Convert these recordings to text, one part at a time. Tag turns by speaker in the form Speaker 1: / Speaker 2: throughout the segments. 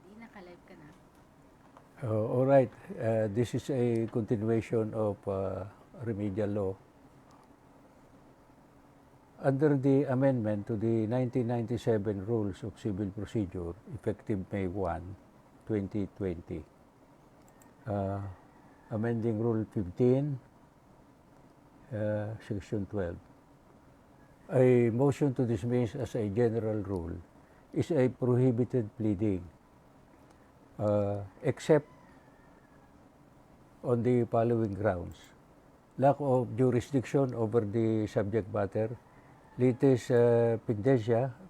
Speaker 1: Daddy, naka-live ka na?
Speaker 2: All right. This is a continuation of remedial law. Under the amendment to the 1997 Rules of Civil Procedure, effective May 1, 2020, amending Rule 15, Section 12, a motion to dismiss as a general rule is a prohibited pleading, except on the following grounds: lack of jurisdiction over the subject matter, litis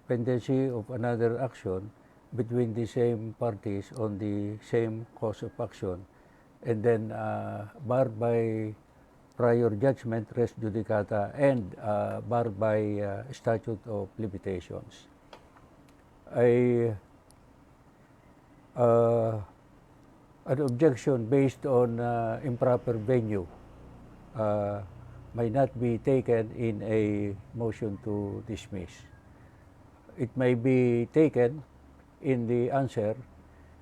Speaker 2: pendency of another action between the same parties on the same cause of action, and then barred by prior judgment, res judicata, and barred by statute of limitations. An objection based on improper venue may not be taken in a motion to dismiss. It may be taken in the answer,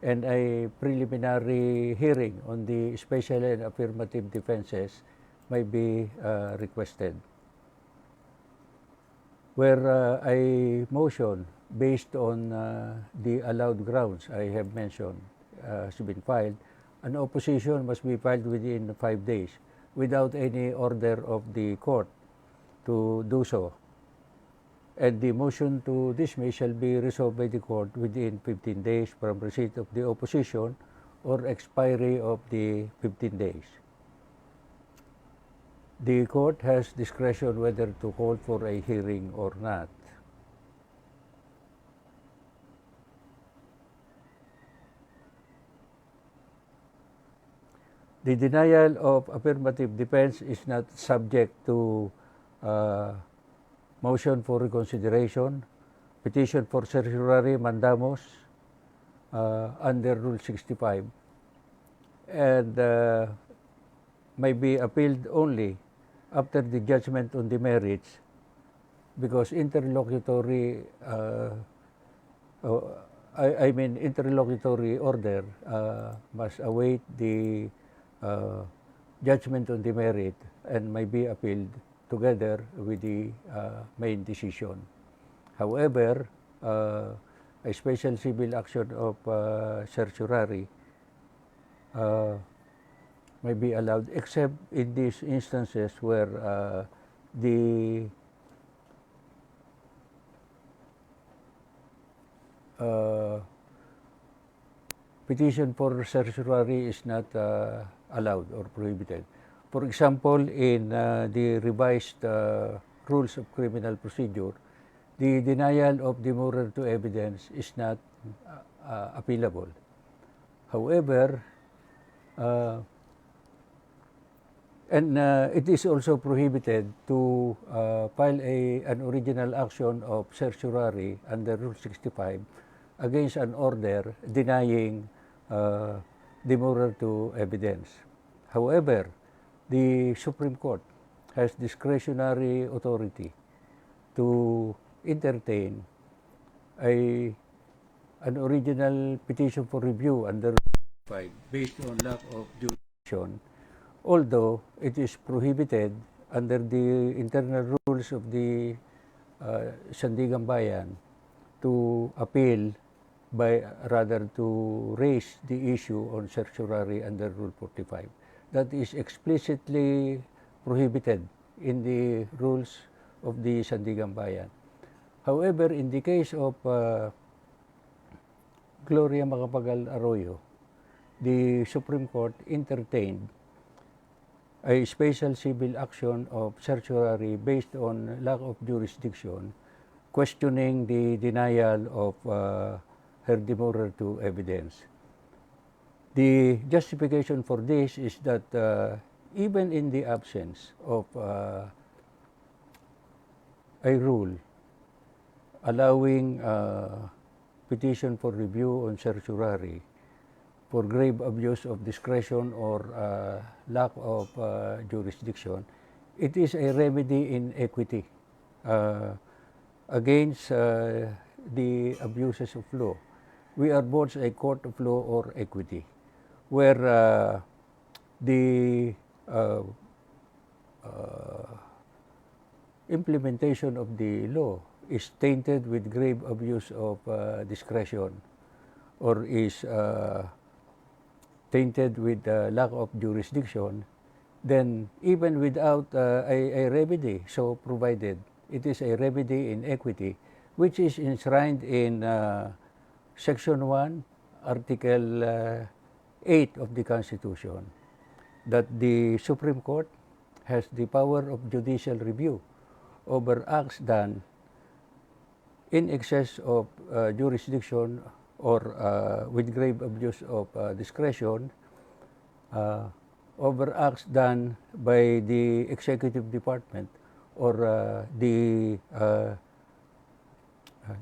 Speaker 2: and a preliminary hearing on the special and affirmative defenses may be requested. Where a motion based on the allowed grounds I have mentioned has been filed, an opposition must be filed within 5 days without any order of the court to do so, and the motion to dismiss shall be resolved by the court within 15 days from receipt of the opposition or expiry of the 15 days. The court has discretion whether to call for a hearing or not. The denial of affirmative defense is not subject to motion for reconsideration, petition for certiorari mandamus under Rule 65, and may be appealed only after the judgment on the merits, because interlocutory interlocutory order must await the judgment on the merit and may be appealed together with the main decision. However, a special civil action of certiorari may be allowed, except in these instances where the petition for certiorari is not allowed or prohibited. For example, in the revised Rules of Criminal Procedure, the denial of demurrer to evidence is not appealable. However, it is also prohibited to file an original action of certiorari under Rule 65 against an order denying demurrer to evidence. However, the Supreme Court has discretionary authority to entertain an original petition for review under Rule 5 based on lack of jurisdiction, although it is prohibited under the internal rules of the Sandigan Bayan to appeal, rather to raise the issue on certiorari under Rule 45. That is explicitly prohibited in the rules of the Sandigan Bayan. However, in the case of Gloria Macapagal Arroyo, the Supreme Court entertained a special civil action of certiorari based on lack of jurisdiction, questioning the denial of her demurrer to evidence. The justification for this is that even in the absence of a rule allowing petition for review on certiorari for grave abuse of discretion or lack of jurisdiction, it is a remedy in equity against the abuses of law. we are both a court of law or equity, where the implementation of the law is tainted with grave abuse of discretion, or is tainted with lack of jurisdiction, then even without a remedy so provided, it is a remedy in equity, which is enshrined in Section 1, Article 8 of the Constitution, that the Supreme Court has the power of judicial review over acts done in excess of jurisdiction or with grave abuse of discretion, over acts done by the executive department or the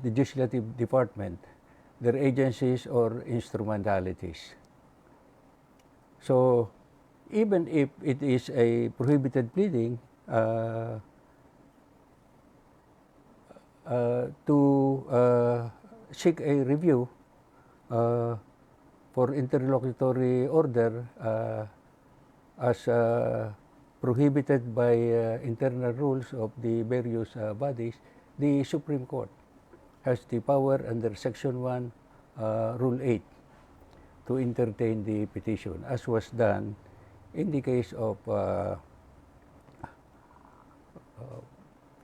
Speaker 2: legislative department, their agencies or instrumentalities. So even if it is a prohibited pleading, to seek a review for interlocutory order as prohibited by internal rules of the various bodies, the Supreme Court has the power under Section 1, Rule 8 to entertain the petition, as was done in the case of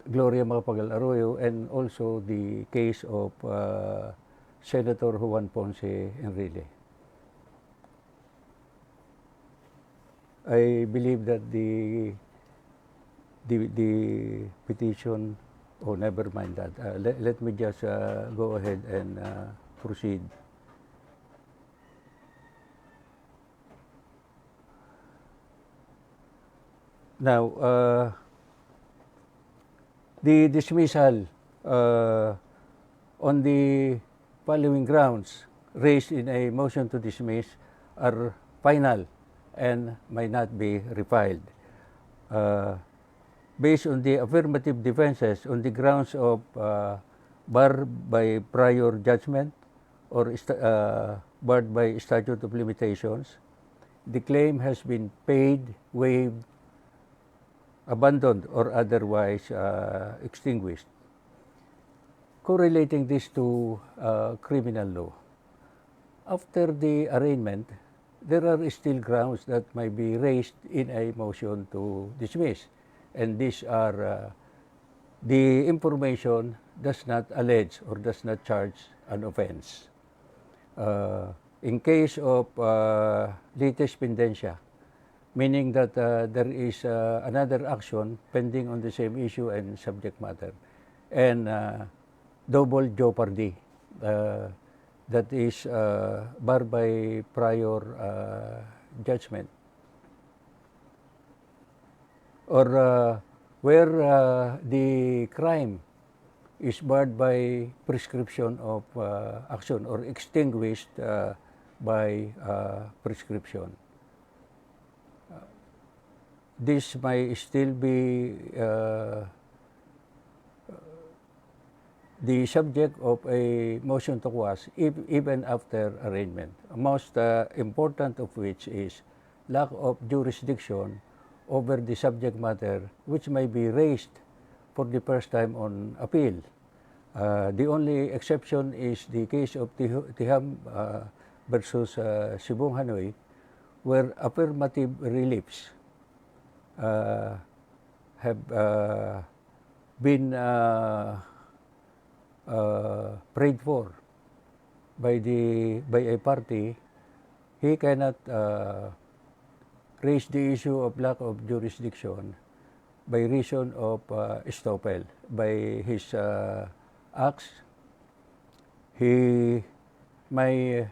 Speaker 2: Gloria Macapagal Arroyo, and also the case of Senator Juan Ponce Enrile. I believe that the petition, oh, never mind that. Let me just go ahead and proceed. Now, the dismissal on the following grounds raised in a motion to dismiss are final and might not be refiled. Based on the affirmative defenses on the grounds of barred by prior judgment or barred by statute of limitations, the claim has been paid, waived, abandoned, or otherwise extinguished. Correlating this to criminal law, after the arraignment, there are still grounds that might be raised in a motion to dismiss, and these are the information does not allege or does not charge an offense. In case of litis pendentia, meaning that there is another action pending on the same issue and subject matter, and double jeopardy, that is barred by prior judgment, or where the crime is barred by prescription of action or extinguished by prescription. This may still be the subject of a motion to quash even after arraignment. Most important of which is lack of jurisdiction over the subject matter, which may be raised for the first time on appeal. The only exception is the case of Tiham versus Sibong Hanoi, where affirmative reliefs have been prayed for by a party. He cannot raise the issue of lack of jurisdiction by reason of estoppel. By his acts, he may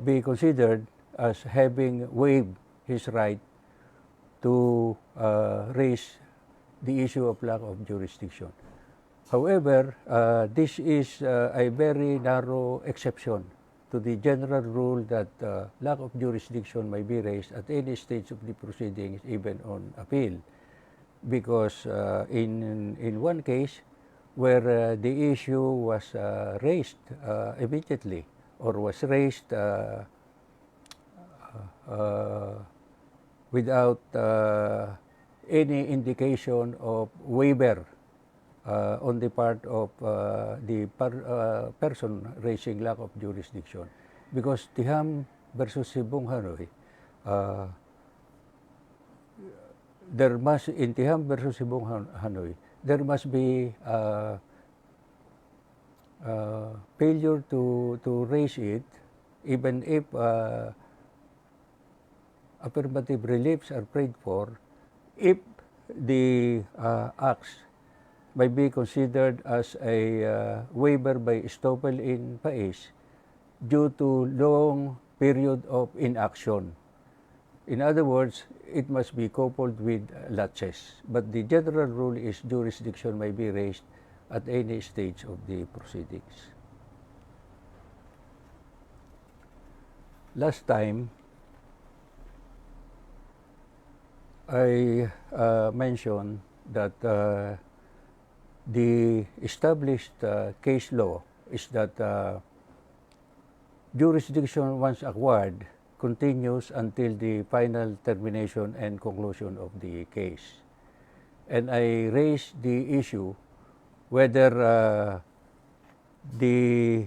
Speaker 2: be considered as having waived his right to raise the issue of lack of jurisdiction. However, this is a very narrow exception to the general rule that lack of jurisdiction may be raised at any stage of the proceedings, even on appeal, because in one case where the issue was raised immediately or was raised without any indication of waiver on the part of the person raising lack of jurisdiction. Because Tiham versus Sibong Hanoi, in Tiham versus Sibong Hanoi, there must be failure to raise it, even if affirmative reliefs are prayed for, if the acts may be considered as a waiver by estoppel in pais due to long period of inaction. In other words, it must be coupled with laches. But the general rule is jurisdiction may be raised at any stage of the proceedings. Last time, I mentioned that the established case law is that jurisdiction once acquired continues until the final termination and conclusion of the case. And I raised the issue whether the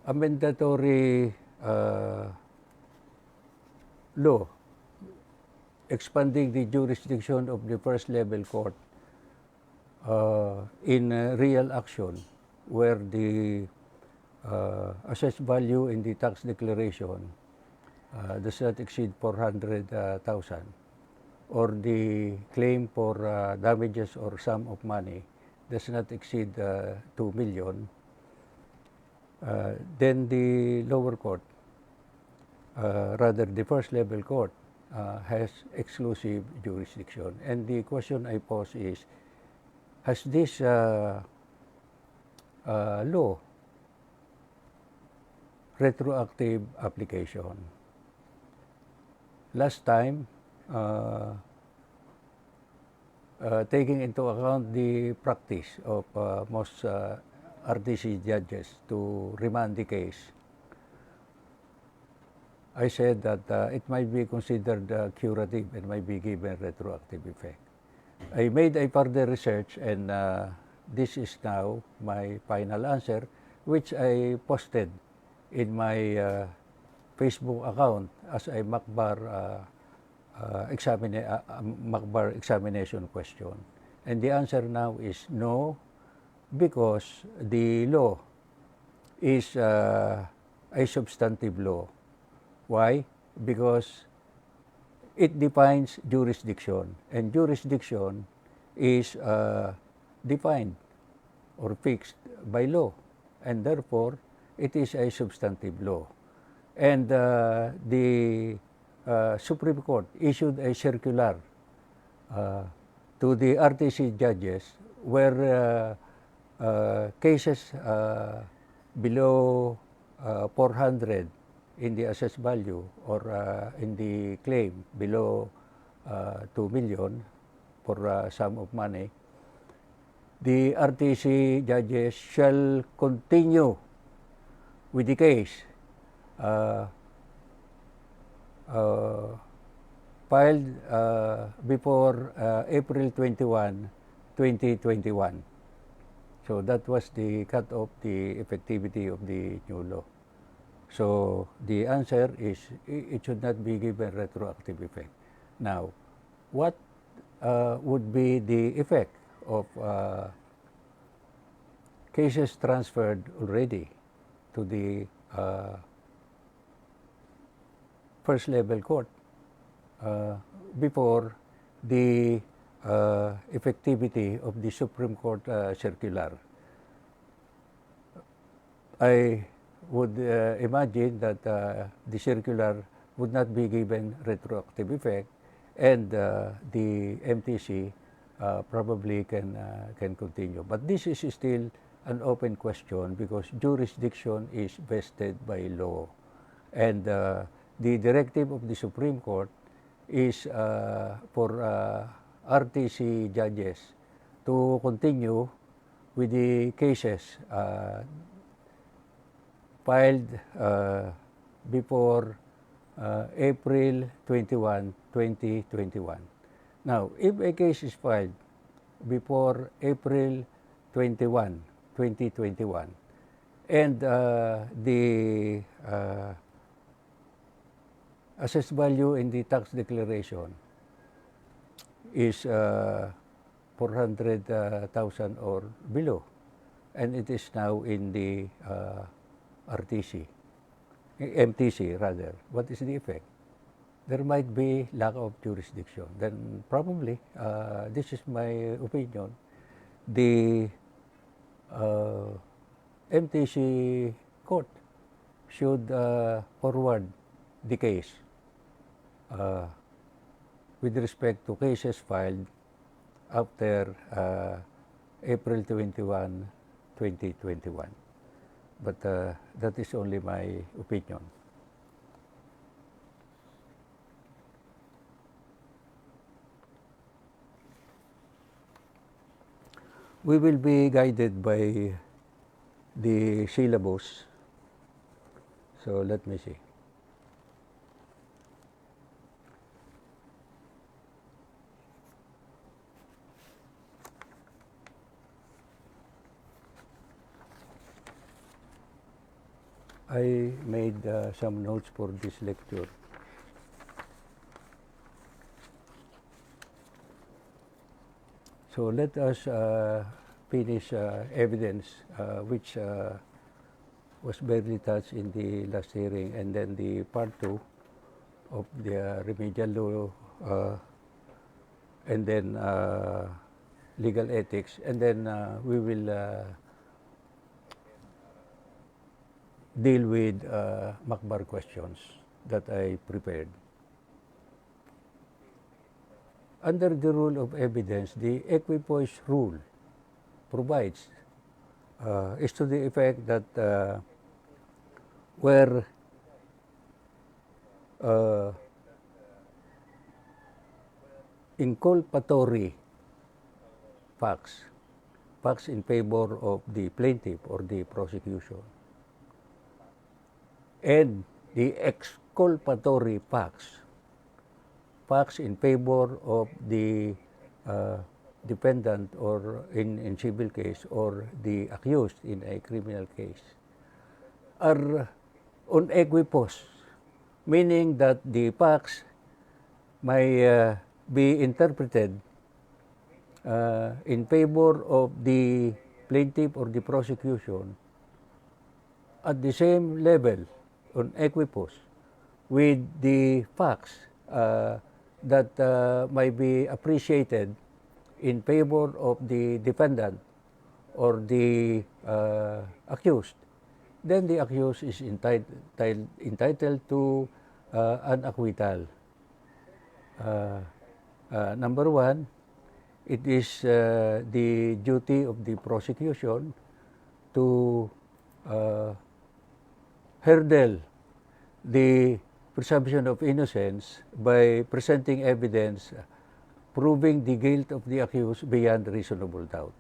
Speaker 2: amendatory law expanding the jurisdiction of the first level court in real action, where the assessed value in the tax declaration does not exceed 400,000, or the claim for damages or sum of money does not exceed 2 million, then the lower court, rather the first level court, has exclusive jurisdiction. And the question I pose is, has this law retroactive application? Last time, taking into account the practice of most RTC judges to remand the case, I said that it might be considered curative and might be given retroactive effect. I made a further research, and this is now my final answer, which I posted in my Facebook account as a MACBAR examination question. And the answer now is no, because the law is a substantive law. Why? Because it defines jurisdiction, and jurisdiction is defined or fixed by law, and therefore it is a substantive law. And the Supreme Court issued a circular to the RTC judges where cases below 400 in the assessed value, or in the claim below 2 million for sum of money, the RTC judges shall continue with the case filed before April 21, 2021. So that was the cut-off the effectivity of the new law. So the answer is it should not be given retroactive effect. Now, what would be the effect of cases transferred already to the first level court before the effectivity of the Supreme Court circular? I would imagine that the circular would not be given retroactive effect, and the MTC probably can continue. But this is still an open question, because jurisdiction is vested by law, and the directive of the Supreme Court is for RTC judges to continue with the cases filed before April 21, 2021. Now, if a case is filed before April 21, 2021, and the assessed value in the tax declaration is 400,000 or below, and it is now in the RTC, MTC rather, what is the effect? There might be lack of jurisdiction. Then probably, this is my opinion, the MTC court should forward the case with respect to cases filed after April 21, 2021. But that is only my opinion. We will be guided by the syllabus. So let me see. I made some notes for this lecture. So let us finish evidence which was barely touched in the last hearing, and then the part 2 of the remedial law, and then legal ethics, and then we will deal with Makbar questions that I prepared. Under the rule of evidence, the equipoise rule provides is to the effect that where inculpatory facts in favor of the plaintiff or the prosecution, and the exculpatory facts in favor of the defendant or in civil case or the accused in a criminal case are unequipos, meaning that the facts may be interpreted in favor of the plaintiff or the prosecution at the same level, unequipos, with the facts that might be appreciated in favor of the defendant or the accused, then the accused is entitled to an acquittal. Number one, it is the duty of the prosecution to hurdle the presumption of innocence by presenting evidence proving the guilt of the accused beyond reasonable doubt.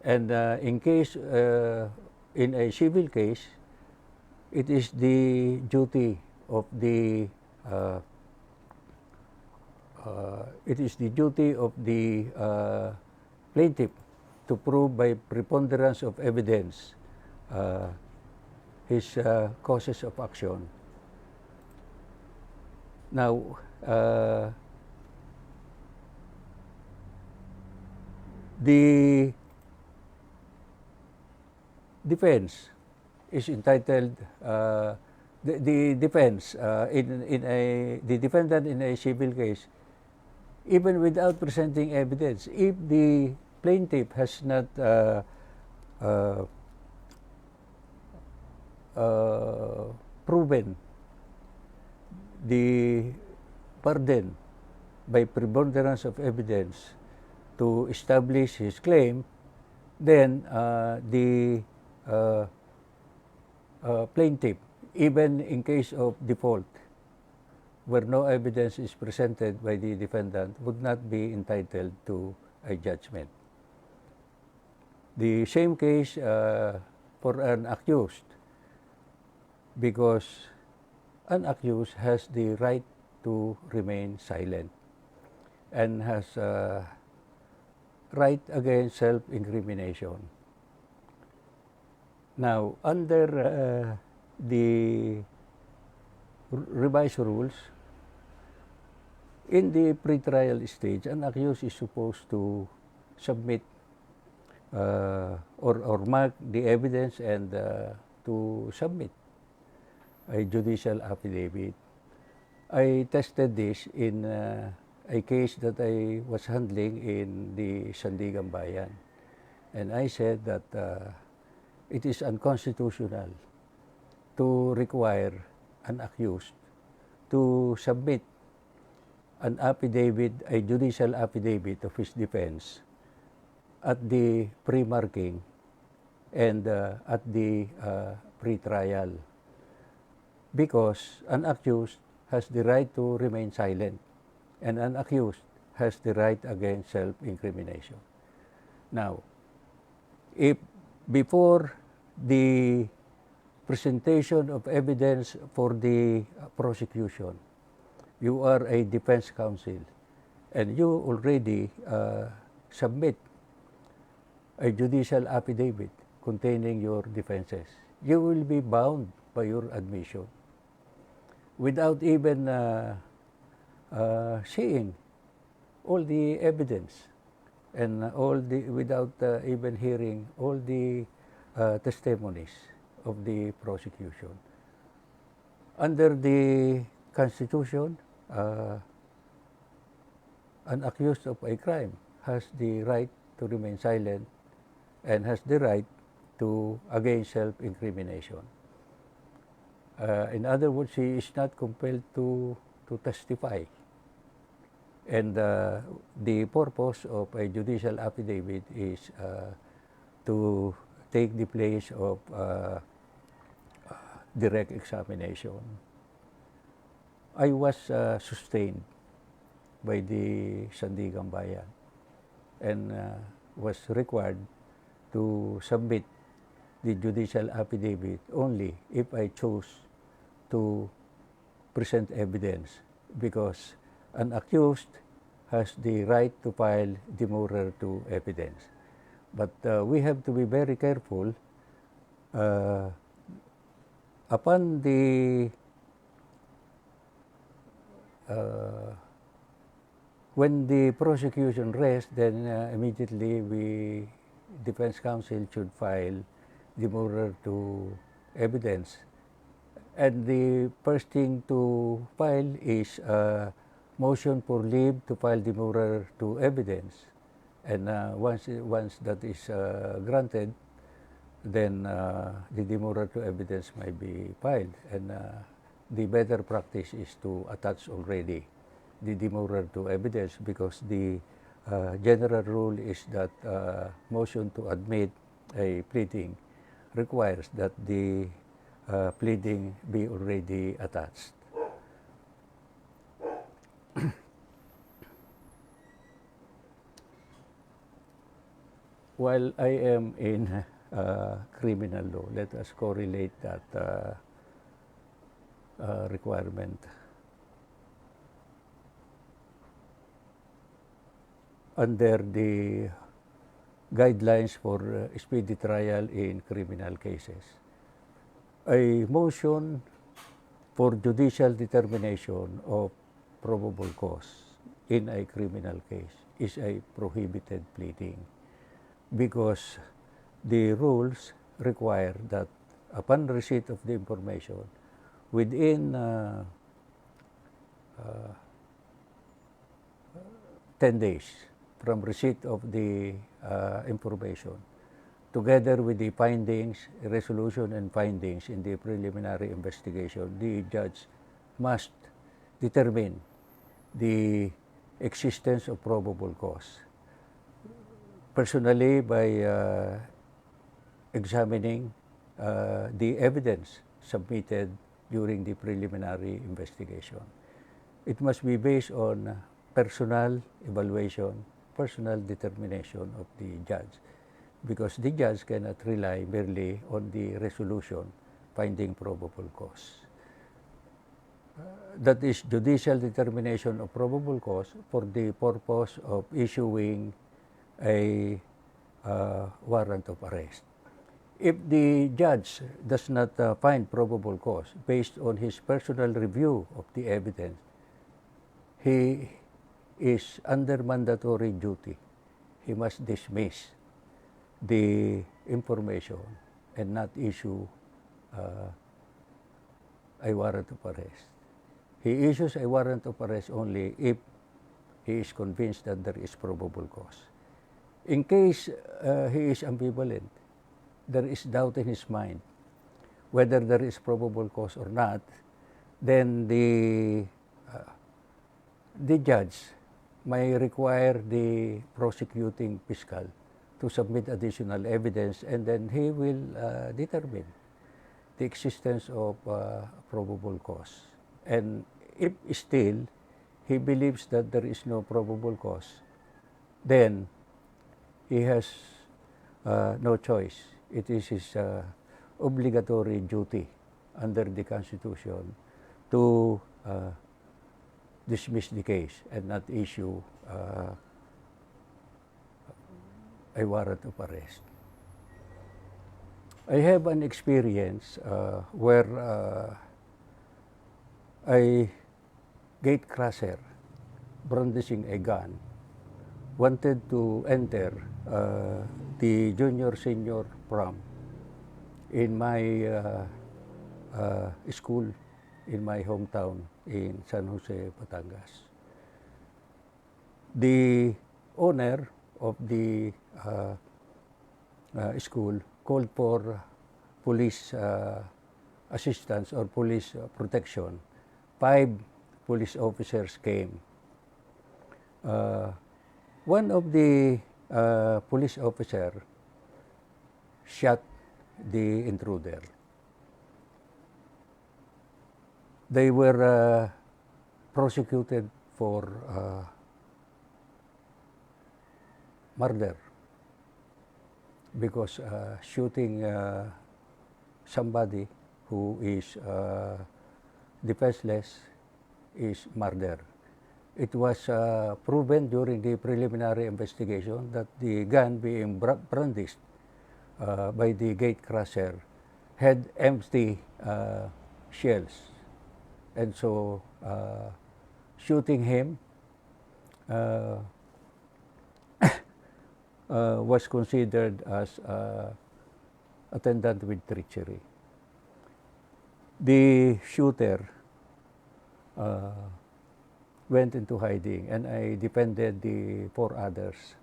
Speaker 2: And in case, in a civil case, it is the duty of the plaintiff to prove by preponderance of evidence his causes of action. Now, the defense is entitled, the defense the defendant in a civil case, even without presenting evidence, if the plaintiff has not proven the burden by preponderance of evidence to establish his claim, then the plaintiff, even in case of default, where no evidence is presented by the defendant, would not be entitled to a judgment. The same case for an accused. because an accused has the right to remain silent and has a right against self-incrimination. Now, under the revised rules, in the pretrial stage, an accused is supposed to submit or mark the evidence and to submit a judicial affidavit. I tested this in a case that I was handling in the Sandigan Bayan. And I said that it is unconstitutional to require an accused to submit an affidavit, a judicial affidavit of his defense at the pre-marking and at the pre-trial, because an accused has the right to remain silent and an accused has the right against self-incrimination. Now, if before the presentation of evidence for the prosecution, you are a defense counsel and you already submit a judicial affidavit containing your defenses, you will be bound by your admission without even seeing all the evidence and without even hearing all the testimonies of the prosecution. Under the Constitution, an accused of a crime has the right to remain silent and has the right to against self-incrimination. In other words, he is not compelled to testify. And the purpose of a judicial affidavit is to take the place of direct examination. I was sustained by the Sandigan Bayan and was required to submit the judicial affidavit only if I chose to present evidence, because an accused has the right to file demurrer to evidence. But we have to be very careful upon the when the prosecution rests, then immediately defense counsel should file demurrer to evidence. And the first thing to file is a motion for leave to file demurrer to evidence. And once that is granted, then the demurrer to evidence might be filed. And the better practice is to attach already the demurrer to evidence, because the general rule is that motion to admit a pleading requires that the pleading be already attached. While I am in criminal law, let us correlate that requirement. Under the guidelines for speedy trial in criminal cases, a motion for judicial determination of probable cause in a criminal case is a prohibited pleading, because the rules require that upon receipt of the information, within 10 days from receipt of the information, together with the findings, resolution and findings in the preliminary investigation, the judge must determine the existence of probable cause. Personally, by examining the evidence submitted during the preliminary investigation. It must be based on personal evaluation, personal determination of the judge, because the judge cannot rely merely on the resolution finding probable cause. That is judicial determination of probable cause for the purpose of issuing a warrant of arrest. If the judge does not find probable cause based on his personal review of the evidence, he is under mandatory duty. He must dismiss the information and not issue a warrant of arrest. He issues a warrant of arrest only if he is convinced that there is probable cause. In case he is ambivalent, there is doubt in his mind whether there is probable cause or not, then the judge may require the prosecuting fiscal to submit additional evidence, and then he will determine the existence of probable cause. And if still he believes that there is no probable cause, then he has no choice. It is his obligatory duty under the Constitution to dismiss the case and not issue a warrant of arrest. I have an experience where a gate crasher brandishing a gun wanted to enter the junior-senior prom in my school in my hometown in San Jose, Batangas. The owner of the school called for police assistance or police protection. 5 police officers came. One of the police officer shot the intruder. They were prosecuted for murder because shooting somebody who is defenseless is murder. It was proven during the preliminary investigation that the gun being brandished by the gate crasher had empty shells. And so shooting him was considered as attendant with treachery. The shooter went into hiding, and I defended the 4 others.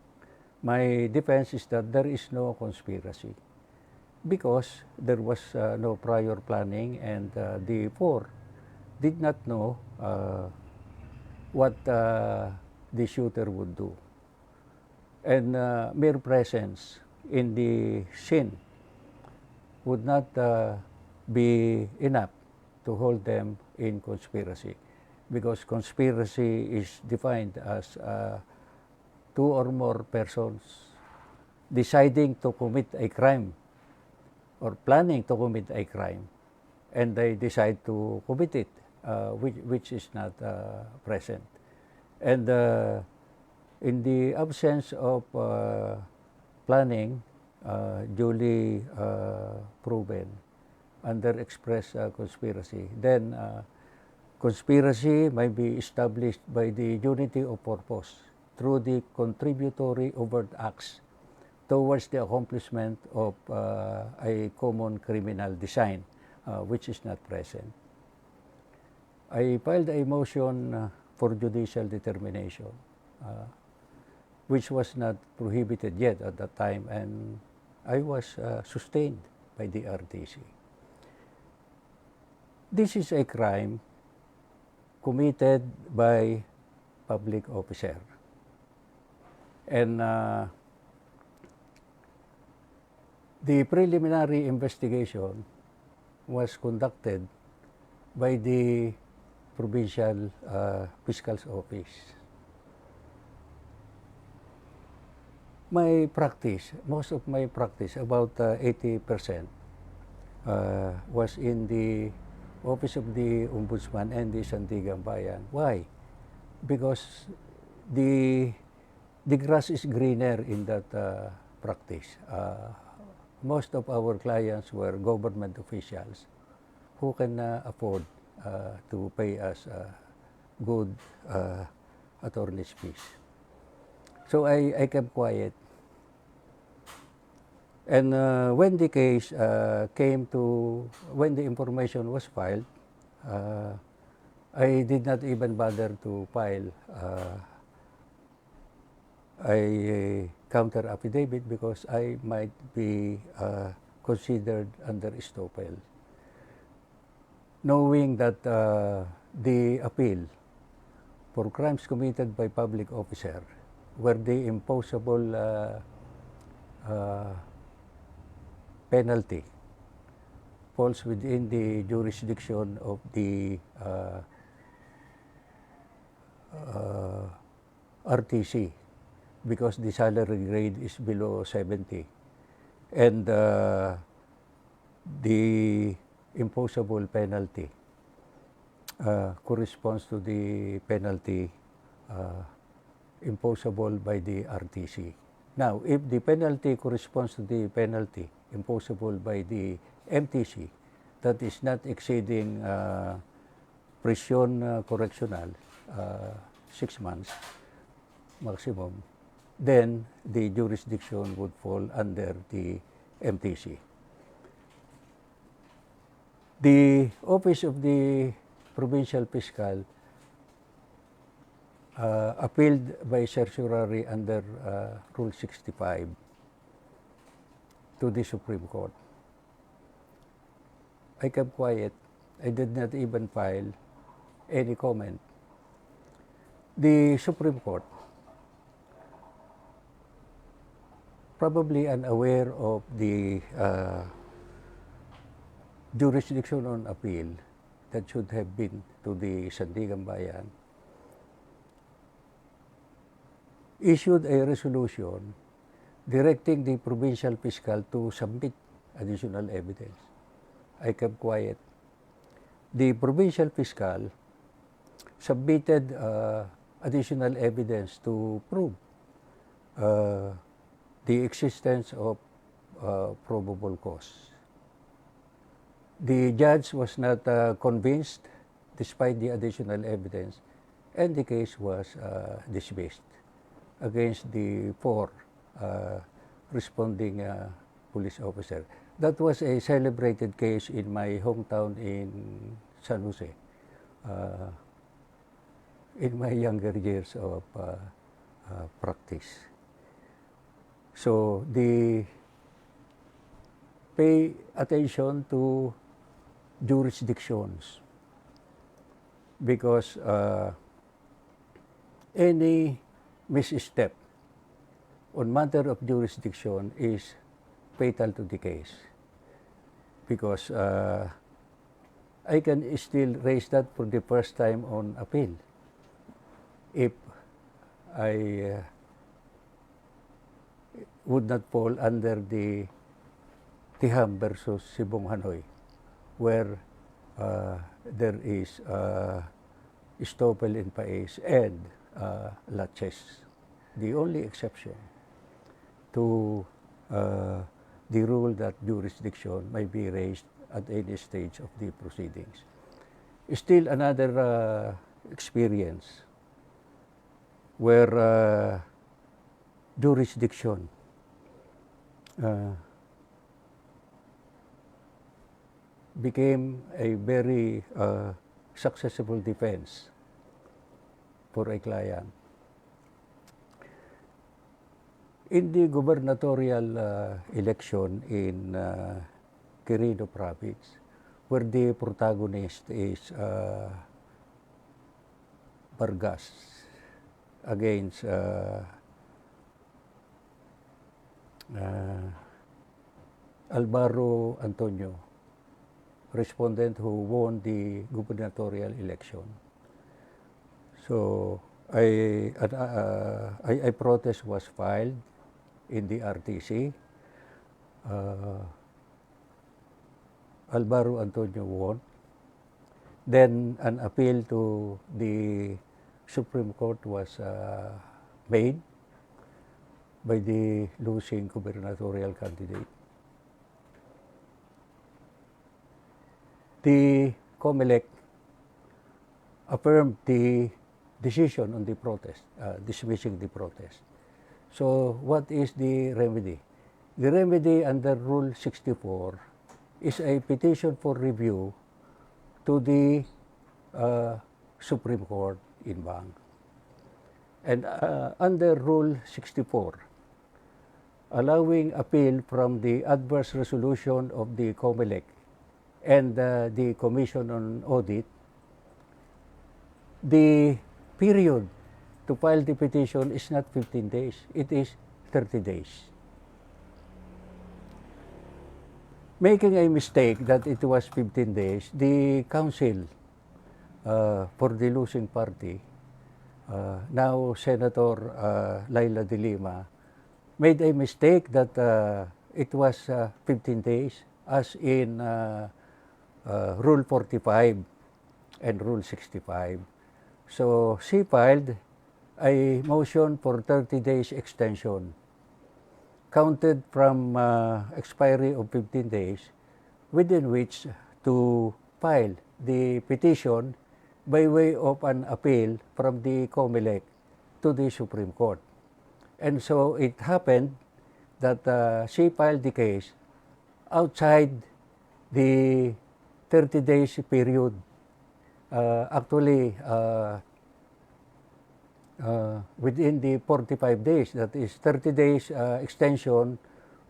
Speaker 2: My defense is that there is no conspiracy because there was no prior planning, and the 4 did not know what the shooter would do. And mere presence in the scene would not be enough to hold them in conspiracy, because conspiracy is defined as 2 or more persons deciding to commit a crime or planning to commit a crime, and they decide to commit it, which is not present. And in the absence of planning duly proven under express conspiracy, then conspiracy may be established by the unity of purpose through the contributory overt acts towards the accomplishment of a common criminal design, which is not present. I filed a motion for judicial determination, which was not prohibited yet at that time, and I was sustained by the RTC. This is a crime committed by public officer, and the preliminary investigation was conducted by the provincial fiscal's office. My practice, most of my practice, about 80%, was in the Office of the Ombudsman and the Sandigan Bayan. Why? Because the grass is greener in that practice. Most of our clients were government officials who can afford to pay us good attorney's fees. So I kept quiet. And when the case when the information was filed, I did not even bother to file a counter affidavit because I might be considered under estoppel. Knowing that the appeal for crimes committed by public officer where the imposable penalty falls within the jurisdiction of the RTC because the salary grade is below 70 and the imposable penalty corresponds to the penalty imposable by the RTC. Now, if the penalty corresponds to the penalty imposable by the MTC, that is not exceeding prison correctional, 6 months maximum, then the jurisdiction would fall under the MTC. The Office of the Provincial Fiscal appealed by certiorari under Rule 65 to the Supreme Court. I kept quiet. I did not even file any comment. The Supreme Court, probably unaware of the jurisdiction on appeal that should have been to the Sandigan Bayan, issued a resolution directing the provincial fiscal to submit additional evidence. I kept quiet. The provincial fiscal submitted additional evidence to prove the existence of probable cause. The judge was not convinced despite the additional evidence, and the case was dismissed against the 4 responding police officers. That was a celebrated case in my hometown in San Jose, in my younger years of practice. So pay attention to jurisdictions because any misstep on matter of jurisdiction is fatal to the case, because I can still raise that for the first time on appeal if I would not fall under the Tiham versus Sibong Hanoi, where there is estoppel in paes and laches, the only exception to the rule that jurisdiction may be raised at any stage of the proceedings. Still another experience where jurisdiction became a very successful defense for a client. In the gubernatorial election in Quirino province, where the protagonist is Vargas against Alvaro Antonio, respondent who won the gubernatorial election. So a protest was filed in the RTC. Alvaro Antonio won. Then an appeal to the Supreme Court was made by the losing gubernatorial candidate. The COMELEC affirmed the decision on the protest, dismissing the protest. So what is the remedy? The remedy under Rule 64 is a petition for review to the Supreme Court in Bang. And under Rule 64, allowing appeal from the adverse resolution of the COMELEC and the Commission on Audit, the period to file the petition is not 15 days, it is 30 days. Making a mistake that it was 15 days, the counsel for the losing party, now Senator Laila de Lima, made a mistake that it was 15 days, as in Rule 45 and Rule 65. So she filed a motion for 30 days extension, counted from expiry of 15 days, within which to file the petition by way of an appeal from the COMELEC to the Supreme Court. And so it happened that she filed the case outside the 30 days period. Actually, within the 45 days, that is 30 days extension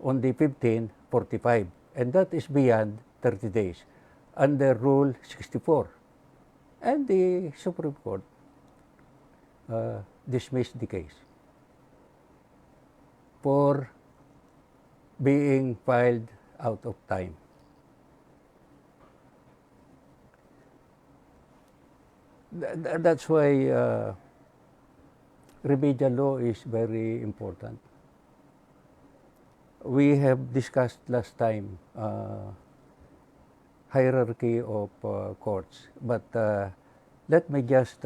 Speaker 2: on the 15, 45. And that is beyond 30 days under Rule 64. And the Supreme Court dismissed the case for being filed out of time. That's why remedial law is very important. We have discussed last time hierarchy of courts, but let me just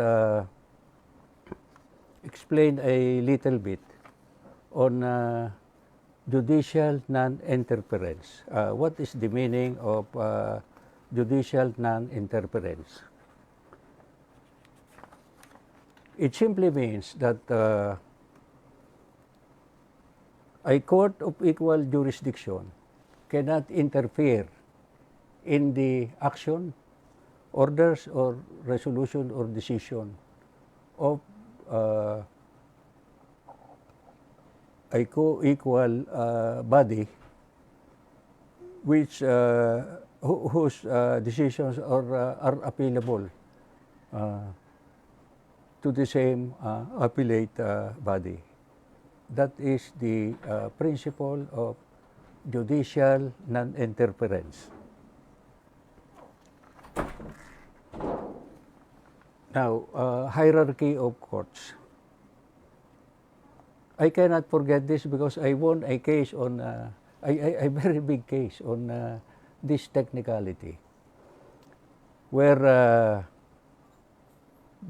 Speaker 2: explain a little bit on judicial non-interference. What is the meaning of judicial non-interference? It simply means that a court of equal jurisdiction cannot interfere in the action, orders, or resolution or decision of a co-equal body which whose decisions are appealable to the same appellate body. That is the principle of judicial non-interference. Now, hierarchy of courts. I cannot forget this because I won a case on, a very big case on this technicality, where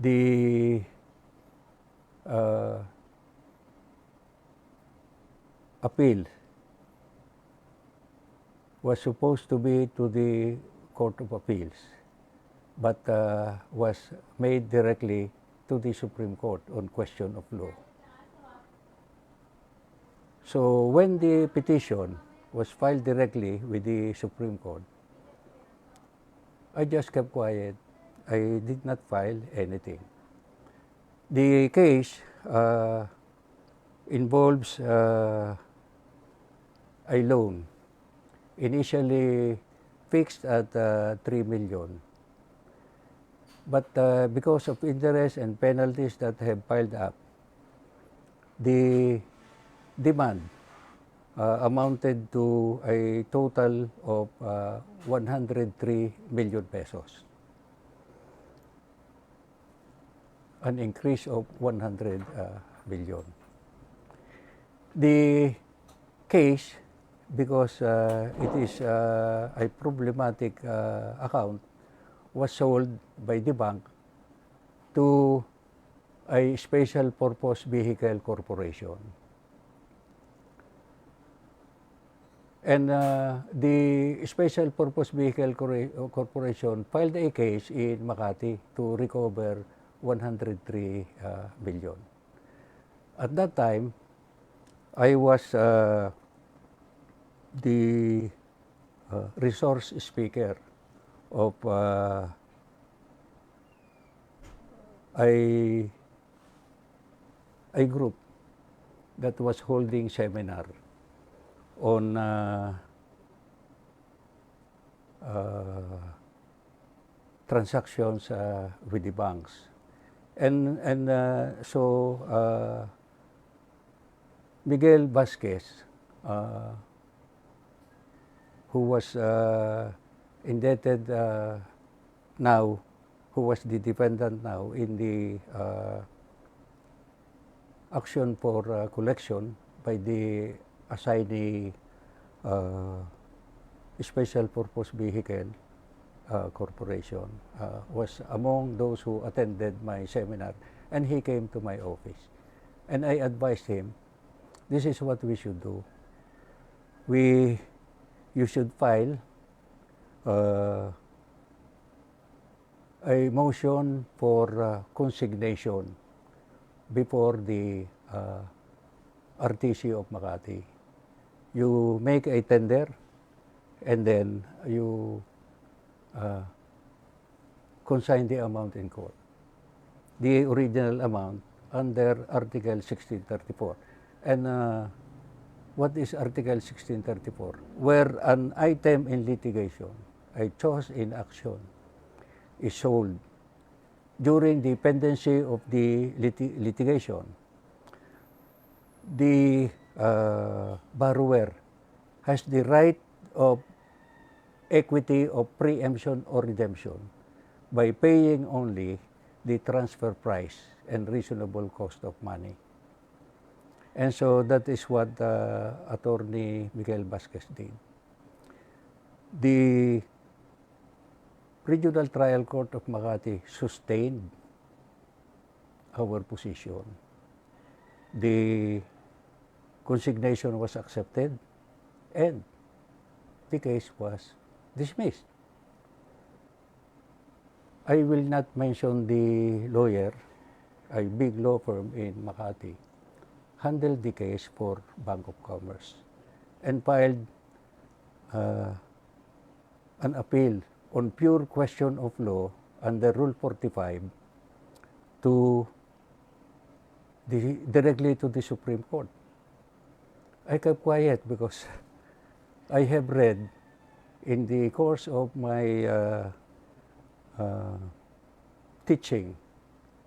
Speaker 2: the appeal was supposed to be to the Court of Appeals, but was made directly to the Supreme Court on question of law. So when the petition was filed directly with the Supreme Court, I just kept quiet. I did not file anything. The case involves a loan initially fixed at 3 million. But because of interest and penalties that have piled up, the demand amounted to a total of 103 million pesos. An increase of 100 billion. The case because it is a problematic account, was sold by the bank to a special purpose vehicle corporation. And the special purpose vehicle corporation filed a case in Makati to recover 103 million. At that time, I was the resource speaker of a group that was holding seminar on transactions with the banks. And so Miguel Vasquez, who was indebted now, who was the defendant now in the action for collection by the assignee special purpose vehicle corporation, was among those who attended my seminar, and he came to my office. And I advised him, this is what we should do. You should file a motion for consignation before the RTC of Makati. You make a tender, and then you consign the amount in court, the original amount under Article 1634. And what is Article 1634? Where an item in litigation, a chose in action, is sold during the pendency of the litigation, the borrower has the right of equity of preemption or redemption by paying only the transfer price and reasonable cost of money. And so that is what Attorney Miguel Vasquez did. The Regional Trial Court of Makati sustained our position. The consignation was accepted, and the case was dismissed. I will not mention the lawyer, a big law firm in Makati, handled the case for Bank of Commerce and filed an appeal on pure question of law under Rule 45 directly to the Supreme Court. I kept quiet because I have read in the course of my teaching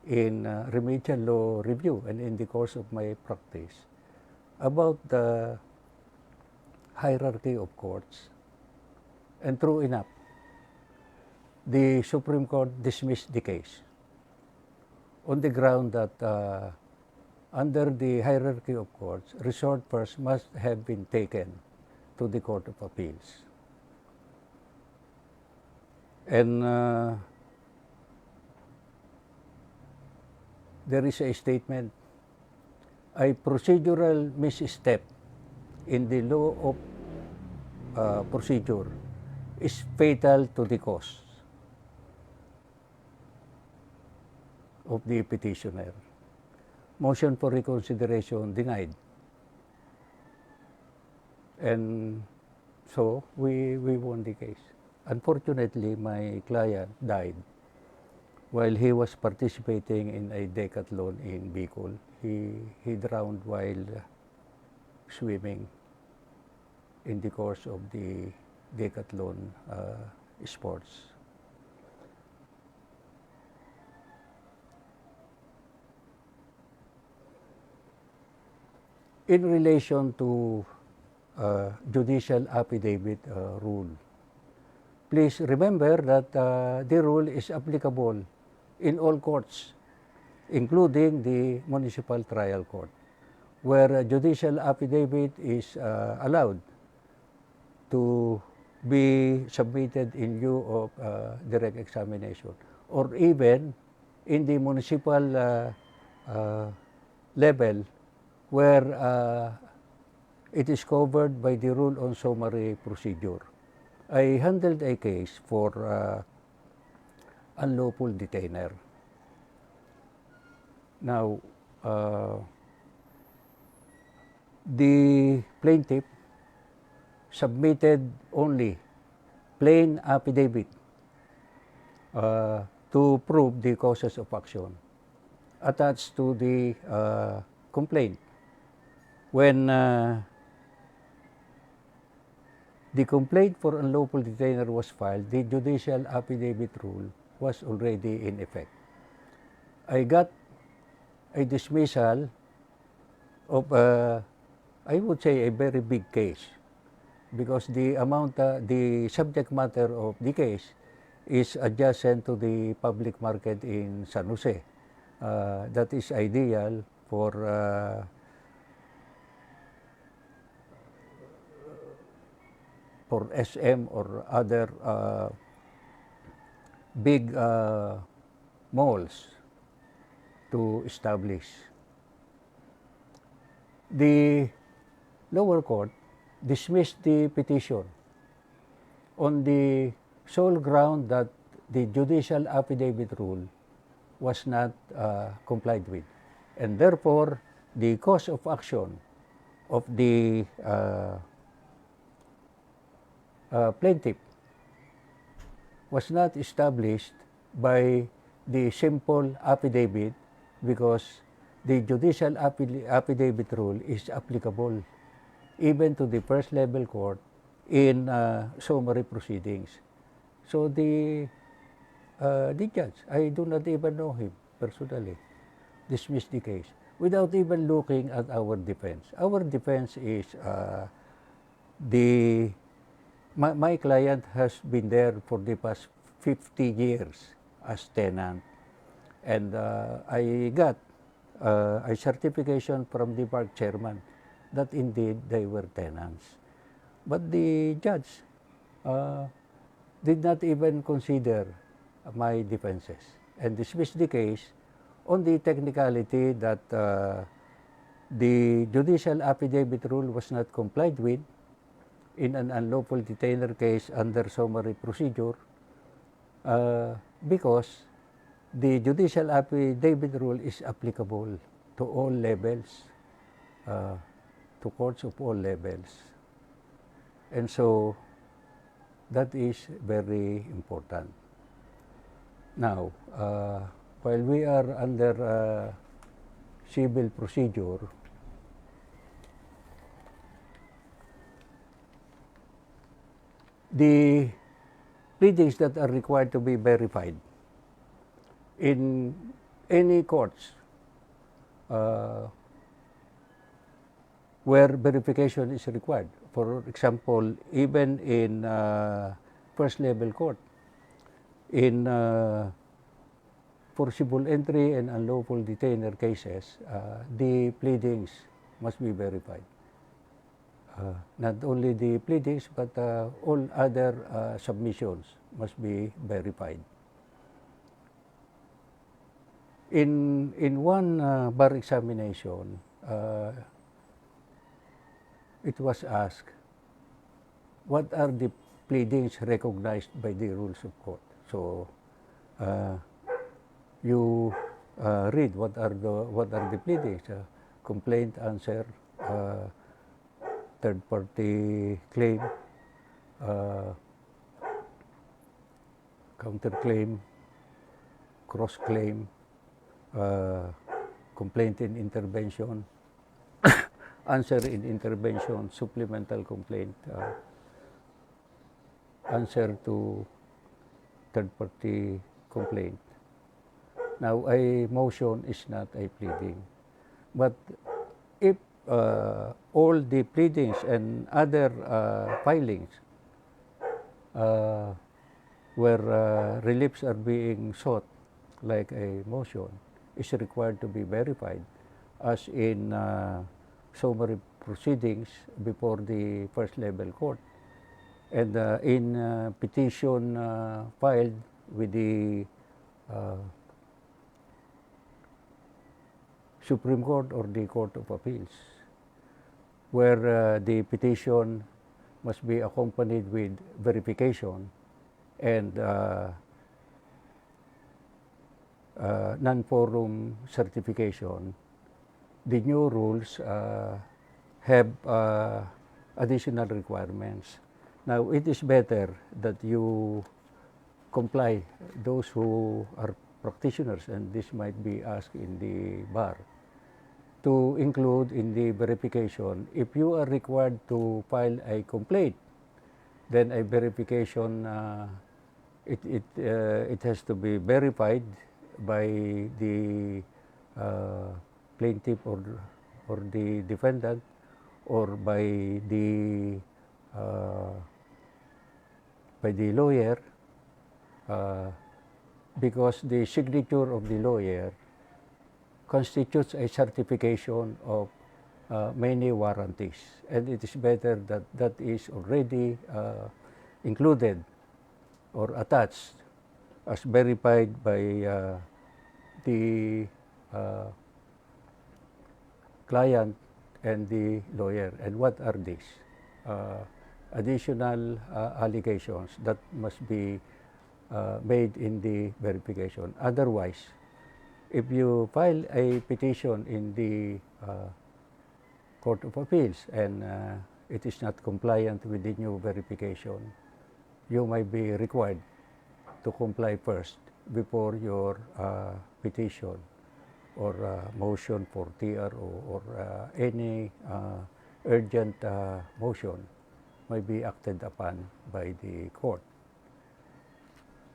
Speaker 2: in Remedial Law Review and in the course of my practice about the hierarchy of courts. And true enough, the Supreme Court dismissed the case on the ground that under the hierarchy of courts, resort first must have been taken to the Court of Appeals. And there is a statement, a procedural misstep in the law of procedure is fatal to the cause of the petitioner. Motion for reconsideration denied. And so we won the case. Unfortunately, my client died while he was participating in a decathlon in Bicol. He drowned while swimming in the course of the decathlon sports. In relation to judicial affidavit rule, please remember that the rule is applicable in all courts, including the municipal trial court, where a judicial affidavit is allowed to be submitted in lieu of direct examination, or even in the municipal level where it is covered by the rule on summary procedure. I handled a case for unlawful detainer. Now, the plaintiff submitted only plain affidavit to prove the causes of action attached to the complaint. When the complaint for unlawful detainer was filed, the judicial affidavit rule was already in effect. I got a dismissal of, I would say, a very big case, because the amount, the subject matter of the case is adjacent to the public market in San Jose. That is ideal for SM or other big malls to establish. The lower court dismissed the petition on the sole ground that the judicial affidavit rule was not complied with, and therefore the cause of action of the plaintiff was not established by the simple affidavit, because the judicial affidavit rule is applicable even to the first level court in summary proceedings. So the judge, I do not even know him personally, dismissed the case without even looking at our defense. Our defense is my client has been there for the past 50 years as tenant, and I got a certification from the park chairman that indeed they were tenants. But the judge did not even consider my defenses and dismissed the case on the technicality that the judicial affidavit rule was not complied with in an unlawful detainer case under summary procedure, because the judicial affidavit rule is applicable to all levels, to courts of all levels. And so that is very important. Now, while we are under civil procedure, the pleadings that are required to be verified in any courts where verification is required. For example, even in first level court, in forcible entry and unlawful detainer cases, the pleadings must be verified. Not only the pleadings, but all other submissions must be verified. In one bar examination, it was asked, what are the pleadings recognized by the rules of court? So you read what are the pleadings: complaint, answer, third-party claim, counterclaim, cross-claim, complaint in intervention, answer in intervention, supplemental complaint, answer to third-party complaint. Now, a motion is not a pleading, but if all the pleadings and other filings where reliefs are being sought, like a motion, is required to be verified, as in summary proceedings before the first level court, And in petition filed with the Supreme Court or the Court of Appeals, where the petition must be accompanied with verification and non-forum certification, the new rules have additional requirements. Now, it is better that you comply, those who are practitioners, and this might be asked in the bar, to include in the verification, if you are required to file a complaint, then a verification, it has to be verified by the plaintiff or the defendant, or by the lawyer, because the signature of the lawyer constitutes a certification of many warranties, and it is better that that is already included or attached as verified by the client and the lawyer. And what are these? Additional allegations that must be made in the verification. Otherwise, if you file a petition in the Court of Appeals and it is not compliant with the new verification, you might be required to comply first before your petition or motion for TRO or any urgent motion might be acted upon by the court.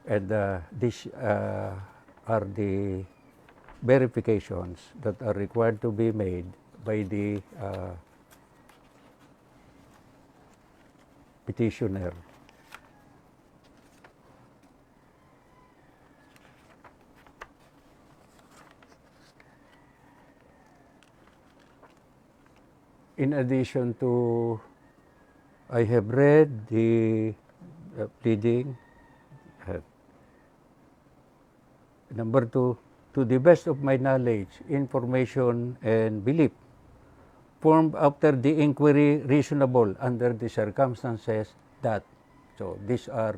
Speaker 2: And these are the verifications that are required to be made by the petitioner. In addition to, I have read the pleading. Number 2, to the best of my knowledge, information, and belief, formed after the inquiry reasonable under the circumstances that. So these are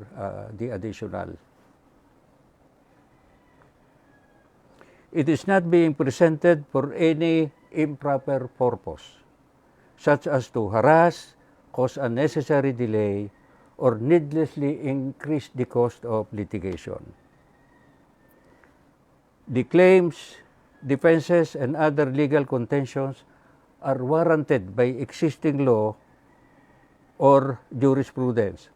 Speaker 2: the additional. It is not being presented for any improper purpose, such as to harass, cause unnecessary delay, or needlessly increase the cost of litigation. The claims, defenses, and other legal contentions are warranted by existing law or jurisprudence,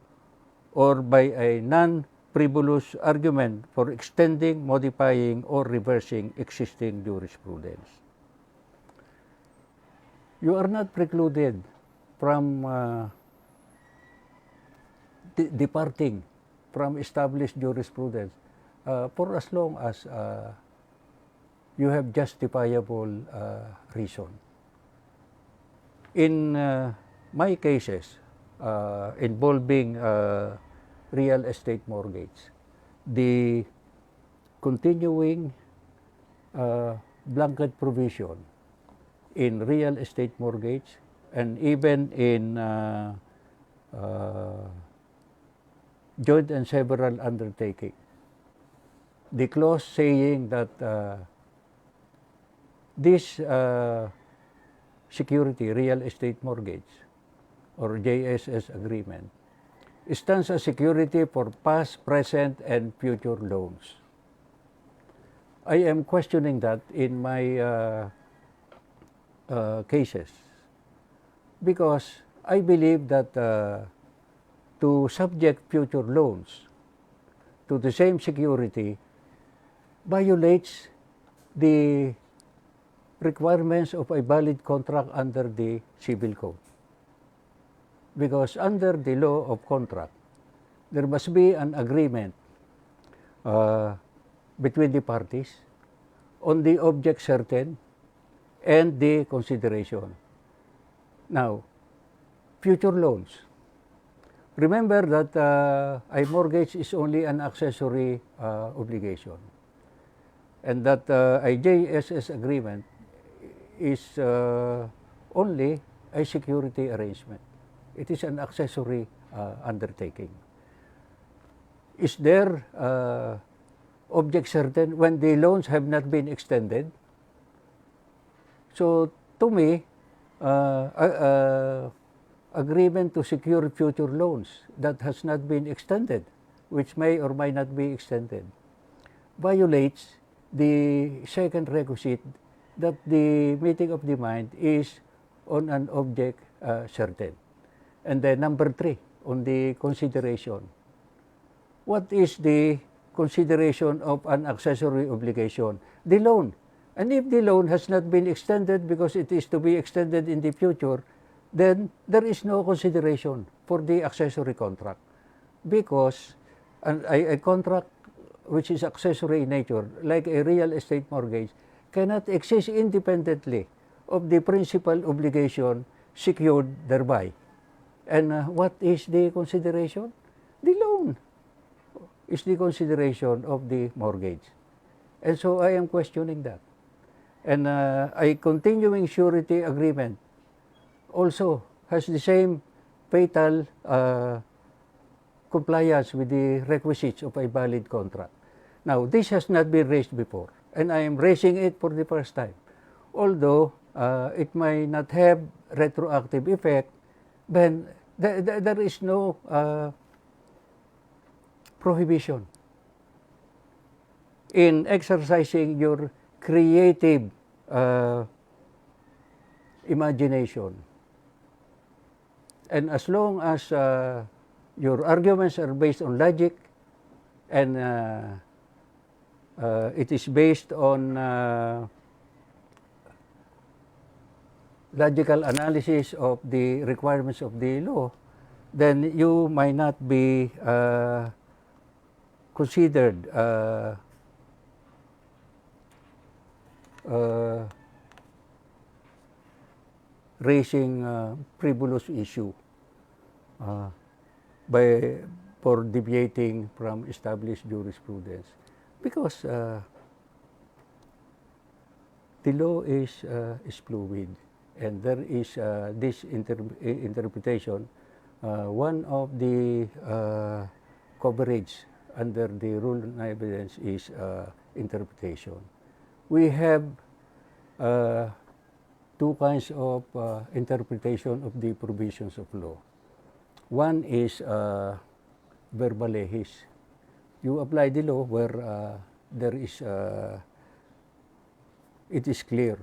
Speaker 2: or by a non-frivolous argument for extending, modifying, or reversing existing jurisprudence. You are not precluded from departing from established jurisprudence for as long as you have justifiable reason. In my cases involving real estate mortgage, the continuing blanket provision in real estate mortgage and even in joint and several undertaking, the clause saying that this security, real estate mortgage, or JSS agreement, stands as security for past, present, and future loans. I am questioning that in my cases, because I believe that to subject future loans to the same security violates the requirements of a valid contract under the Civil Code. Because under the law of contract, there must be an agreement between the parties on the object certain and the consideration. Now, future loans, remember that a mortgage is only an accessory obligation, and that a JSS agreement is only a security arrangement. It is an accessory undertaking. Is there object certain when the loans have not been extended? So to me, agreement to secure future loans that has not been extended, which may or may not be extended, violates the second requisite that the meeting of the mind is on an object certain. And then number 3, on the consideration. What is the consideration of an accessory obligation? The loan. And if the loan has not been extended because it is to be extended in the future, then there is no consideration for the accessory contract, because a contract which is accessory in nature, like a real estate mortgage, cannot exist independently of the principal obligation secured thereby. And what is the consideration? The loan is the consideration of the mortgage. And so I am questioning that. And a continuing surety agreement also has the same fatal compliance with the requisites of a valid contract. Now, this has not been raised before, and I am raising it for the first time. Although it may not have retroactive effect, then there is no prohibition in exercising your creative imagination. And as long as your arguments are based on logic, and it is based on logical analysis of the requirements of the law, then you might not be considered raising frivolous issue for deviating from established jurisprudence, because the law is fluid, and there is this interpretation. One of the coverage under the rule of evidence is interpretation. We have two kinds of interpretation of the provisions of law. One is verba legis. You apply the law where there is it is clear.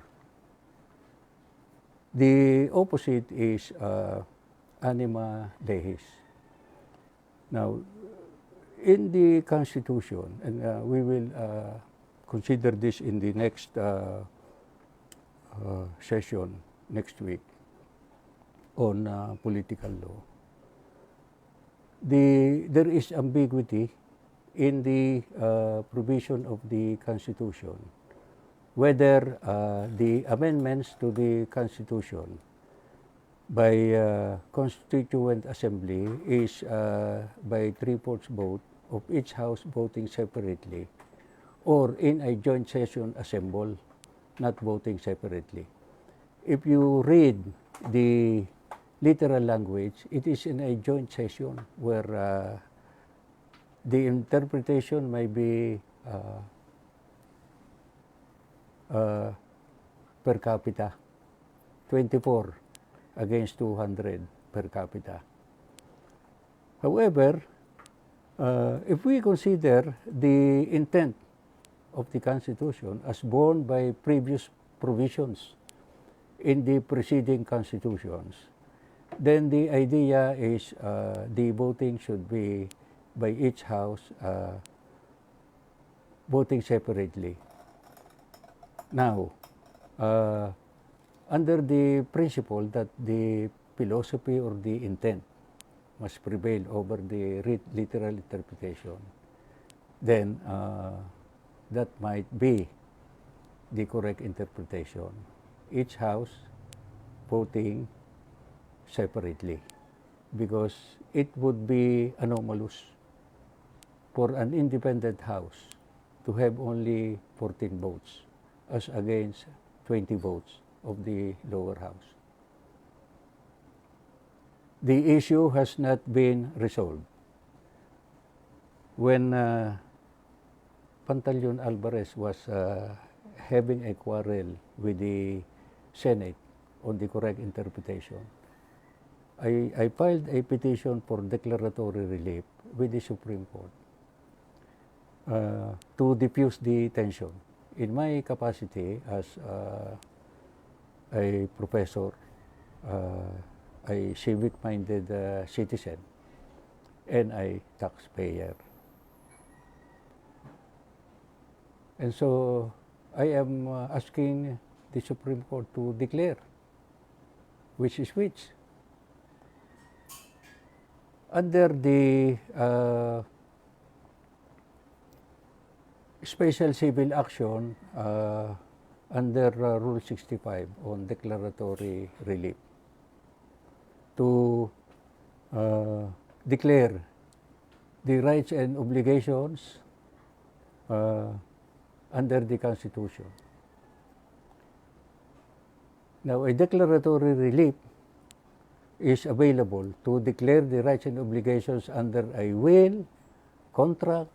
Speaker 2: The opposite is anima legis. Now, in the Constitution, and we will consider this in the next session next week on political law, there is ambiguity in the provision of the Constitution, whether the amendments to the Constitution by Constituent Assembly is by 3/4 vote of each House voting separately, or in a joint session assembled, not voting separately. If you read the literal language, it is in a joint session where the interpretation may be per capita, 24 against 200 per capita. However, if we consider the intent of the Constitution as borne by previous provisions in the preceding constitutions, then the idea is the voting should be by each house voting separately. Now, under the principle that the philosophy or the intent must prevail over the literal interpretation, then that might be the correct interpretation. Each house voting separately. because it would be anomalous for an independent house to have only 14 votes as against 20 votes of the lower house. The issue has not been resolved. When Pantaleon Alvarez was having a quarrel with the Senate on the correct interpretation, I filed a petition for declaratory relief with the Supreme Court to diffuse the tension. In my capacity as a professor, a civic-minded citizen, and a taxpayer. And so I am asking the Supreme Court to declare which is which. Under the special civil action under Rule 65 on declaratory relief, to declare the rights and obligations under the Constitution. Now, a declaratory relief is available to declare the rights and obligations under a will, contract,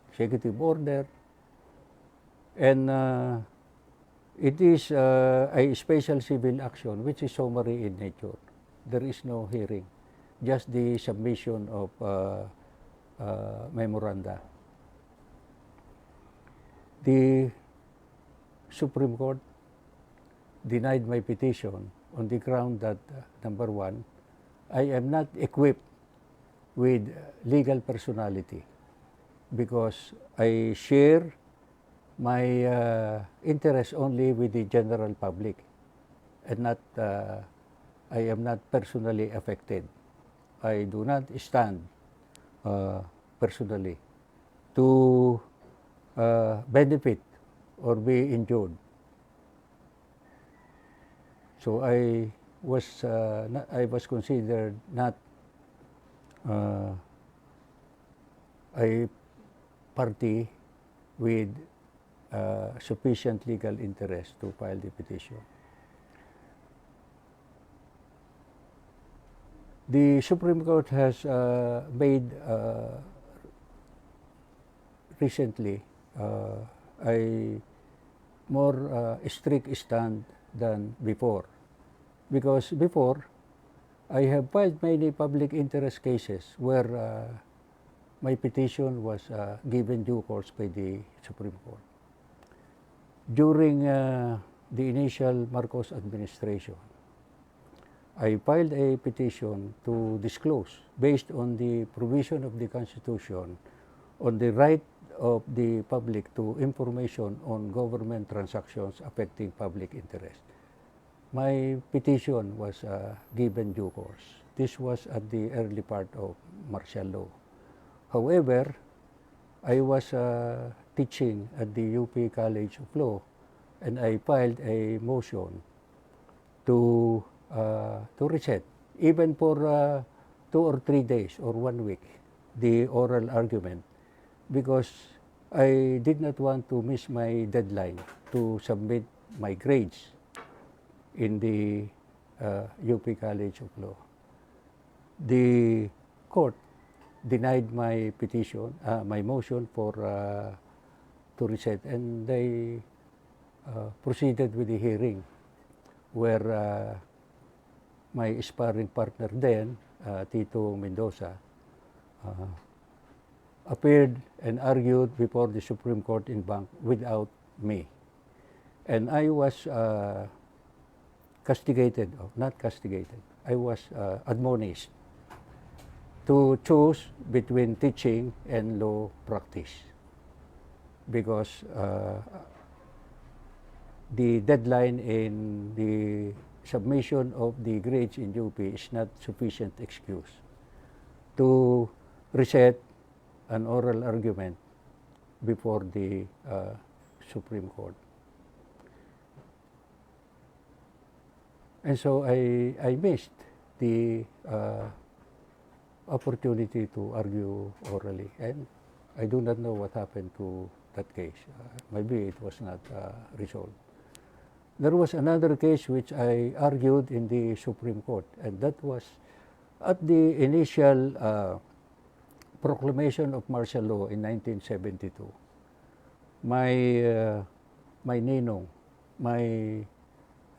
Speaker 2: executive order, and it is a special civil action which is summary in nature. There is no hearing, just the submission of memoranda. The Supreme Court denied my petition on the ground that, number one, I am not equipped with legal personality because I share my interest only with the general public and not, I am not personally affected. I do not stand personally to benefit or be injured. So I was considered not a party with sufficient legal interest to file the petition. The Supreme Court has made recently a more strict stand than before. Because before, I have filed many public interest cases where my petition was given due course by the Supreme Court. During the initial Marcos administration, I filed a petition to disclose, based on the provision of the Constitution, on the right of the public to information on government transactions affecting public interest. My petition was given due course. This was at the early part of martial law. However, I was teaching at the UP College of Law, and I filed a motion to reset, even for 2 or 3 days or 1 week, the oral argument, because I did not want to miss my deadline to submit my grades in the UP College of Law. The court denied my petition, my motion for to reset, and they proceeded with the hearing, where my sparring partner then, Tito Mendoza, appeared and argued before the Supreme Court in bank without me. And I was castigated, or not castigated, I was admonished to choose between teaching and law practice, because the deadline in the submission of the grades in UP is not sufficient excuse to reset an oral argument before the Supreme Court. And so I missed the opportunity to argue orally, and I do not know what happened to that case. Maybe it was not resolved. There was another case which I argued in the Supreme Court, and that was at the initial proclamation of martial law in 1972. My ninong, my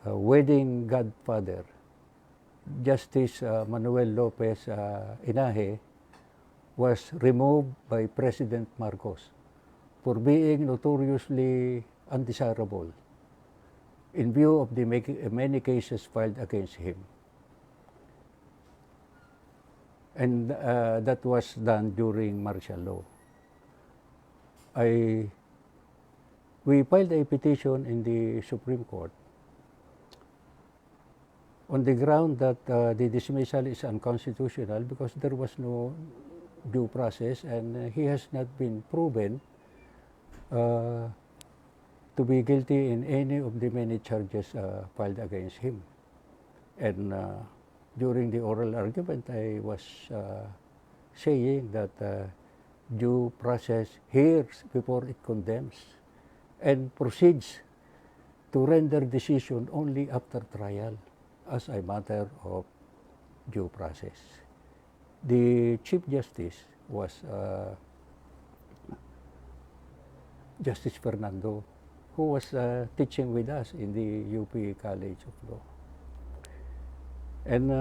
Speaker 2: wedding godfather, Justice Manuel Lopez Inahe, was removed by President Marcos for being notoriously undesirable in view of the many cases filed against him. And that was done during martial law. We filed a petition in the Supreme Court on the ground that the dismissal is unconstitutional because there was no due process, and he has not been proven to be guilty in any of the many charges filed against him. And during the oral argument, I was saying that due process hears before it condemns and proceeds to render decision only after trial as a matter of due process. The Chief Justice was Justice Fernando, who was teaching with us in the UP College of Law. And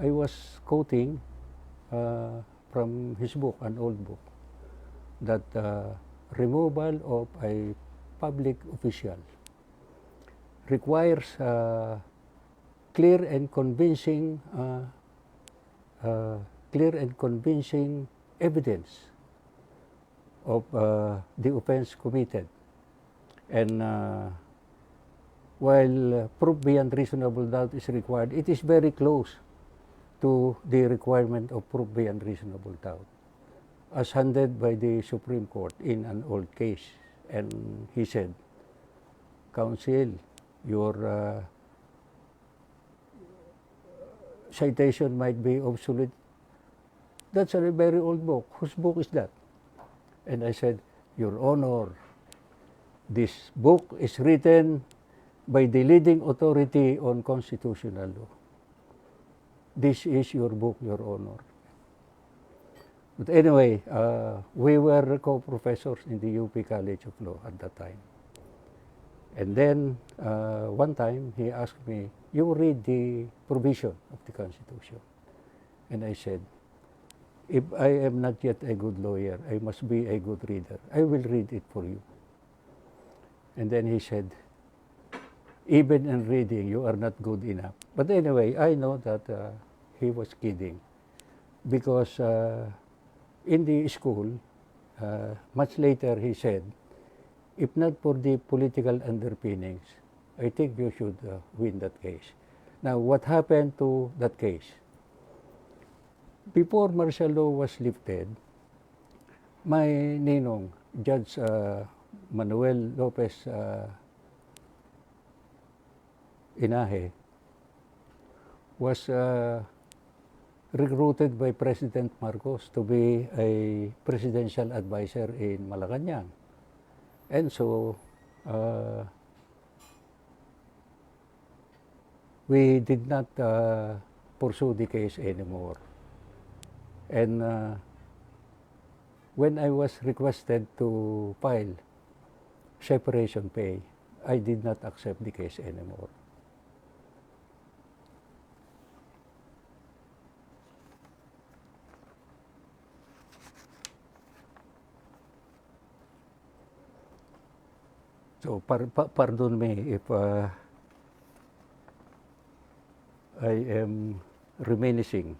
Speaker 2: I was quoting from his book, an old book, that removal of a public official requires clear and convincing evidence of the offense committed. And while proof beyond reasonable doubt is required, it is very close to the requirement of proof beyond reasonable doubt, as handed by the Supreme Court in an old case. And he said, "Counsel, your citation might be obsolete." That's a very old book. Whose book is that? And I said, "Your Honor, this book is written by the leading authority on constitutional law. This is your book, Your Honor." But anyway, we were co-professors in the UP College of Law at that time. And then one time he asked me, "You read the provision of the Constitution?" And I said, "If I am not yet a good lawyer, I must be a good reader. I will read it for you." And then he said, "Even in reading, you are not good enough." But anyway, I know that he was kidding, because in the school, much later he said, "If not for the political underpinnings, I think you should win that case." Now, what happened to that case? Before martial law was lifted, my ninong, Judge Manuel Lopez Inahe, was recruited by President Marcos to be a presidential advisor in Malacanang. And so we did not pursue the case anymore. And when I was requested to file separation pay, I did not accept the case anymore. So pardon me if I am reminiscing.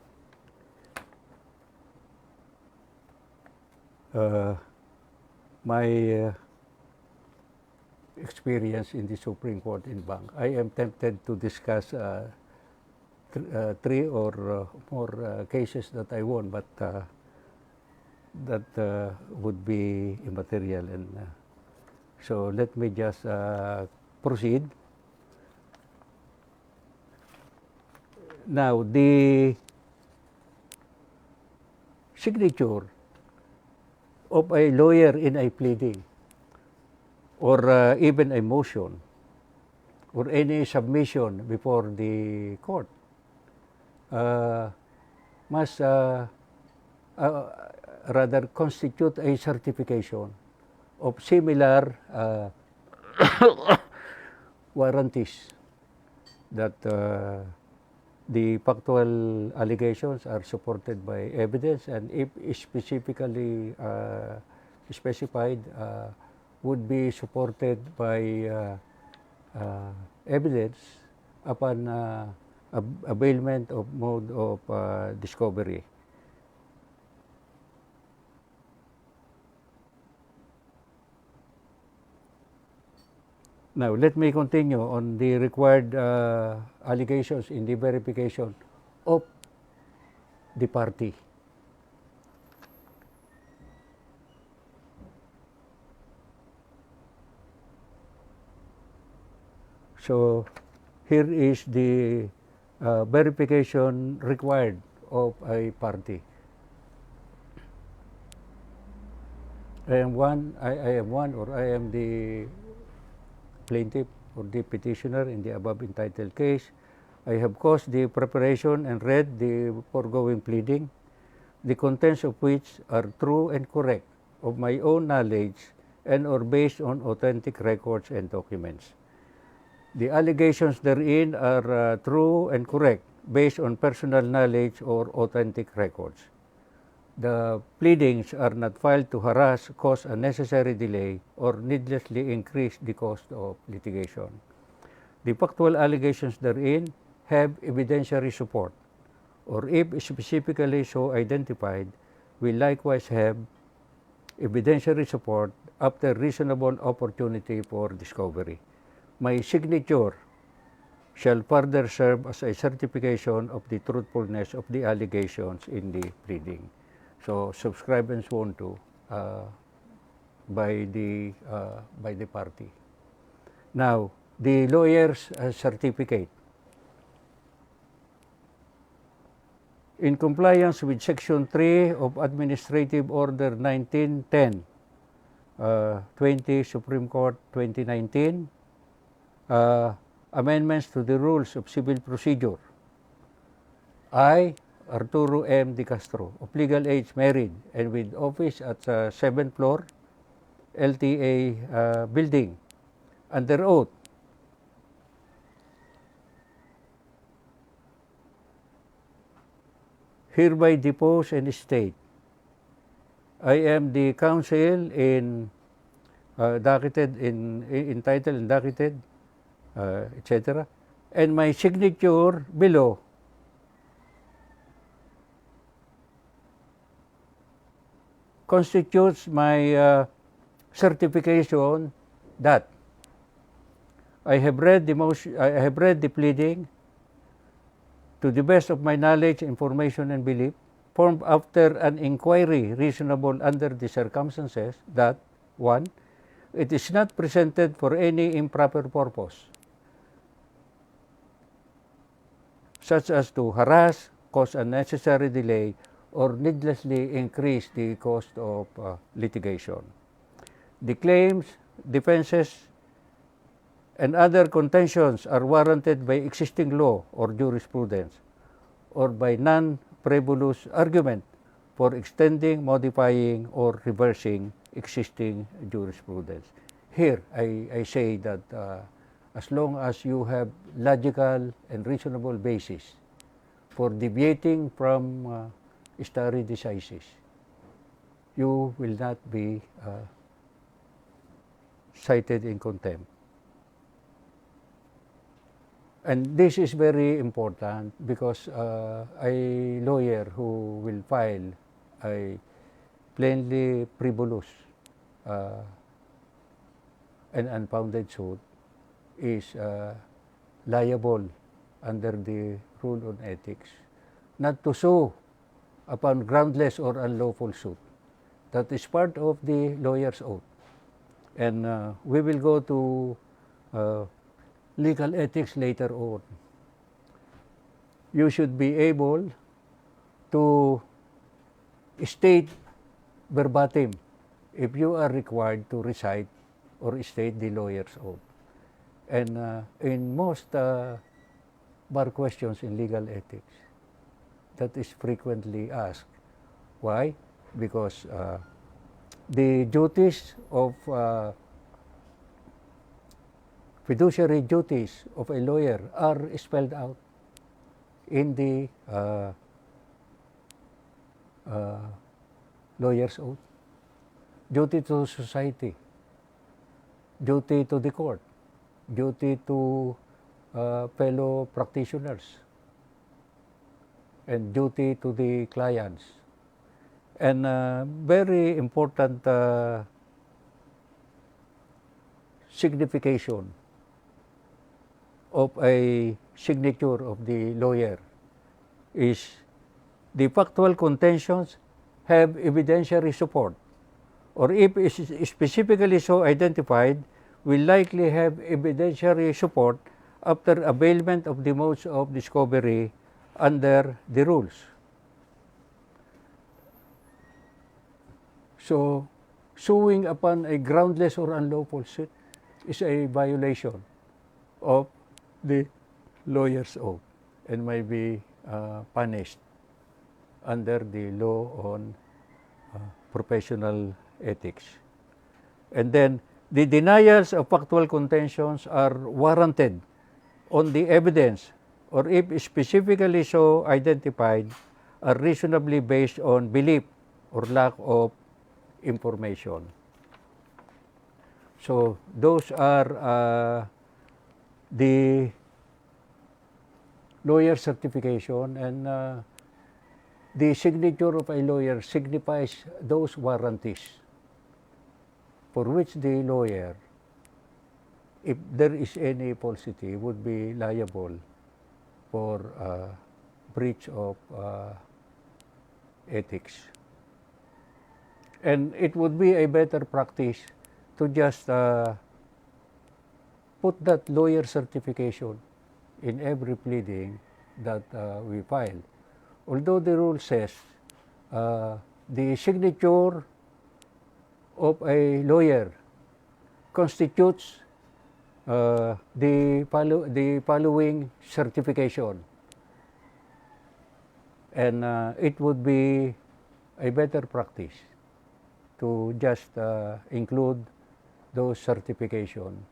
Speaker 2: My experience in the Supreme Court in Bank. I am tempted to discuss three or more cases that I won, but that would be immaterial. And so let me just proceed. Now, the signature of a lawyer in a pleading or even a motion or any submission before the court must rather constitute a certification of similar warranties that the factual allegations are supported by evidence, and if specifically specified, would be supported by evidence upon availment of mode of discovery. Now, let me continue on the required allegations in the verification of the party. So, here is the verification required of a party. I am one, or I am the plaintiff or the petitioner in the above entitled case. I have caused the preparation and read the foregoing pleading, the contents of which are true and correct of my own knowledge and or based on authentic records and documents. The allegations therein are true and correct based on personal knowledge or authentic records. The pleadings are not filed to harass, cause unnecessary delay, or needlessly increase the cost of litigation. The factual allegations therein have evidentiary support, or if specifically so identified, will likewise have evidentiary support after reasonable opportunity for discovery. My signature shall further serve as a certification of the truthfulness of the allegations in the pleading. So, subscribed and sworn to by the party. Now, the lawyer's certificate. In compliance with Section 3 of Administrative Order 1910, 20 Supreme Court 2019, amendments to the Rules of Civil Procedure, I, Arturo M. Castro, of legal age, married, and with office at 7th floor, LTA building, under oath, hereby depose and state, I am the counsel in docketed entitled and docketed, etc., and my signature below constitutes my certification that I have read the pleading to the best of my knowledge, information, and belief, formed after an inquiry reasonable under the circumstances, that 1. It is not presented for any improper purpose, such as to harass, cause unnecessary delay, or needlessly increase the cost of litigation. The claims, defenses, and other contentions are warranted by existing law or jurisprudence, or by non-frivolous argument for extending, modifying, or reversing existing jurisprudence. Here, I say that as long as you have logical and reasonable basis for deviating from stare decisis, you will not be cited in contempt. And this is very important because a lawyer who will file a plainly frivolous and unfounded suit is liable under the rule on ethics not to sue upon groundless or unlawful suit. That is part of the lawyer's oath. And we will go to legal ethics later on. You should be able to state verbatim if you are required to recite or state the lawyer's oath. And in most bar questions in legal ethics, that is frequently asked. Why? Because the duties of fiduciary duties of a lawyer are spelled out in the lawyer's oath. Duty to society, duty to the court, duty to fellow practitioners, and duty to the clients. And very important signification of a signature of the lawyer is the factual contentions have evidentiary support, or if is specifically so identified, will likely have evidentiary support after availment of the modes of discovery under the rules. So, suing upon a groundless or unlawful suit is a violation of the lawyer's oath and may be punished under the law on professional ethics. And then, the denials of factual contentions are warranted on the evidence, or if specifically so identified, are reasonably based on belief or lack of information. So those are the lawyer certification, and the signature of a lawyer signifies those warranties for which the lawyer, if there is any falsity, would be liable for breach of ethics. And it would be a better practice to just put that lawyer certification in every pleading that we file. Although the rule says the signature of a lawyer constitutes the following certification, and it would be a better practice to just include those certification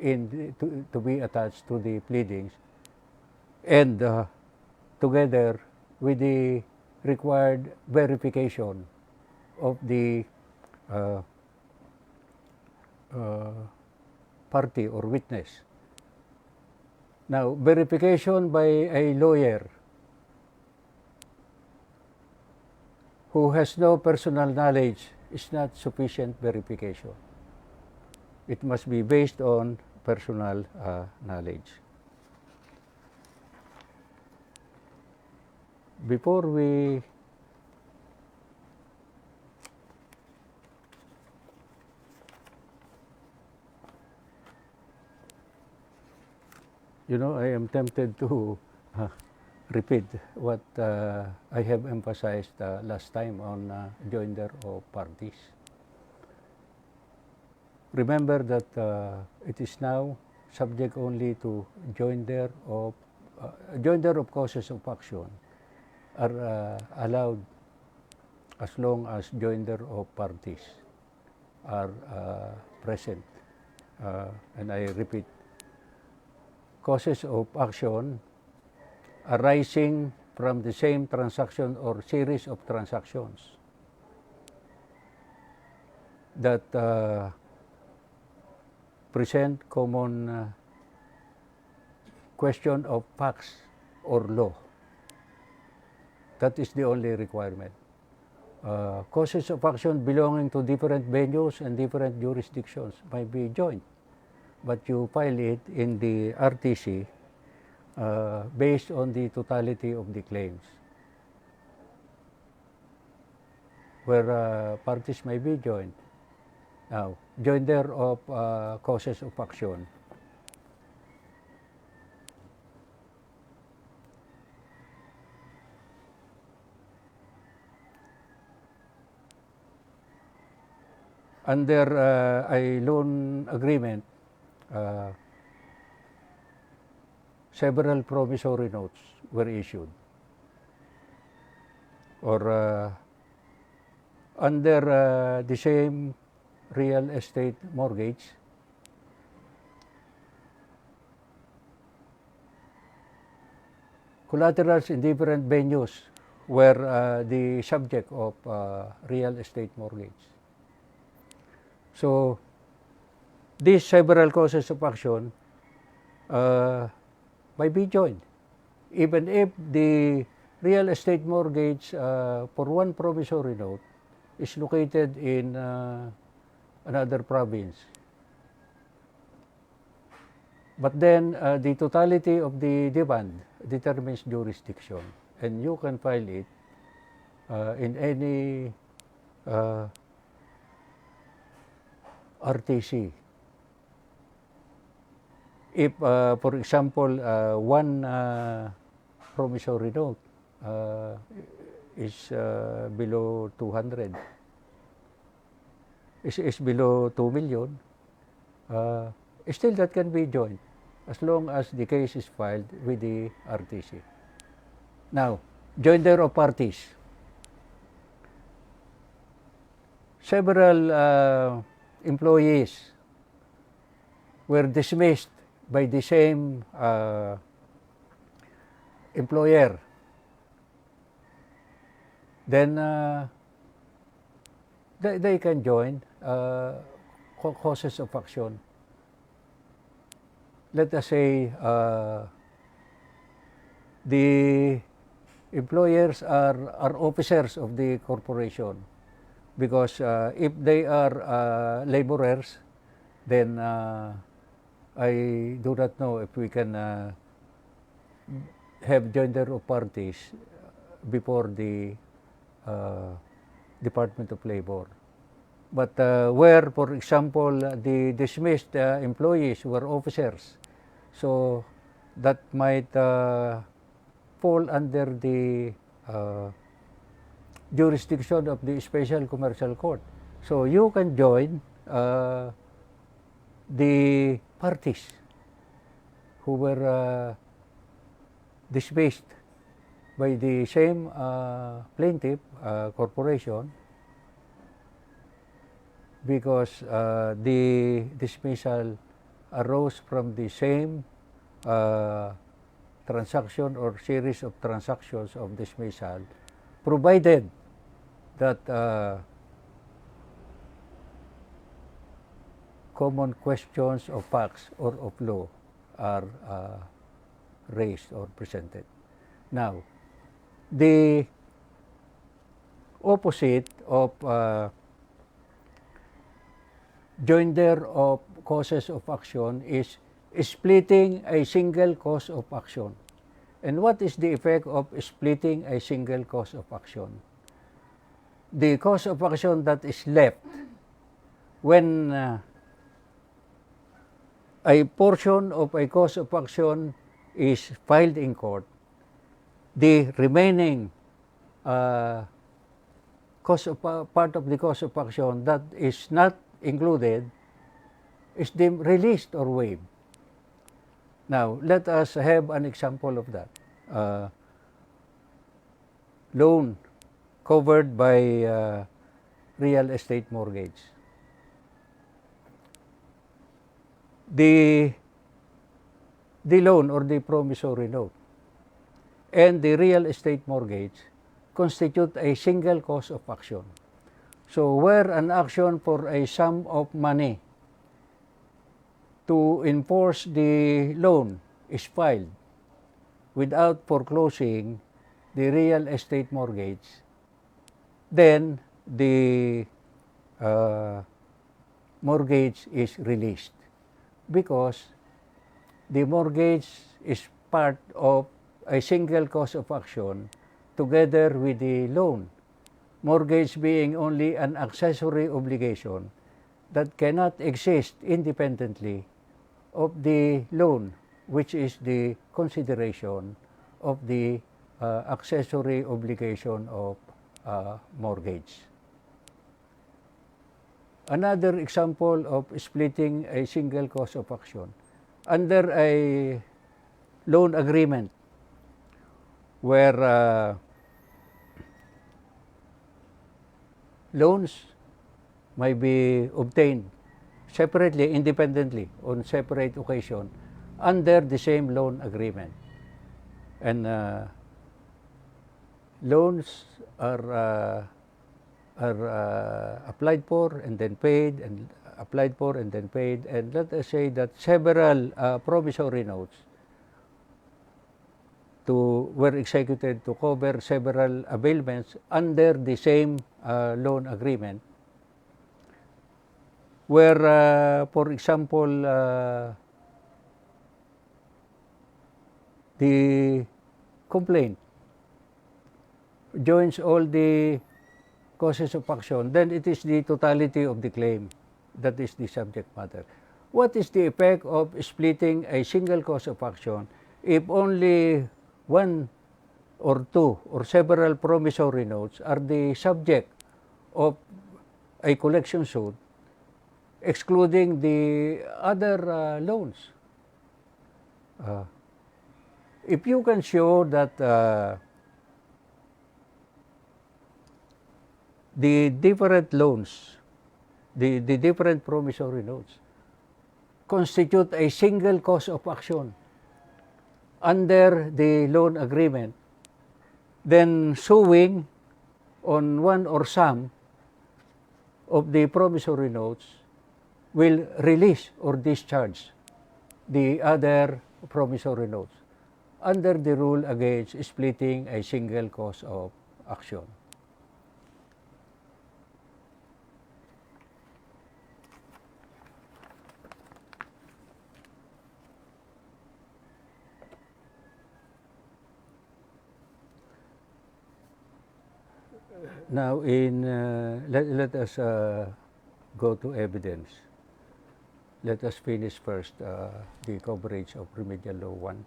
Speaker 2: to be attached to the pleadings, and together with the required verification of the party or witness. Now, verification by a lawyer who has no personal knowledge is not sufficient verification. It must be based on personal knowledge. Before we I am tempted to repeat what I have emphasized last time on joinder of parties. Remember that it is now subject only to joinder of causes of action are allowed as long as joinder of parties are present. And I repeat, causes of action arising from the same transaction or series of transactions that present common question of facts or law. That is the only requirement. Causes of action belonging to different venues and different jurisdictions might be joined, but you file it in the RTC based on the totality of the claims, where parties may be joined. Now, joinder of causes of action. under a loan agreement, several promissory notes were issued. Or under the same real estate mortgage, collaterals in different venues were the subject of real estate mortgage. So, these several causes of action might be joined, even if the real estate mortgage for one promissory note is located in another province. But then the totality of the demand determines jurisdiction, and you can file it in any RTC. If, for example, one promissory note is below 200, is below 2 million, still that can be joined as long as the case is filed with the RTC. Now, joinder of parties. Several employees were dismissed by the same employer. Then they can join causes of action. Let us say the employers are officers of the corporation, because if they are laborers, then I do not know if we can have joinder of parties before the Department of Labor. But where, for example, the dismissed employees were officers, so that might fall under the jurisdiction of the Special Commercial Court. So you can join the parties who were dismissed by the same plaintiff corporation, because the dismissal arose from the same transaction or series of transactions of dismissal, provided that common questions of facts or of law are raised or presented. Now, the opposite of joinder of causes of action is splitting a single cause of action. And what is the effect of splitting a single cause of action? The cause of action that is left when a portion of a cause of action is filed in court, the remaining part of the cause of action that is not included is deemed released or waived. Now, let us have an example of that. Loan covered by real estate mortgage. The loan or the promissory note and the real estate mortgage constitute a single cause of action. So where an action for a sum of money to enforce the loan is filed without foreclosing the real estate mortgage, then the mortgage is released, because the mortgage is part of a single cause of action together with the loan. Mortgage being only an accessory obligation that cannot exist independently of the loan, which is the consideration of the accessory obligation of mortgage. Another example of splitting a single cause of action under a loan agreement where loans may be obtained separately, independently, on separate occasion under the same loan agreement. And loans are applied for and then paid, and applied for and then paid. And let us say that several promissory notes were executed to cover several availments under the same loan agreement, where, for example, the complaint joins all the causes of action, then it is the totality of the claim that is the subject matter. What is the effect of splitting a single cause of action if only one or two or several promissory notes are the subject of a collection suit, excluding the other loans? If you can show that the different loans, the different promissory notes, constitute a single cause of action under the loan agreement, then suing on one or some of the promissory notes will release or discharge the other promissory notes under the rule against splitting a single cause of action. Now, let us go to evidence. Let us finish first the coverage of Remedial Law 1.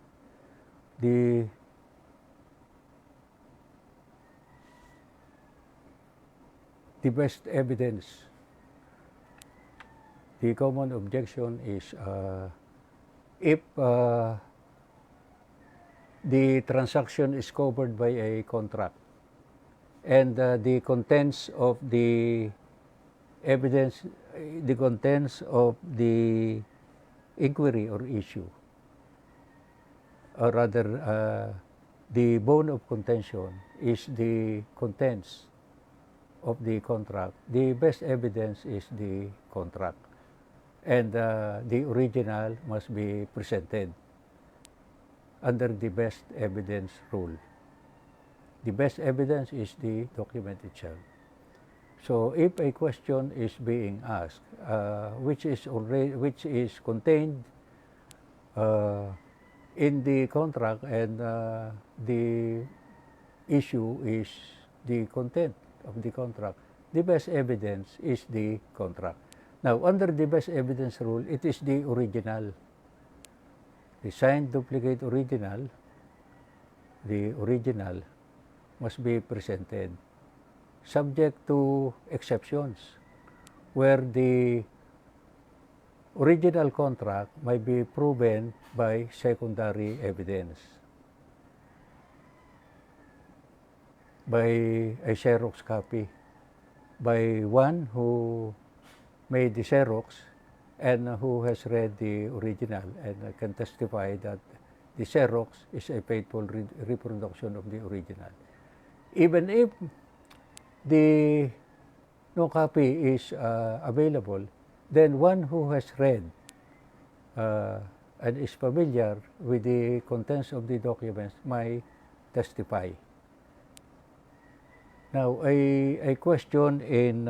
Speaker 2: The best evidence, the common objection is if the transaction is covered by a contract, and the contents of the evidence, the contents of the inquiry or issue, or rather the bone of contention is the contents of the contract, the best evidence is the contract, and the original must be presented under the best evidence rule. The best evidence is the document itself. So if a question is being asked, which is contained in the contract, and the issue is the content of the contract, the best evidence is the contract. Now, under the best evidence rule, it is the original, the signed duplicate original, the original must be presented, subject to exceptions, where the original contract might be proven by secondary evidence, by a Xerox copy, by one who made the Xerox and who has read the original and can testify that the Xerox is a faithful reproduction of the original. Even if no copy is available, then one who has read and is familiar with the contents of the documents might testify. Now, a question in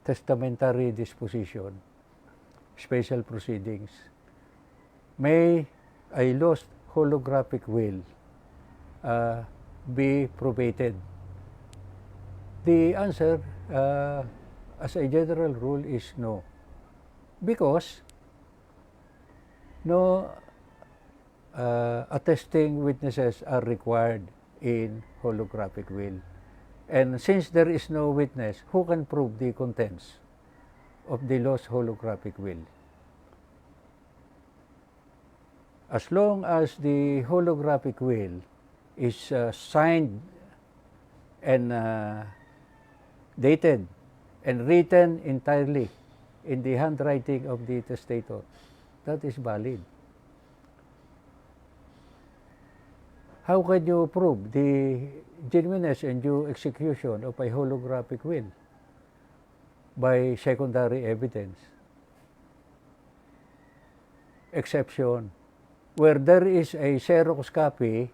Speaker 2: testamentary disposition, special proceedings: may a lost holographic will be probated? The answer, as a general rule, is no, because no attesting witnesses are required in holographic will, And since there is no witness, who can prove the contents of the lost holographic will? As long as the holographic will is signed and dated and written entirely in the handwriting of the testator, that is valid. How can you prove the genuineness and due execution of a holographic will? By secondary evidence. Exception. Where there is a Xerox copy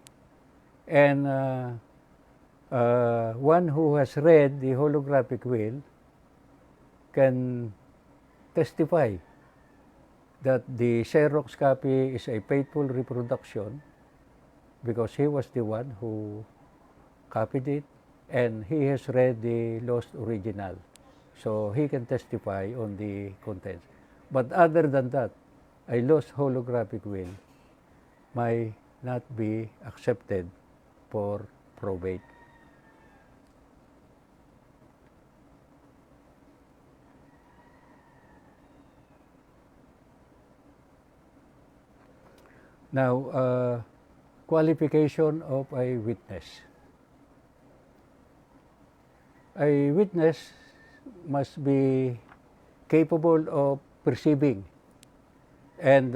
Speaker 2: and one who has read the holographic will can testify that the Xerox copy is a faithful reproduction because he was the one who copied it and he has read the lost original. So he can testify on the contents. But other than that, a lost holographic will might not be accepted for probate. Now, qualification of a witness. A witness must be capable of perceiving and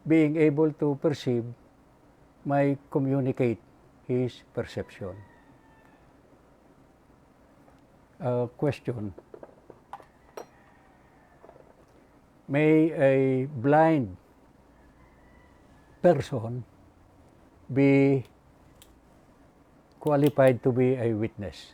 Speaker 2: being able to perceive might communicate his perception. Question. May a blind person be qualified to be a witness?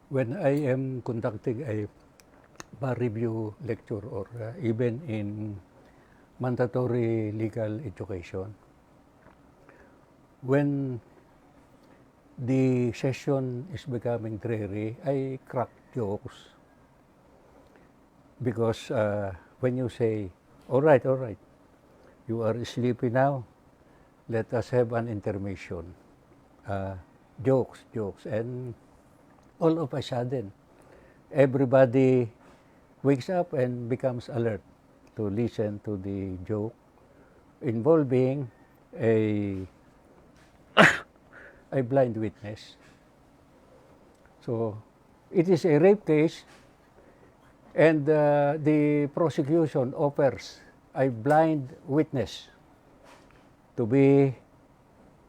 Speaker 2: When I am conducting a bar review lecture or even in mandatory legal education, when the session is becoming dreary, I crack jokes because when you say, all right, you are sleepy now, let us have an intermission. Jokes, and all of a sudden, everybody wakes up and becomes alert to listen to the joke involving a blind witness. So it is a rape case and the prosecution offers a blind witness to be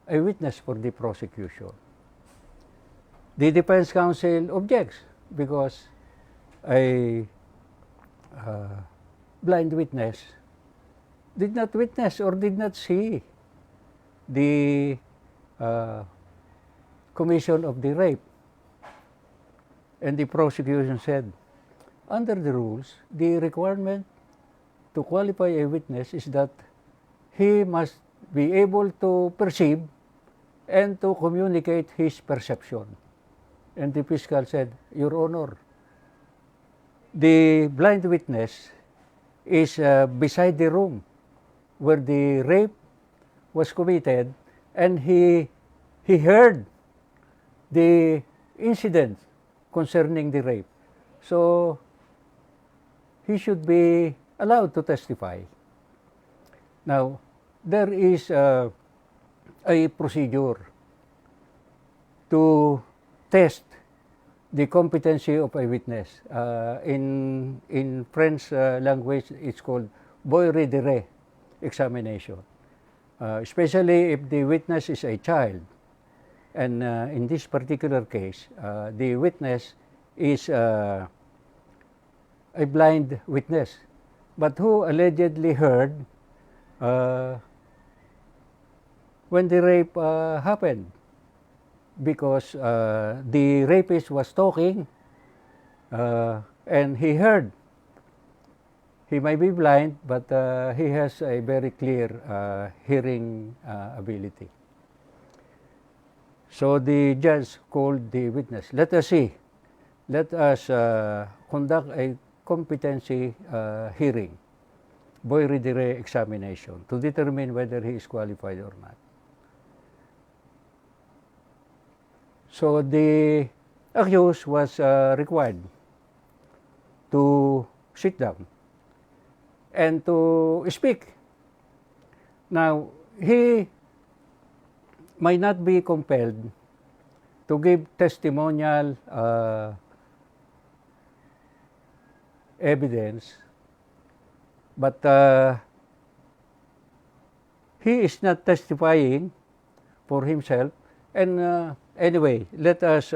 Speaker 2: a witness for the prosecution. The defense counsel objects because a blind witness did not witness or did not see the commission of the rape. And the prosecution said, under the rules, the requirement to qualify a witness is that he must be able to perceive and to communicate his perception. And the fiscal said, Your Honor, the blind witness is beside the room where the rape was committed, and he heard the incident concerning the rape. So he should be allowed to testify. Now, there is a procedure to test the competency of a witness. In French language, it's called boire-dire examination. Especially if the witness is a child. And in this particular case, the witness is a blind witness, but who allegedly heard when the rape happened, because the rapist was talking and he heard. He may be blind, but he has a very clear hearing ability. So the judge called the witness. Let us see. Let us conduct a competency hearing, voir dire examination, to determine whether he is qualified or not. So the accused was required to sit down and to speak. Now, he might not be compelled to give testimonial evidence, but he is not testifying for himself. And anyway, let us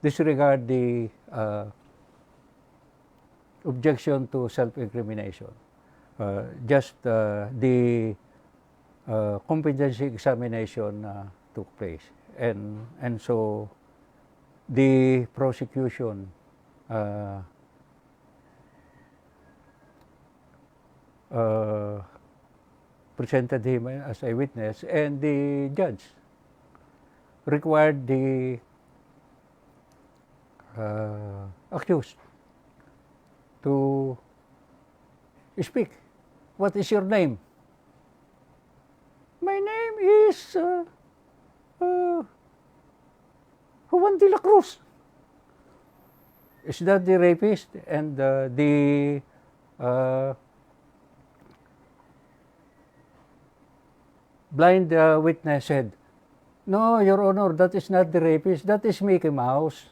Speaker 2: disregard the objection to self-incrimination. Just the competency examination took place, and so the prosecution presented him as a witness, and the judge required the accused to speak. What is your name? My name is Juan de la Cruz. Is that the rapist? And the blind witness said, "No, Your Honor, that is not the rapist. That is Mickey Mouse."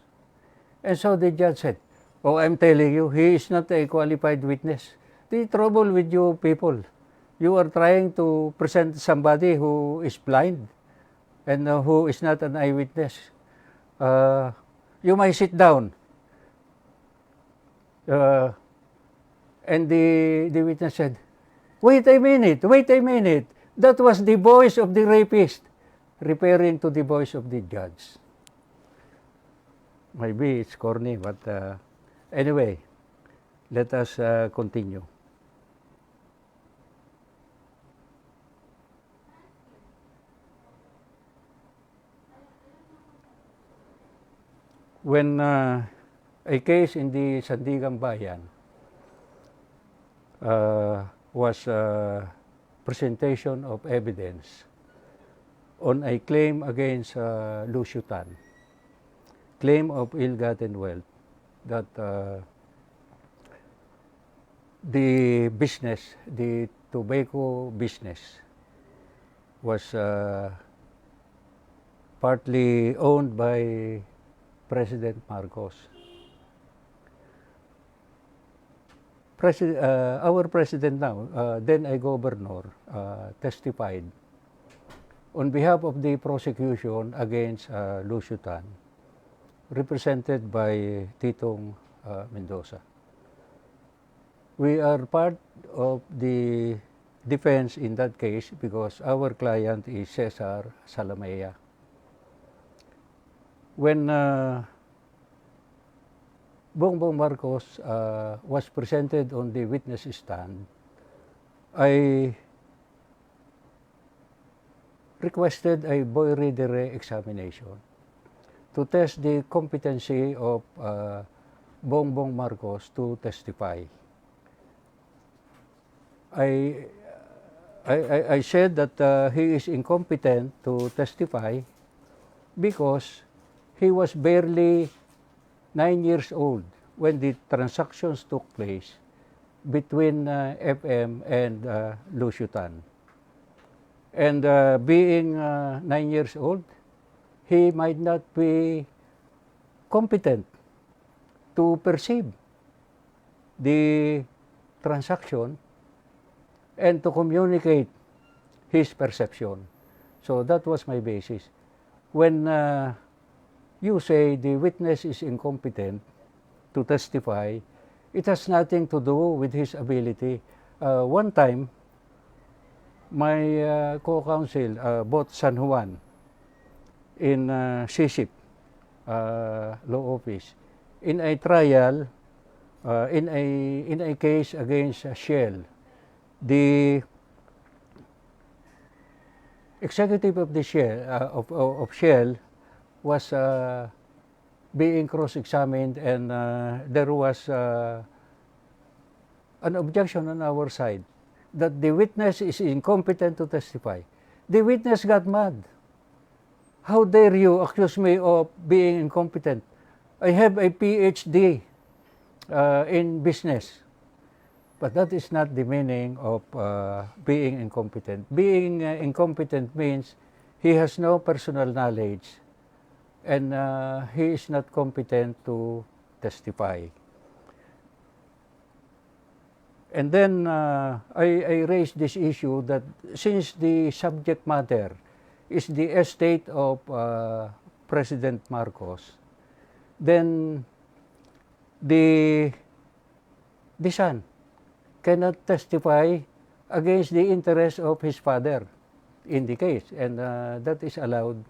Speaker 2: And so the judge said, "Oh, I'm telling you, he is not a qualified witness." The trouble with you people, you are trying to present somebody who is blind and who is not an eyewitness. You might sit down. And the witness said, wait a minute. That was the voice of the rapist," referring to the voice of the judge. Maybe it's corny, but anyway, let us continue. When a case in the Sandigan Bayan was presentation of evidence on a claim against Lucio Tan, claim of ill-gotten wealth, that the business, the tobacco business, was partly owned by President Marcos. Our president now, then a governor, testified on behalf of the prosecution against Lucio Tan, represented by Titong Mendoza. We are part of the defense in that case because our client is Cesar Salamea. When Bongbong Marcos was presented on the witness stand, I requested a voir dire examination to test the competency of Bongbong Marcos to testify. I said that he is incompetent to testify because he was barely 9 years old when the transactions took place between FM and Lucio Tan. And being 9 years old, he might not be competent to perceive the transaction and to communicate his perception. So that was my basis. When you say the witness is incompetent to testify, it has nothing to do with his ability. One time, my co-counsel bought San Juan in SISIP law office in a trial, in a case against Shell. The executive of the Shell, of Shell was being cross-examined, and there was an objection on our side that the witness is incompetent to testify. The witness got mad. How dare you accuse me of being incompetent? I have a PhD in business. But that is not the meaning of being incompetent. Being incompetent means he has no personal knowledge, and he is not competent to testify. And then I raised this issue that since the subject matter is the estate of President Marcos, then the son cannot testify against the interest of his father in the case, and that is allowed,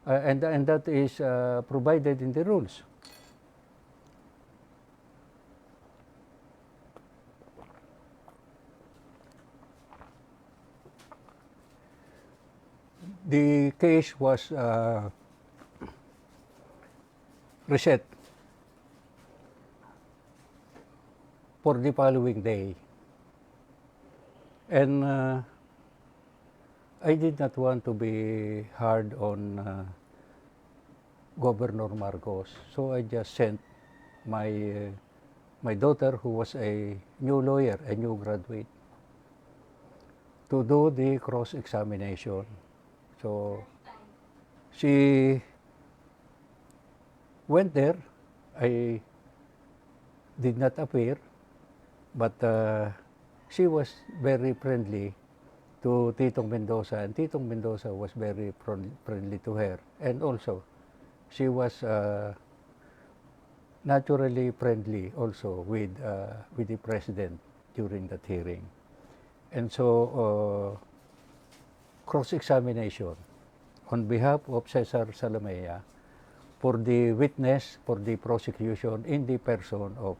Speaker 2: and that is provided in the rules. The case was reset for the following day. And I did not want to be hard on Governor Marcos, so I just sent my daughter, who was a new lawyer, a new graduate, to do the cross-examination. So she went there. I did not appear, but she was very friendly to Titong Mendoza, and Titong Mendoza was very friendly to her. And also, she was naturally friendly also with the president during that hearing. And so, cross-examination on behalf of Cesar Salamea for the witness for the prosecution in the person of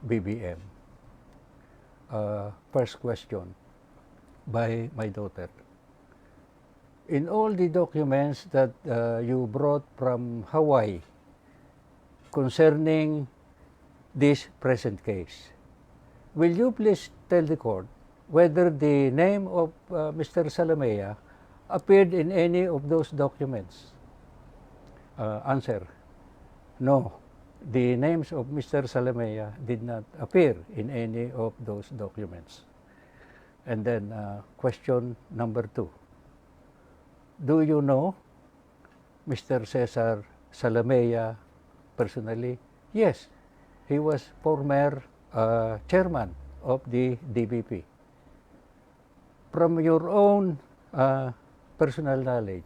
Speaker 2: BBM. First question by my daughter. In all the documents that you brought from Hawaii concerning this present case, will you please tell the court whether the name of Mr. Salamea appeared in any of those documents? Answer, no. The names of Mr. Salamea did not appear in any of those documents. And then question number 2. Do you know Mr. Cesar Salamea personally? Yes, he was former chairman of the DBP. From your own personal knowledge,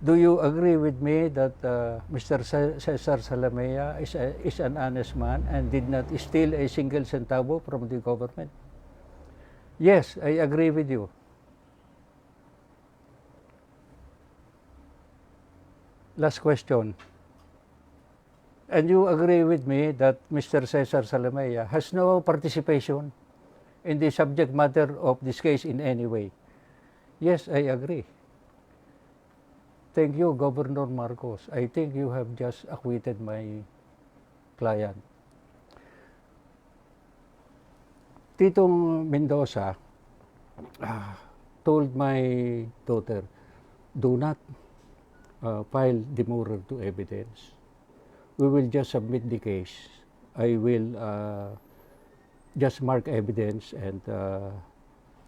Speaker 2: do you agree with me that Mr. Cesar Salamea is an honest man and did not steal a single centavo from the government? Yes, I agree with you. Last question. And you agree with me that Mr. Cesar Salamea has no participation in the subject matter of this case in any way? Yes, I agree. Thank you, Governor Marcos. I think you have just acquitted my client. Titong Mendoza told my daughter, do not file demurrer to evidence. We will just submit the case. I will just mark evidence and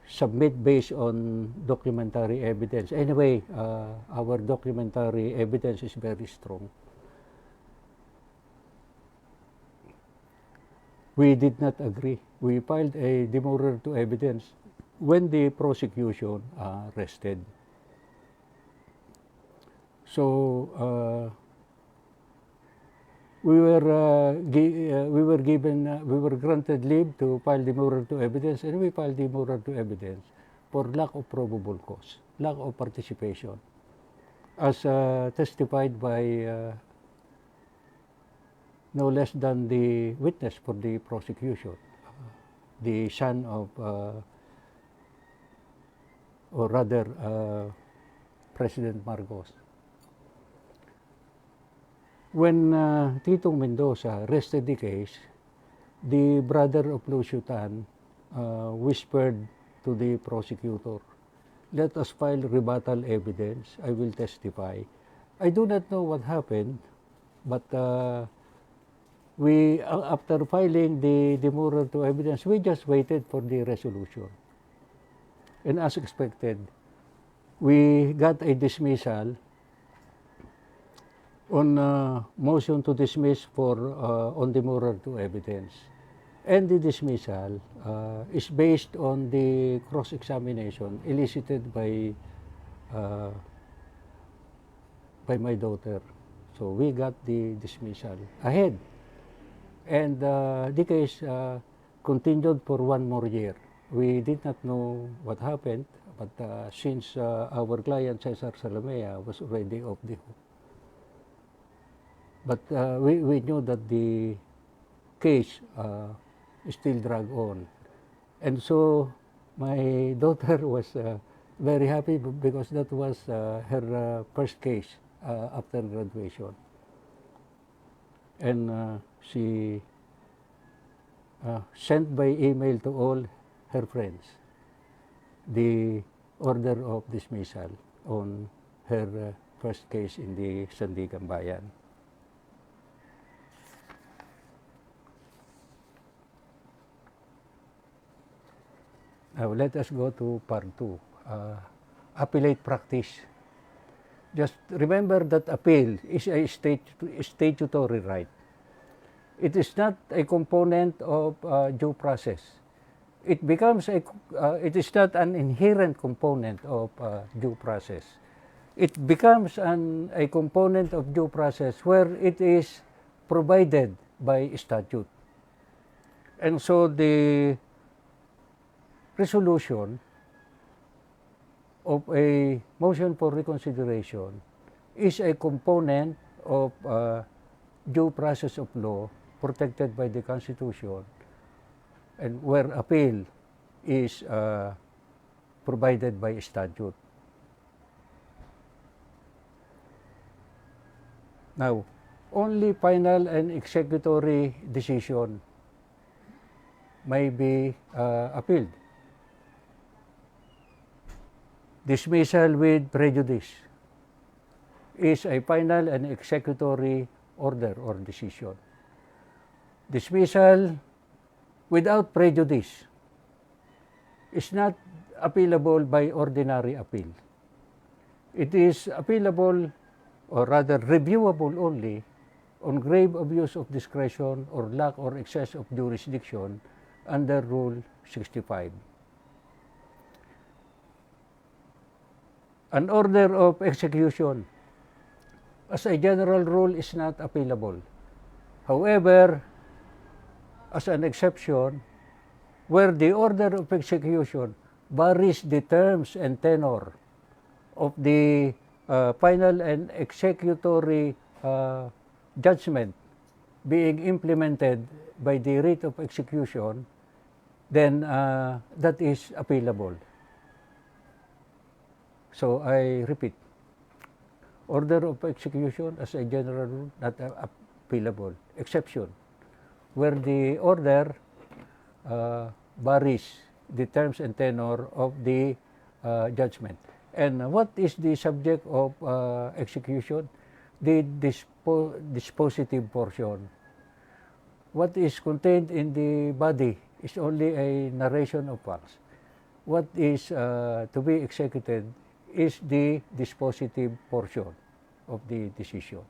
Speaker 2: submit based on documentary evidence. Anyway, our documentary evidence is very strong. We did not agree. We filed a demurrer to evidence when the prosecution rested. So we were granted leave to file demurrer to evidence, and we filed demurrer to evidence for lack of probable cause, lack of participation, as testified by no less than the witness for the prosecution, the son of or rather President Marcos. When Titong Mendoza rested the case, the brother of Lucio Tan whispered to the prosecutor, "Let us file rebuttal evidence. I will testify." I do not know what happened, but we, after filing the demurrer to evidence, we just waited for the resolution. And as expected, we got a dismissal on motion to dismiss for on demurrer to evidence. And the dismissal is based on the cross-examination elicited by my daughter. So we got the dismissal ahead. And the case continued for 1 more year. We did not know what happened, but since our client Cesar Salamea was already off the hook. But we knew that the case still dragged on. And so my daughter was very happy because that was her first case after graduation. And she sent by email to all her friends the order of dismissal on her first case in the Sandigan Bayan. Now let us go to part 2, appellate practice. Just remember that appeal is a statutory right. It is not a component of due process. It becomes it is not an inherent component of due process. It becomes a component of due process where it is provided by statute. And so the resolution of a motion for reconsideration is a component of due process of law protected by the Constitution, and where appeal is provided by statute. Now, only final and executory decision may be appealed. Dismissal with prejudice is a final and executory order or decision. Dismissal without prejudice is not appealable by ordinary appeal. It is appealable, or rather reviewable only, on grave abuse of discretion or lack or excess of jurisdiction under Rule 65. An order of execution, as a general rule, is not appealable. However, as an exception, where the order of execution varies the terms and tenor of the final and executory judgment being implemented by the writ of execution, then that is appealable. So I repeat, order of execution as a general rule, not appealable. Exception, where the order varies the terms and tenor of the judgment. And what is the subject of execution? The dispositive portion. What is contained in the body is only a narration of facts. What is to be executed is the dispositive portion of the decision.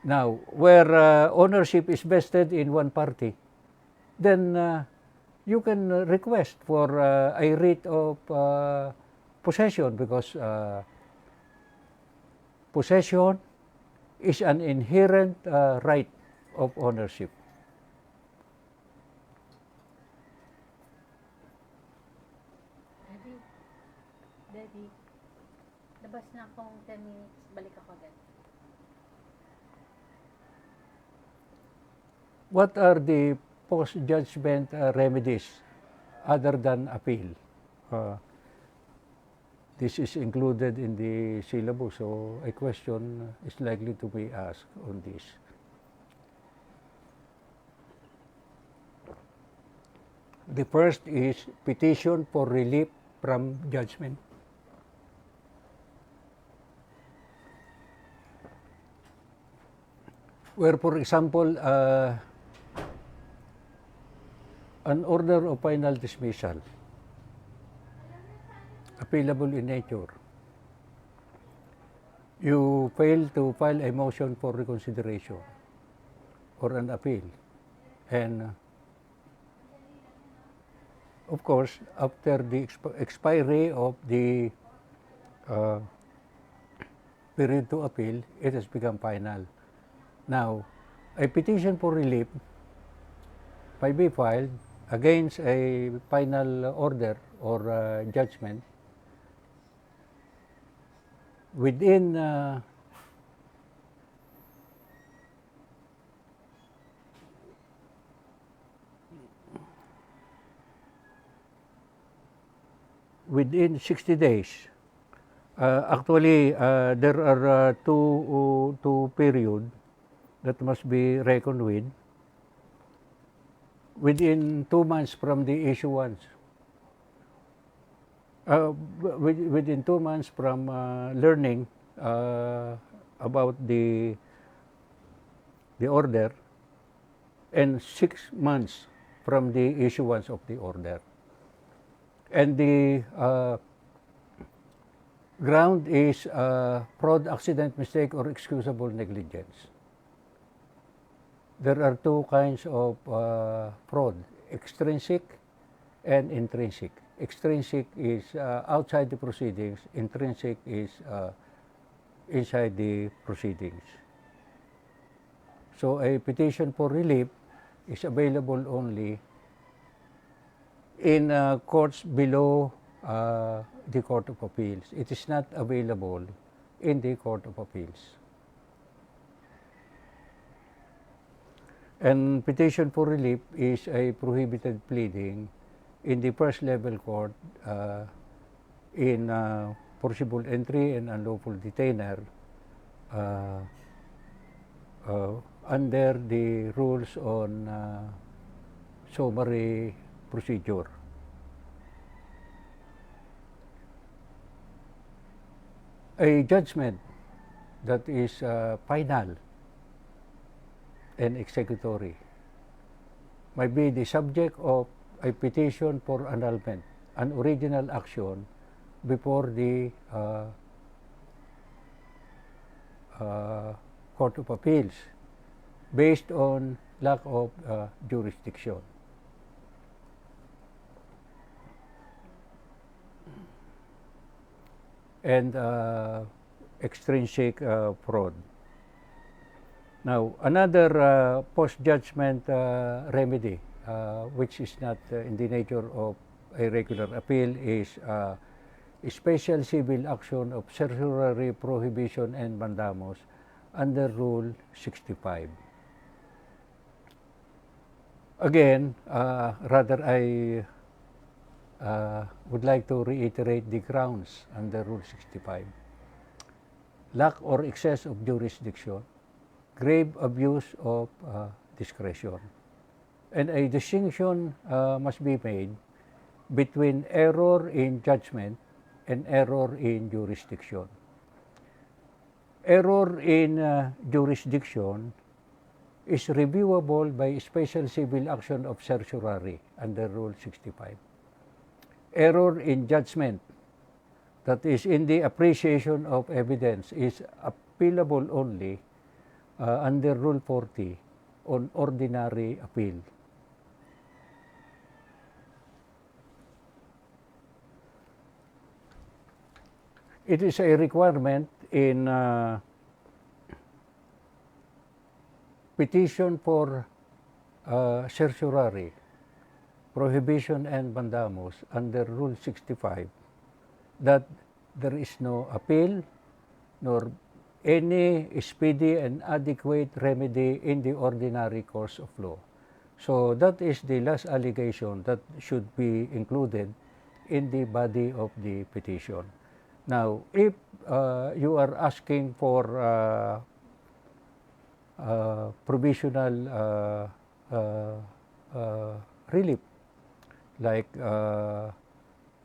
Speaker 2: Now, where ownership is vested in one party, then you can request for a writ of possession, because possession is an inherent right of ownership.
Speaker 1: Daddy, labas na akong 10 minutes, balik ako agad.
Speaker 2: What are the post-judgment remedies other than appeal? this is included in the syllabus, so a question is likely to be asked on this. The first is petition for relief from judgment. Where, for example, an order of final dismissal, appealable in nature, you fail to file a motion for reconsideration or an appeal, and of course, after the expiry of the period to appeal, it has become final. Now, a petition for relief may be filed against a final order or judgment within within 60 days. Actually, there are two periods that must be reckoned with. Within 2 months from the issuance, within 2 months from learning about the order, and 6 months from the issuance of the order. And the ground is fraud, accident, mistake, or excusable negligence. There are two kinds of fraud, extrinsic and intrinsic. Extrinsic is outside the proceedings, intrinsic is inside the proceedings. So a petition for relief is available only in courts below the Court of Appeals. It is not available in the Court of Appeals. And petition for relief is a prohibited pleading in the first level court in forcible entry and unlawful detainer under the rules on summary procedure. A judgment that is final and executory might be the subject of a petition for annulment, an original action before the Court of Appeals based on lack of jurisdiction. And extrinsic fraud. Now, another post-judgment remedy, which is not in the nature of a regular appeal, is a special civil action of certiorari prohibition and mandamus under Rule 65. Again, rather I would like to reiterate the grounds under Rule 65. Lack or excess of jurisdiction, grave abuse of discretion. And a distinction must be made between error in judgment and error in jurisdiction. Error in jurisdiction is reviewable by special civil action of certiorari under Rule 65. Error in judgment, that is in the appreciation of evidence, is appealable only under Rule 40 on ordinary appeal. It is a requirement in petition for certiorari, prohibition and mandamus under Rule 65 that there is no appeal nor any speedy and adequate remedy in the ordinary course of law. So that is the last allegation that should be included in the body of the petition. Now, if you are asking for provisional relief, like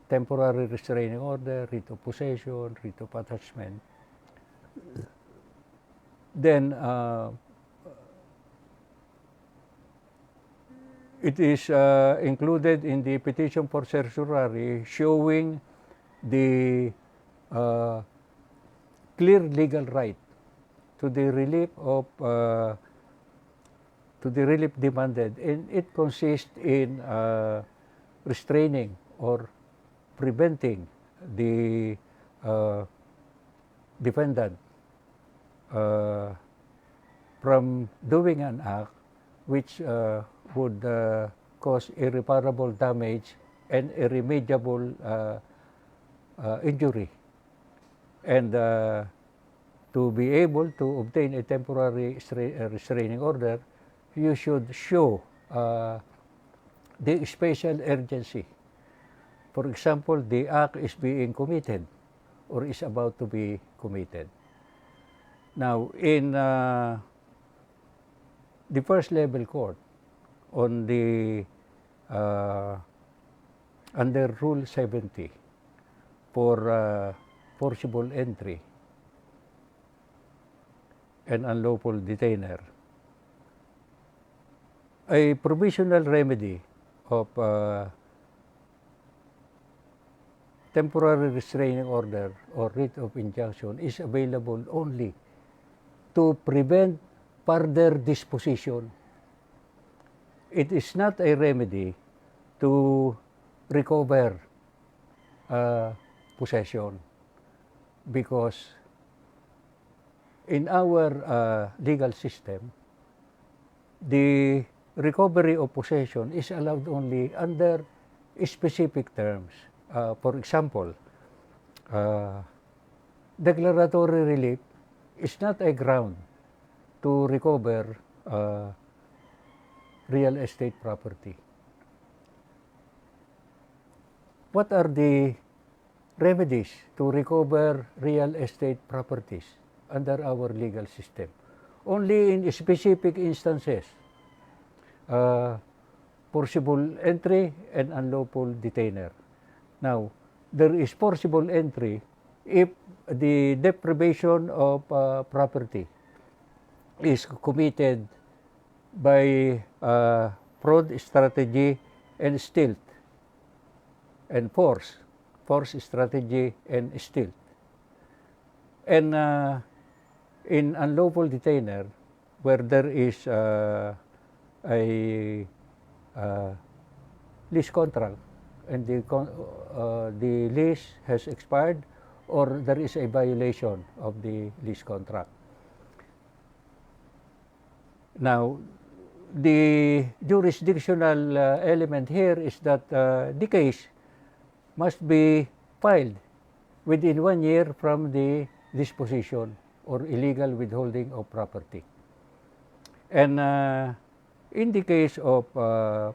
Speaker 2: temporary restraining order, writ of possession, writ of attachment, then it is included in the petition for certiorari, showing the clear legal right to the relief of to the relief demanded, and it consists in restraining or preventing the defendant from doing an act which would cause irreparable damage and irremediable injury. And to be able to obtain a temporary restraining order, you should show the special urgency. For example, the act is being committed or is about to be committed. Now, in the first level court, on the under Rule 70 for forcible entry and unlawful detainer, a provisional remedy of temporary restraining order or writ of injunction is available only to prevent further disposition. It is not a remedy to recover possession, because in our legal system, the recovery of possession is allowed only under specific terms. For example, declaratory relief is not a ground to recover real estate property. What are the remedies to recover real estate properties under our legal system? Only in specific instances, forcible entry and unlawful detainer. Now, there is forcible entry if the deprivation of property is committed by fraud, strategy, and stealth, and force strategy, and stealth. And in unlawful detainer, where there is a lease contract and the lease has expired, or there is a violation of the lease contract. Now, the jurisdictional element here is that the case must be filed within 1 year from the disposition or illegal withholding of property. And in the case of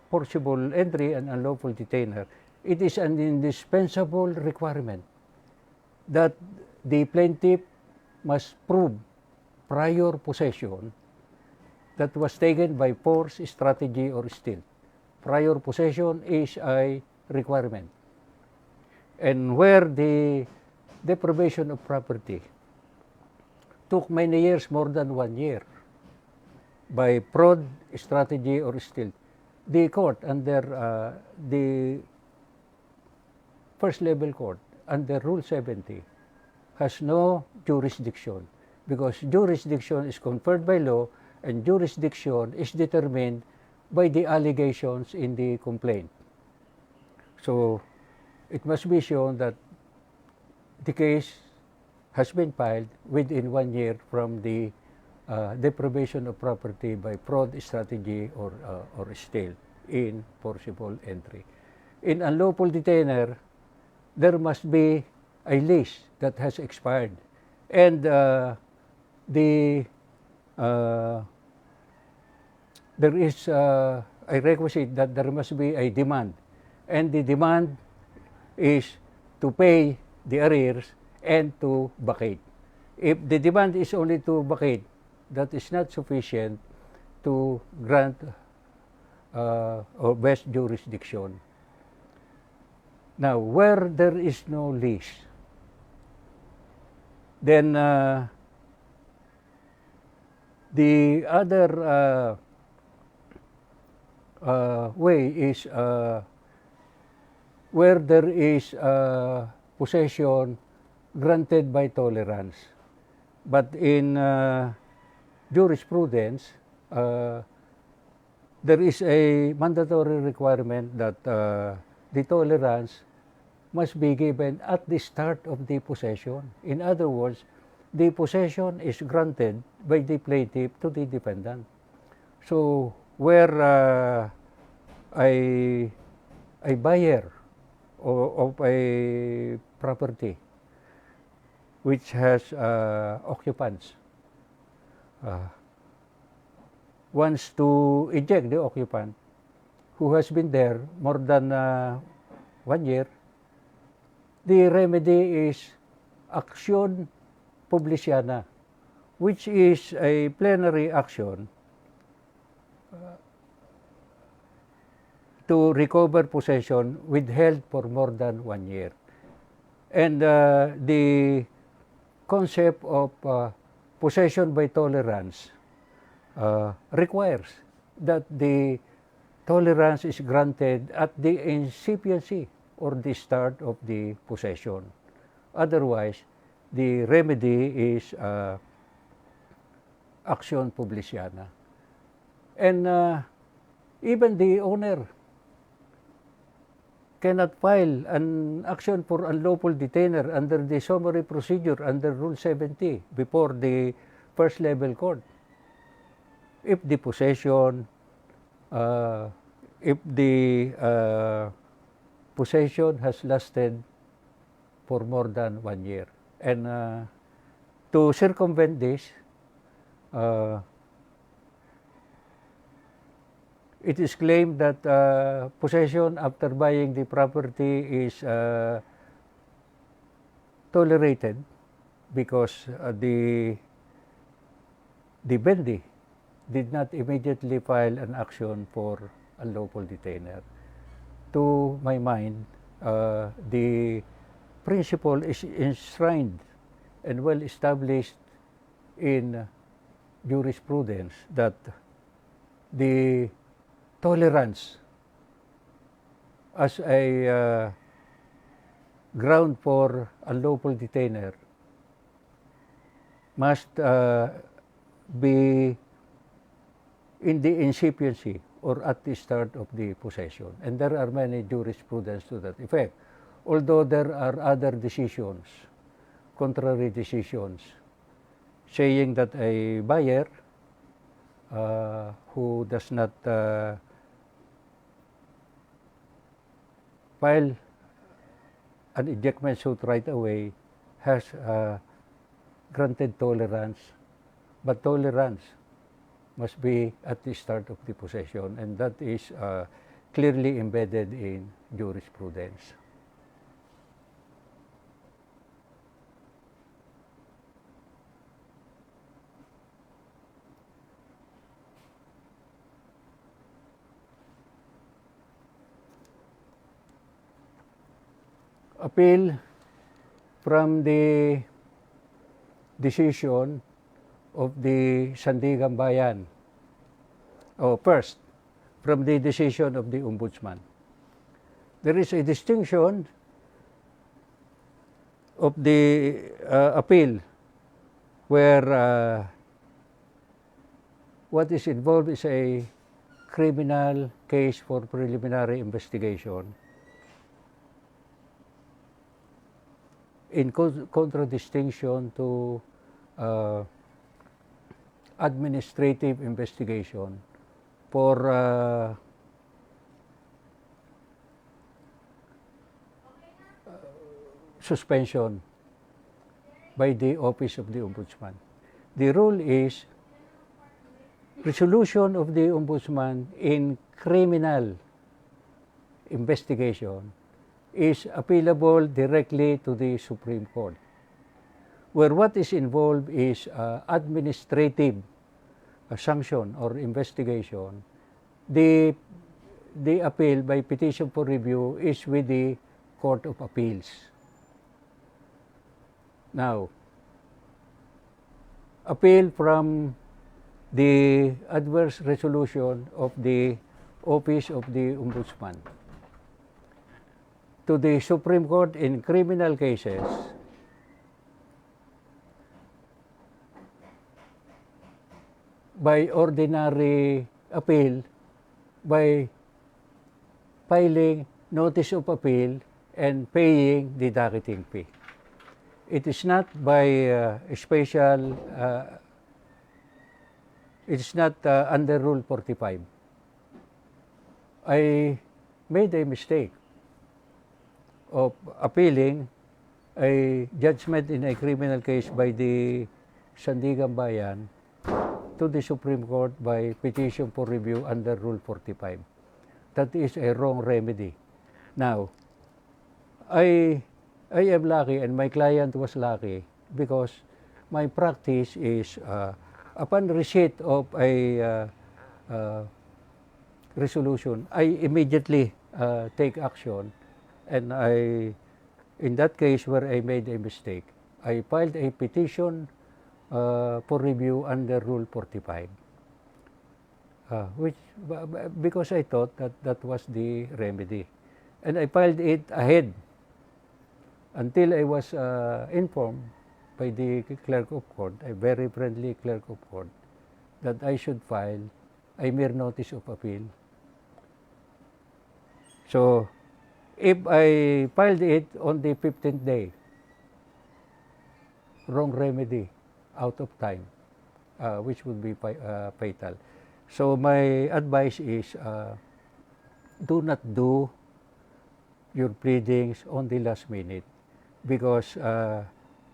Speaker 2: forcible entry and unlawful detainer, it is an indispensable requirement that the plaintiff must prove prior possession that was taken by force, strategy, or stealth. Prior possession is a requirement. And where the deprivation of property took many years, more than 1 year, by fraud, strategy, or stealth, the court under the first level court under Rule 70 has no jurisdiction, because jurisdiction is conferred by law and jurisdiction is determined by the allegations in the complaint. So it must be shown that the case has been filed within 1 year from the deprivation of property by fraud, strategy, or stealth in forcible entry. In unlawful detainer, there must be a lease that has expired, and there is a requisite that there must be a demand, and the demand is to pay the arrears and to vacate. If the demand is only to vacate, that is not sufficient to grant or best jurisdiction. Now, where there is no lease, then the other way is where there is possession granted by tolerance. But in jurisprudence, there is a mandatory requirement that the tolerance must be given at the start of the possession. In other words, the possession is granted by the plaintiff to the defendant. So, where a buyer of a property which has occupants wants to eject the occupant who has been there more than 1 year, the remedy is action publiciana, which is a plenary action to recover possession withheld for more than 1 year. And the concept of possession by tolerance requires that the tolerance is granted at the incipiency or the start of the possession. Otherwise, the remedy is action publiciana. And even the owner cannot file an action for unlawful detainer under the summary procedure under Rule 70 before the first level court. If the possession, possession has lasted for more than 1 year. And to circumvent this, it is claimed that possession after buying the property is tolerated because the vendee did not immediately file an action for unlawful detainer. To my mind, the principle is enshrined and well established in jurisprudence that the tolerance as a ground for unlawful detainer must be in the incipiency or at the start of the possession. And there are many jurisprudence to that effect. Although there are other decisions, contrary decisions, saying that a buyer who does not file an ejectment suit right away has granted tolerance, but tolerance must be at the start of the possession, and that is clearly embedded in jurisprudence. Appeal from the decision of the Sandigan Bayan. First, from the decision of the Ombudsman. There is a distinction of the appeal where what is involved is a criminal case for preliminary investigation, in contradistinction to administrative investigation for suspension by the Office of the Ombudsman. The rule is resolution of the Ombudsman in criminal investigation is appealable directly to the Supreme Court, where what is involved is administrative sanction or investigation. The appeal by petition for review is with the Court of Appeals. Now, appeal from the adverse resolution of the Office of the Ombudsman to the Supreme Court in criminal cases by ordinary appeal by filing notice of appeal and paying the docketing fee. It is not by special, it's not under Rule 45. I made a mistake of appealing a judgment in a criminal case by the Sandigan Bayan to the Supreme Court by petition for review under Rule 45. That is a wrong remedy. Now, I am lucky and my client was lucky because my practice is upon receipt of a resolution, I immediately take action, and in that case where I made a mistake, I filed a petition for review under Rule 45, because I thought that was the remedy, and I filed it ahead until I was informed by the clerk of court, a very friendly clerk of court, that I should file a mere notice of appeal. So, if I filed it on the 15th day, wrong remedy, out of time, which would be fatal. So, my advice is do not do your pleadings on the last minute, because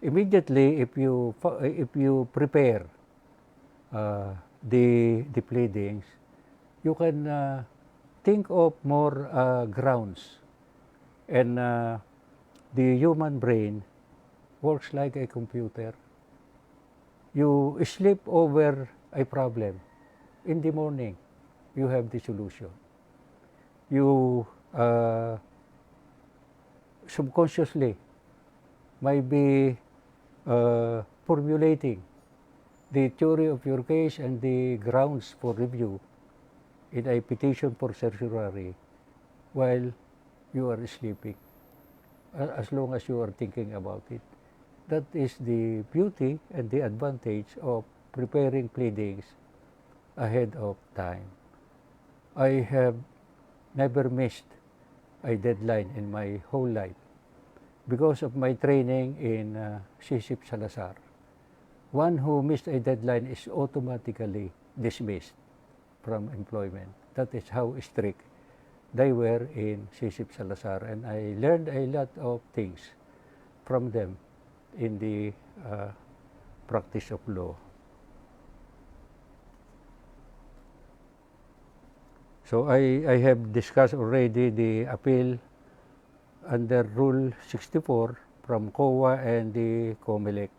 Speaker 2: immediately if you prepare the pleadings, you can think of more grounds, and the human brain works like a computer. You sleep over a problem. In the morning, you have the solution. You subconsciously might be formulating the theory of your case and the grounds for review in a petition for certiorari while you are sleeping, as long as you are thinking about it. That is the beauty and the advantage of preparing pleadings ahead of time. I have never missed a deadline in my whole life because of my training in CSIP Salazar. One who missed a deadline is automatically dismissed from employment. That is how strict they were in CSIP Salazar, and I learned a lot of things from them in the practice of law. So I have discussed already the appeal under Rule 64 from COA and the COMELEC.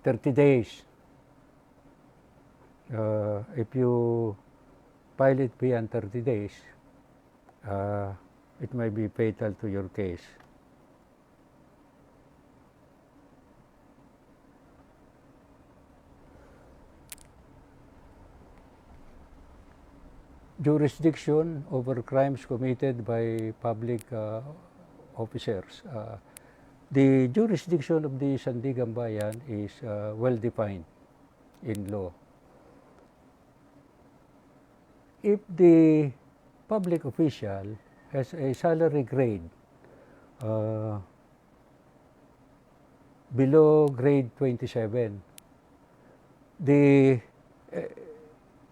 Speaker 2: 30 days. If you file it beyond 30 days, it may be fatal to your case. Jurisdiction over crimes committed by public officers. The jurisdiction of the Sandigan Bayan is well defined in law. If the public official has a salary grade below grade 27,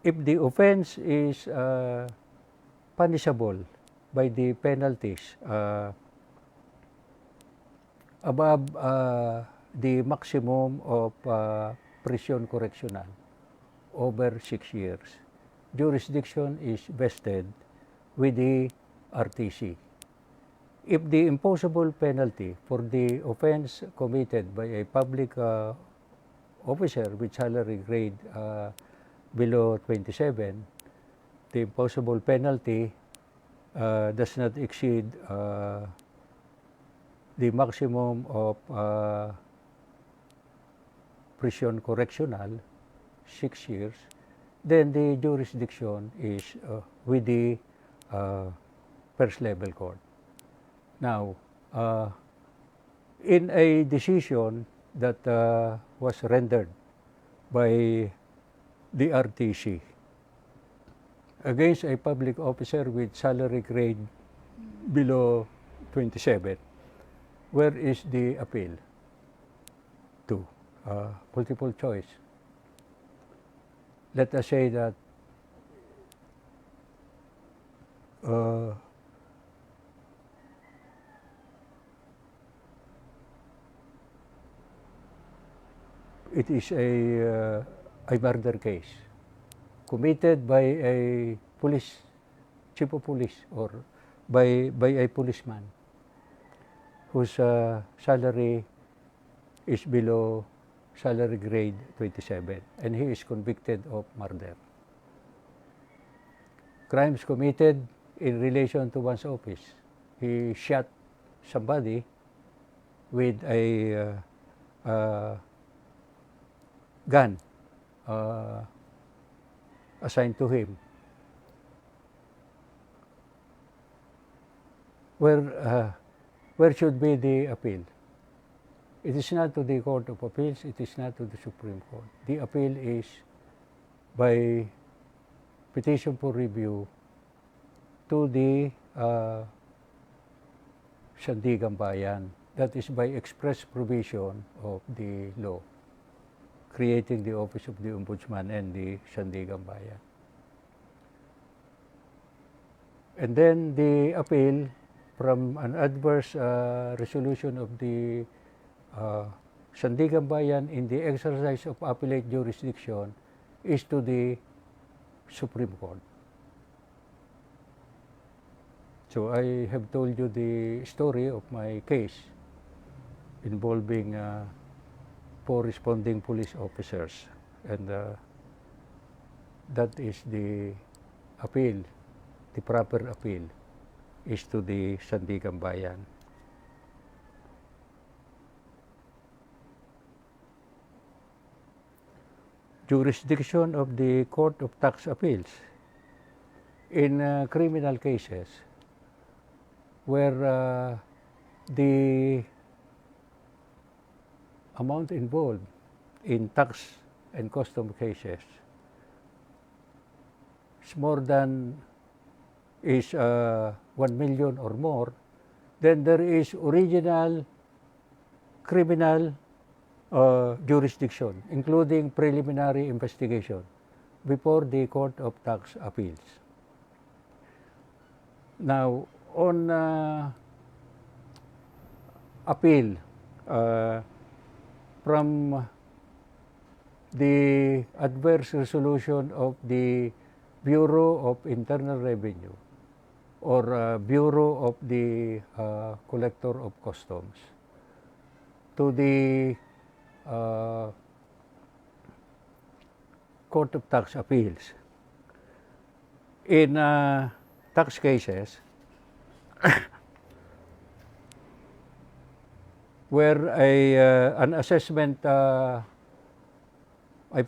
Speaker 2: if the offense is punishable by the penalties above the maximum of prison correctional over 6 years, jurisdiction is vested with the RTC. if the imposable penalty for the offense committed by a public officer with salary grade below 27, the imposable penalty does not exceed the maximum of prison correctional, 6 years, then the jurisdiction is with the first level court. Now, in a decision that was rendered by the RTC against a public officer with salary grade below 27, where is the appeal to? Multiple choice. Let us say that it is a murder case committed by a police, chief of police, or by a policeman whose salary is below salary grade 27, and he is convicted of murder. Crimes committed in relation to one's office. He shot somebody with a gun assigned to him. Where should be the appeal? It is not to the Court of Appeals, it is not to the Supreme Court. The appeal is by petition for review to the Sandigan Bayan. That is by express provision of the law, creating the Office of the Ombudsman and the Sandigan Bayan. And then the appeal from an adverse resolution of the Sandigan Bayan in the exercise of appellate jurisdiction is to the Supreme Court. So I have told you the story of my case involving 4 responding police officers, and that is the appeal. The proper appeal is to the Sandigan Bayan. Jurisdiction of the Court of Tax Appeals in criminal cases where the amount involved in tax and custom cases is more than 1 million or more, then there is original criminal jurisdiction, including preliminary investigation, before the Court of Tax Appeals. Now, on appeal from the adverse resolution of the Bureau of Internal Revenue or Bureau of the Collector of Customs to the Court of Tax Appeals. In tax cases where an assessment, a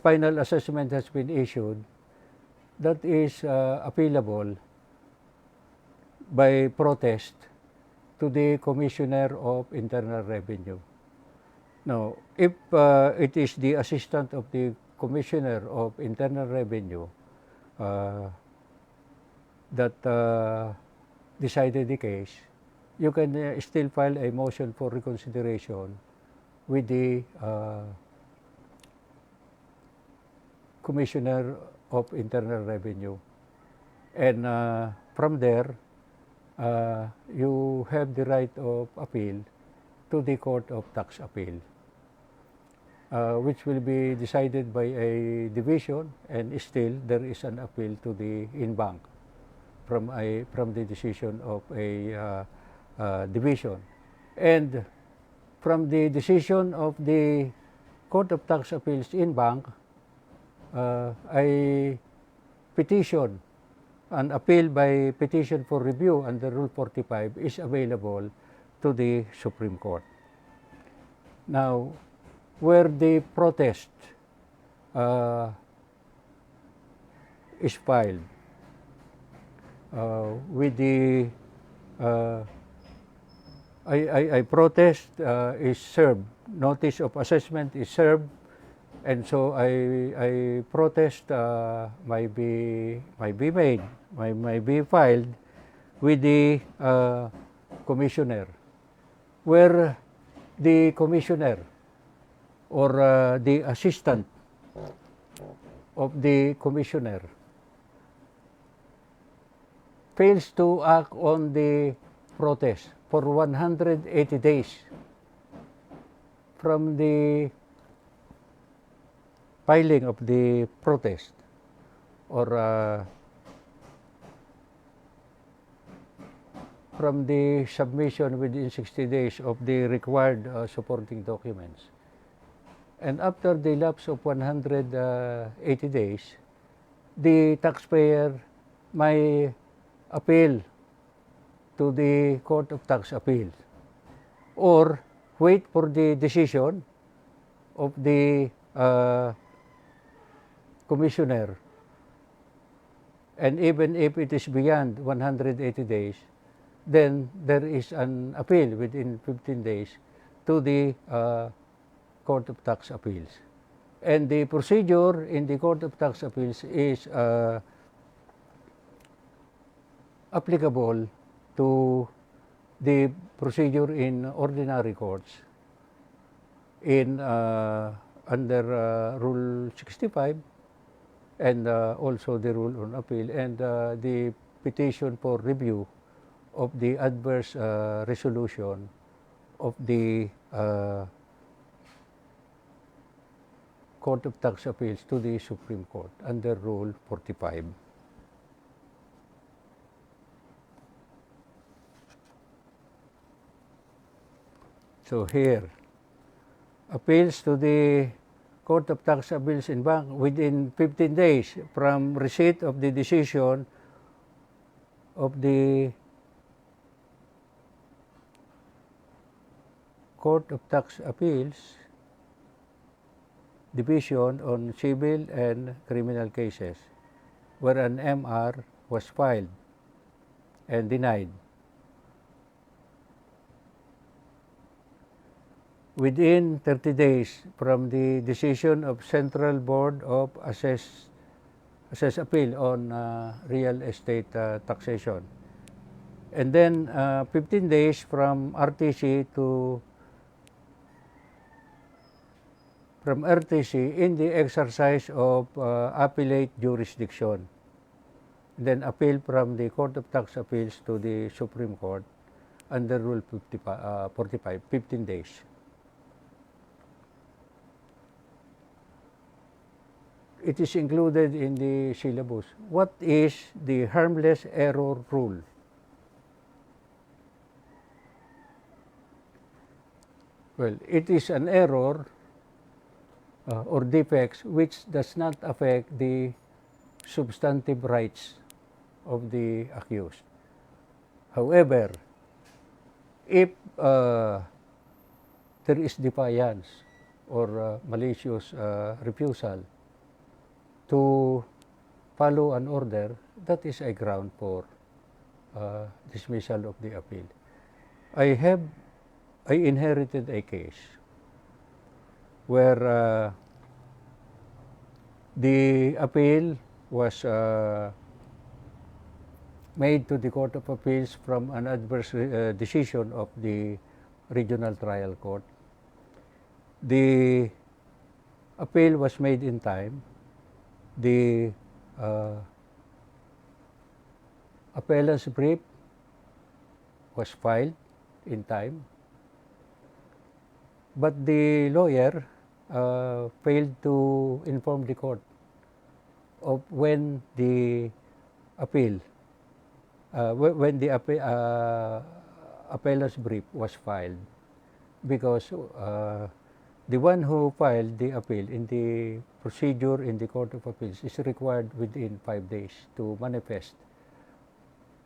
Speaker 2: final assessment has been issued, that is appealable by protest to the Commissioner of Internal Revenue. Now, if it is the assistant of the Commissioner of Internal Revenue that decided the case, you can still file a motion for reconsideration with the Commissioner of Internal Revenue. And from there, you have the right of appeal to the Court of Tax Appeal, which will be decided by a division, and still there is an appeal to the in bank from the decision of a division. And from the decision of the Court of Tax Appeals in bank, I petition, an appeal by petition for review under Rule 45 is available to the Supreme Court. Now, where the protest is filed with the I protest is served, notice of assessment is served, and so I protest might be made, might be filed with the commissioner, where the commissioner or the assistant of the commissioner fails to act on the protest for 180 days from the filing of the protest, or from the submission within 60 days of the required supporting documents. And after the lapse of 180 days, the taxpayer may appeal to the Court of Tax Appeals, or wait for the decision of the commissioner. And even if it is beyond 180 days, then there is an appeal within 15 days to the Court of Tax Appeals. And the procedure in the Court of Tax Appeals is applicable to the procedure in ordinary courts in under Rule 65, and also the rule on appeal, and the petition for review of the adverse resolution of the Court of Tax Appeals to the Supreme Court under Rule 45. So here, appeals to the Court of Tax Appeals in bank within 15 days from receipt of the decision of the Court of Tax Appeals Division on Civil and Criminal Cases, where an MR was filed and denied. Within 30 days from the decision of Central Board of Assessed Appeal on Real Estate Taxation. And then 15 days from RTC in the exercise of appellate jurisdiction. Then appeal from the Court of Tax Appeals to the Supreme Court under Rule 45, 15 days. It is included in the syllabus. What is the harmless error rule? Well, it is an error or defects which does not affect the substantive rights of the accused. However, if there is defiance or malicious refusal to follow an order, that is a ground for dismissal of the appeal. I inherited a case where the appeal was made to the Court of Appeals from an adverse decision of the Regional Trial Court. The appeal was made in time. The appellant's brief was filed in time, but the lawyer failed to inform the court of when the appeal, appellant's brief was filed, because the one who filed the appeal in the procedure in the Court of Appeals is required within 5 days to manifest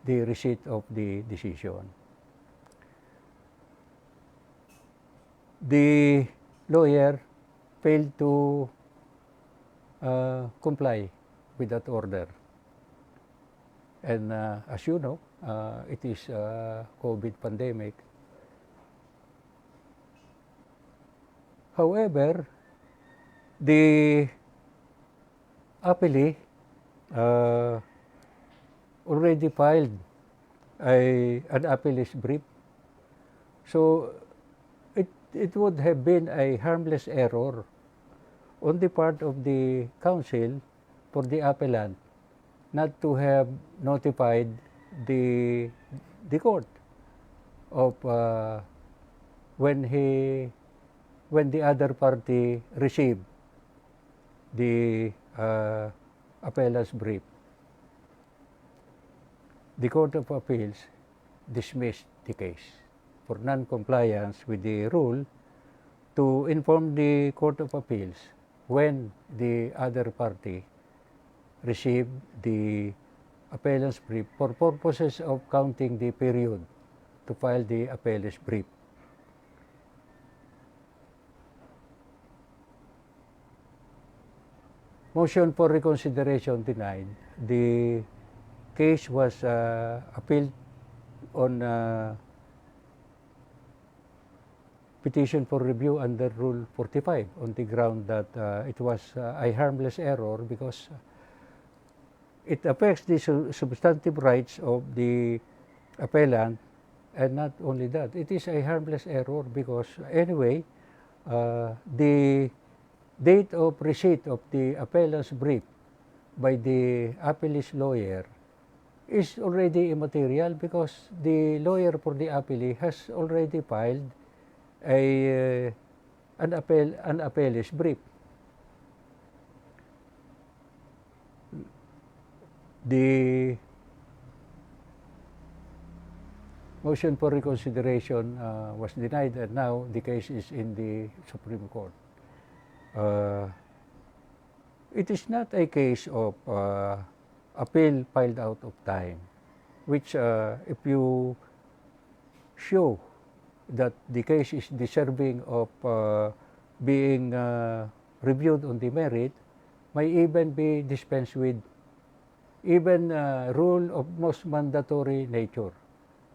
Speaker 2: the receipt of the decision. The lawyer failed to comply with that order. And as you know, it is COVID pandemic. However, the appellee already filed an appellee's brief. So it would have been a harmless error on the part of the counsel for the appellant not to have notified the court of when the other party received the appellant's brief. The Court of Appeals dismissed the case for non-compliance with the rule to inform the Court of Appeals when the other party received the appellant's brief for purposes of counting the period to file the appellant's brief. Motion for reconsideration denied. The case was appealed on petition for review under Rule 45 on the ground that it was a harmless error because it affects the substantive rights of the appellant, and not only that, it is a harmless error because anyway, the date of receipt of the appellant's brief by the appellee's lawyer is already immaterial because the lawyer for the appellee has already filed an appellee's brief. The motion for reconsideration was denied, and now the case is in the Supreme Court. It is not a case of appeal filed out of time, which if you show that the case is deserving of being reviewed on the merit, may even be dispensed with. Even rule of most mandatory nature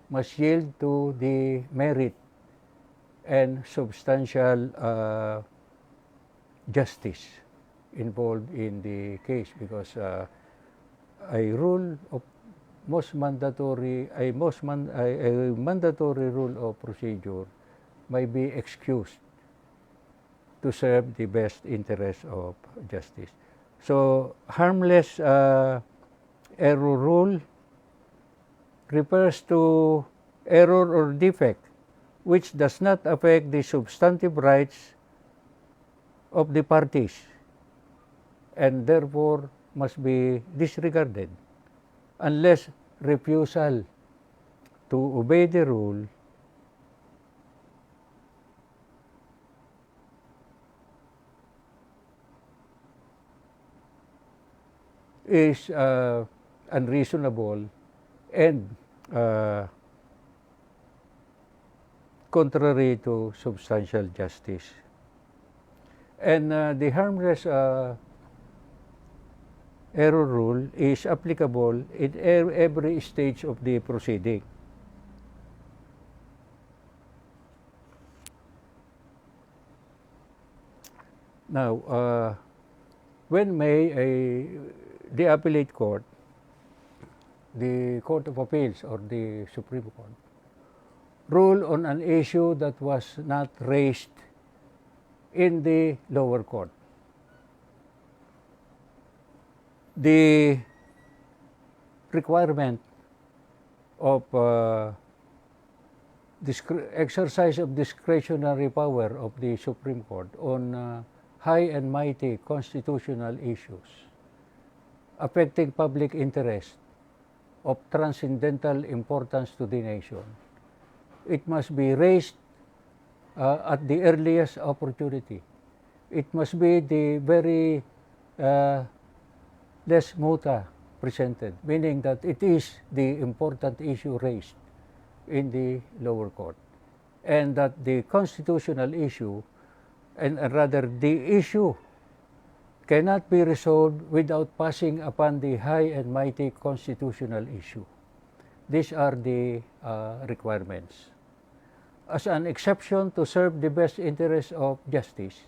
Speaker 2: must yield to the merit and substantial justice involved in the case, because a rule of mandatory rule of procedure may be excused to serve the best interest of justice. So harmless error rule refers to error or defect which does not affect the substantive rights of the parties and therefore must be disregarded unless refusal to obey the rule is unreasonable and contrary to substantial justice. And the harmless error rule is applicable in every stage of the proceeding. Now, when may the appellate court, the Court of Appeals or the Supreme Court, rule on an issue that was not raised in the lower court? The requirement of exercise of discretionary power of the Supreme Court on high and mighty constitutional issues affecting public interest of transcendental importance to the nation it must be raised at the earliest opportunity. It must be the very less muta presented, meaning that it is the important issue raised in the lower court, and that the constitutional issue, and rather the issue, cannot be resolved without passing upon the high and mighty constitutional issue. These are the requirements. As an exception to serve the best interest of justice,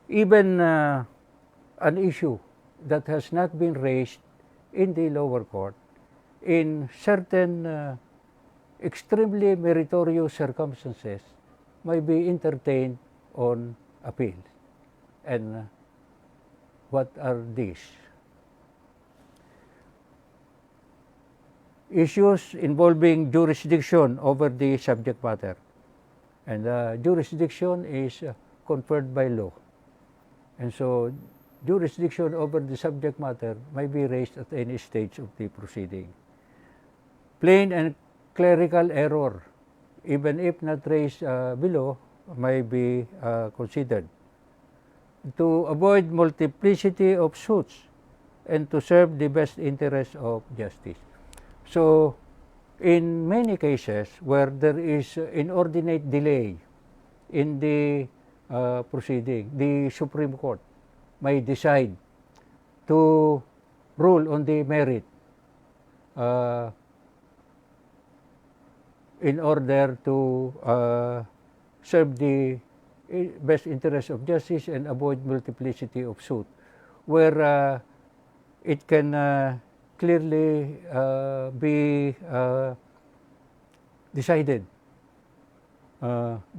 Speaker 2: even an issue that has not been raised in the lower court in certain extremely meritorious circumstances may be entertained on appeal. And what are these? Issues involving jurisdiction over the subject matter. And jurisdiction is conferred by law. And so jurisdiction over the subject matter may be raised at any stage of the proceeding. Plain and clerical error, even if not raised below, may be considered. To avoid multiplicity of suits and to serve the best interest of justice. So, in many cases where there is inordinate delay in the proceeding, the Supreme Court may decide to rule on the merit in order to serve the best interest of justice and avoid multiplicity of suit, where it can clearly be decided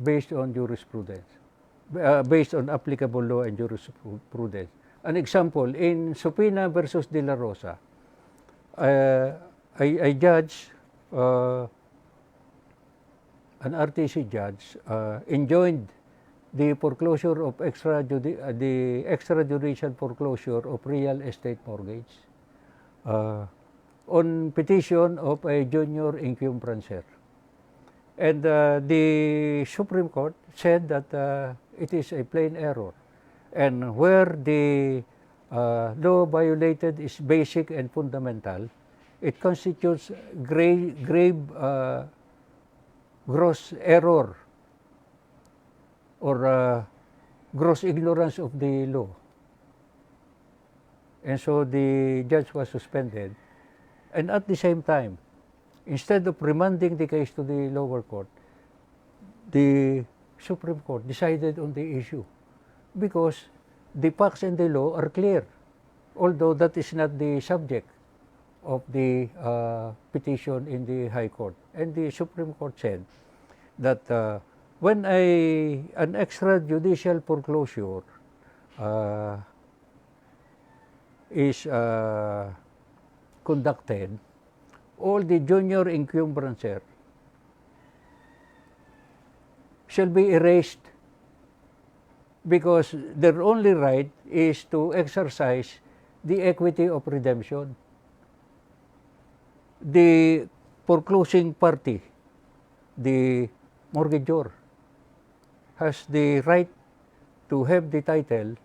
Speaker 2: based on jurisprudence, based on applicable law and jurisprudence. An example, in Subpoena versus De La Rosa, a judge, an RTC judge, enjoined the foreclosure of the extrajudicial foreclosure of real estate mortgage on petition of a junior encumbrancer. And the Supreme Court said that it is a plain error. And where the law violated is basic and fundamental, it constitutes grave gross error or gross ignorance of the law. And so the judge was suspended. And at the same time, instead of remanding the case to the lower court, the Supreme Court decided on the issue because the facts and the law are clear, although that is not the subject of the petition in the High Court. And the Supreme Court said that when an extrajudicial foreclosure is conducted, all the junior encumbrancer shall be erased because their only right is to exercise the equity of redemption. The foreclosing party, the mortgagor, has the right to have the title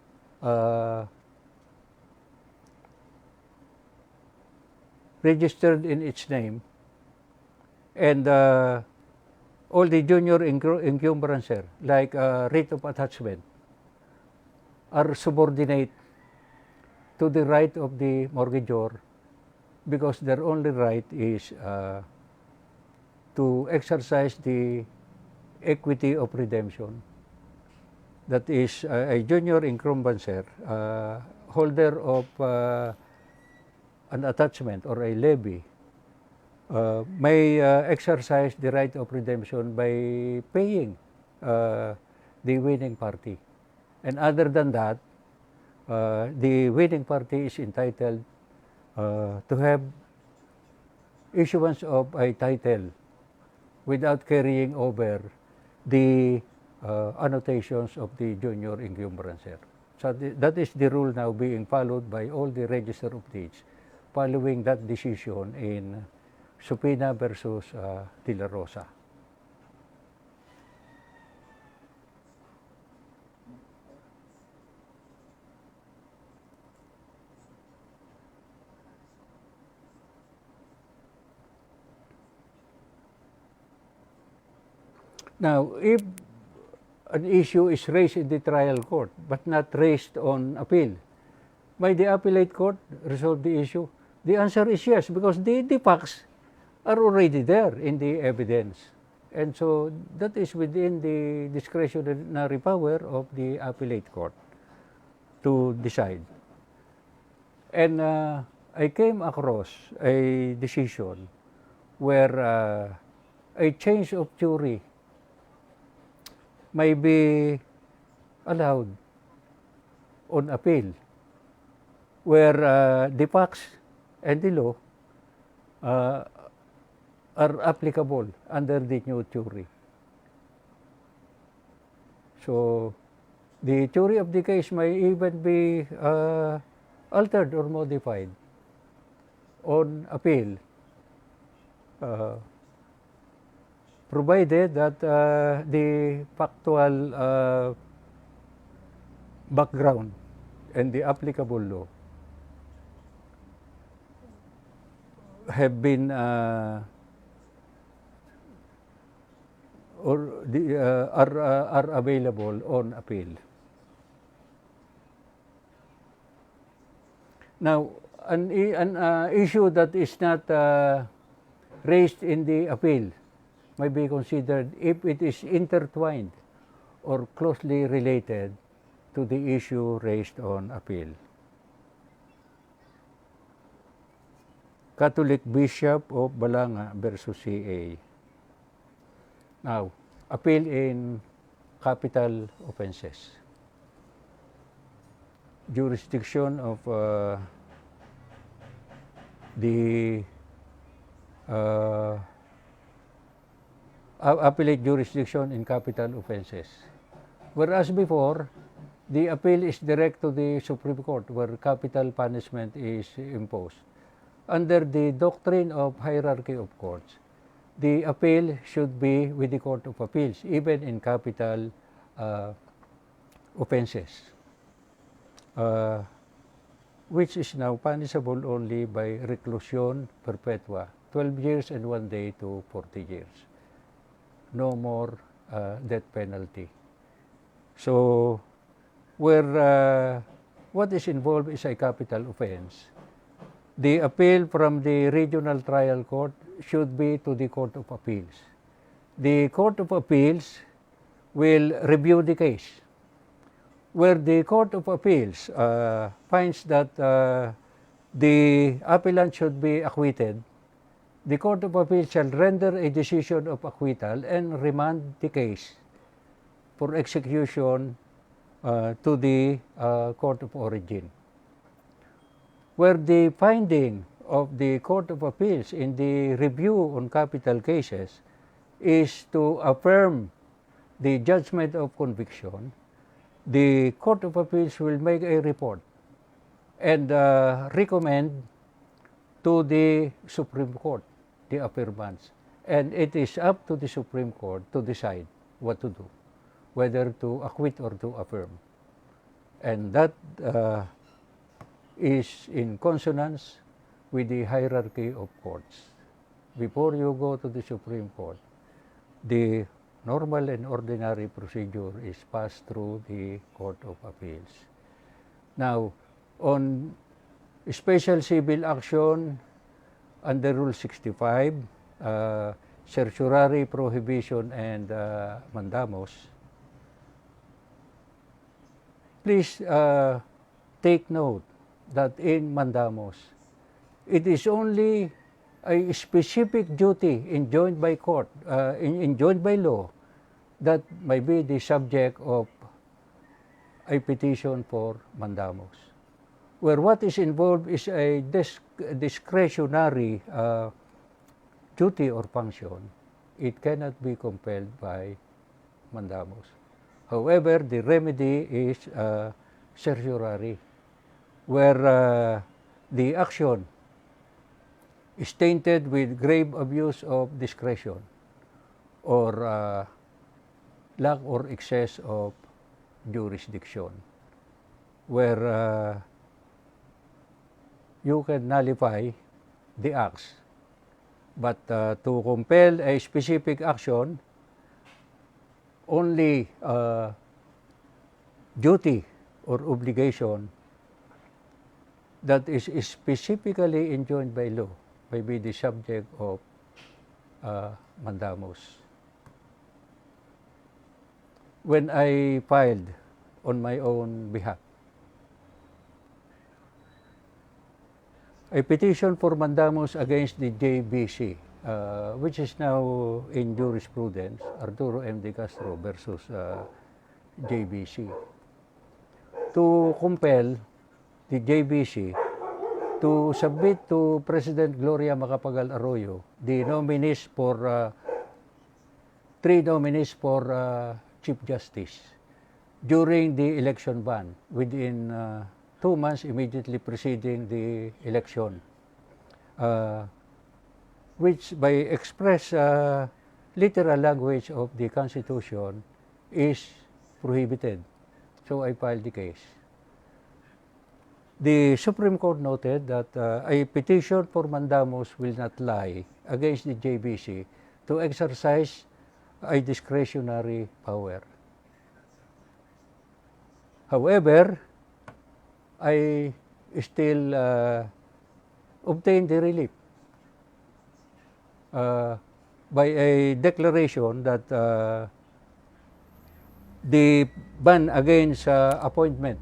Speaker 2: registered in its name, and all the junior encumbrancer, like writ of attachment, are subordinate to the right of the mortgagor because their only right is to exercise the equity of redemption. That is, a junior encumbrancer, holder of an attachment or a levy, may exercise the right of redemption by paying the winning party. And other than that, the winning party is entitled to have issuance of a title without carrying over the annotations of the junior encumbrancer. So that is the rule now being followed by all the Register of Deeds, following that decision in Subpoena versus De La Rosa. Now, if an issue is raised in the trial court but not raised on appeal, may the appellate court resolve the issue? The answer is yes, because the facts are already there in the evidence. And so that is within the discretionary power of the appellate court to decide. And I came across a decision where a change of jury may be allowed on appeal, where the facts and the law are applicable under the new theory. So the theory of the case may even be altered or modified on appeal, provided that the factual background and the applicable law have been are available on appeal. Now, an issue that is not raised in the appeal may be considered if it is intertwined or closely related to the issue raised on appeal. Catholic Bishop of Balanga versus CA. Now, appeal in capital offenses. Jurisdiction of the appellate jurisdiction in capital offenses. Whereas before, the appeal is direct to the Supreme Court where capital punishment is imposed. Under the doctrine of hierarchy of courts, the appeal should be with the Court of Appeals, even in capital offenses, which is now punishable only by reclusion perpetua, 12 years and 1 day to 40 years. No more death penalty. So, where what is involved is a capital offense, the appeal from the regional trial court should be to the Court of Appeals. The Court of Appeals will review the case. Where the Court of Appeals finds that the appellant should be acquitted, the Court of Appeals shall render a decision of acquittal and remand the case for execution to the Court of Origin. Where the finding of the Court of Appeals in the review on capital cases is to affirm the judgment of conviction, the Court of Appeals will make a report and recommend to the Supreme Court the affirmance. And it is up to the Supreme Court to decide what to do, whether to acquit or to affirm. And that is in consonance with the hierarchy of courts. Before you go to the Supreme Court, the normal and ordinary procedure is passed through the Court of Appeals. Now, on special civil action under Rule 65, certiorari, prohibition, and mandamus, please take note that in mandamus, it is only a specific duty enjoined by court, enjoined by law, that may be the subject of a petition for mandamus. Where what is involved is a discretionary duty or function, it cannot be compelled by mandamus. However, the remedy is certiorari, where the action is tainted with grave abuse of discretion or lack or excess of jurisdiction, where you can nullify the acts. But to compel a specific action, only duty or obligation that is specifically enjoined by law may be the subject of mandamus. When I filed on my own behalf a petition for mandamus against the JBC, which is now in jurisprudence, Arturo M. de Castro versus JBC, to compel the JBC to submit to President Gloria Macapagal Arroyo the nominees for, 3 nominees for Chief Justice during the election ban within 2 months immediately preceding the election, which by express literal language of the Constitution is prohibited. So I filed the case. The Supreme Court noted that a petition for mandamus will not lie against the JBC to exercise a discretionary power. However, I still obtained the relief by a declaration that the ban against appointment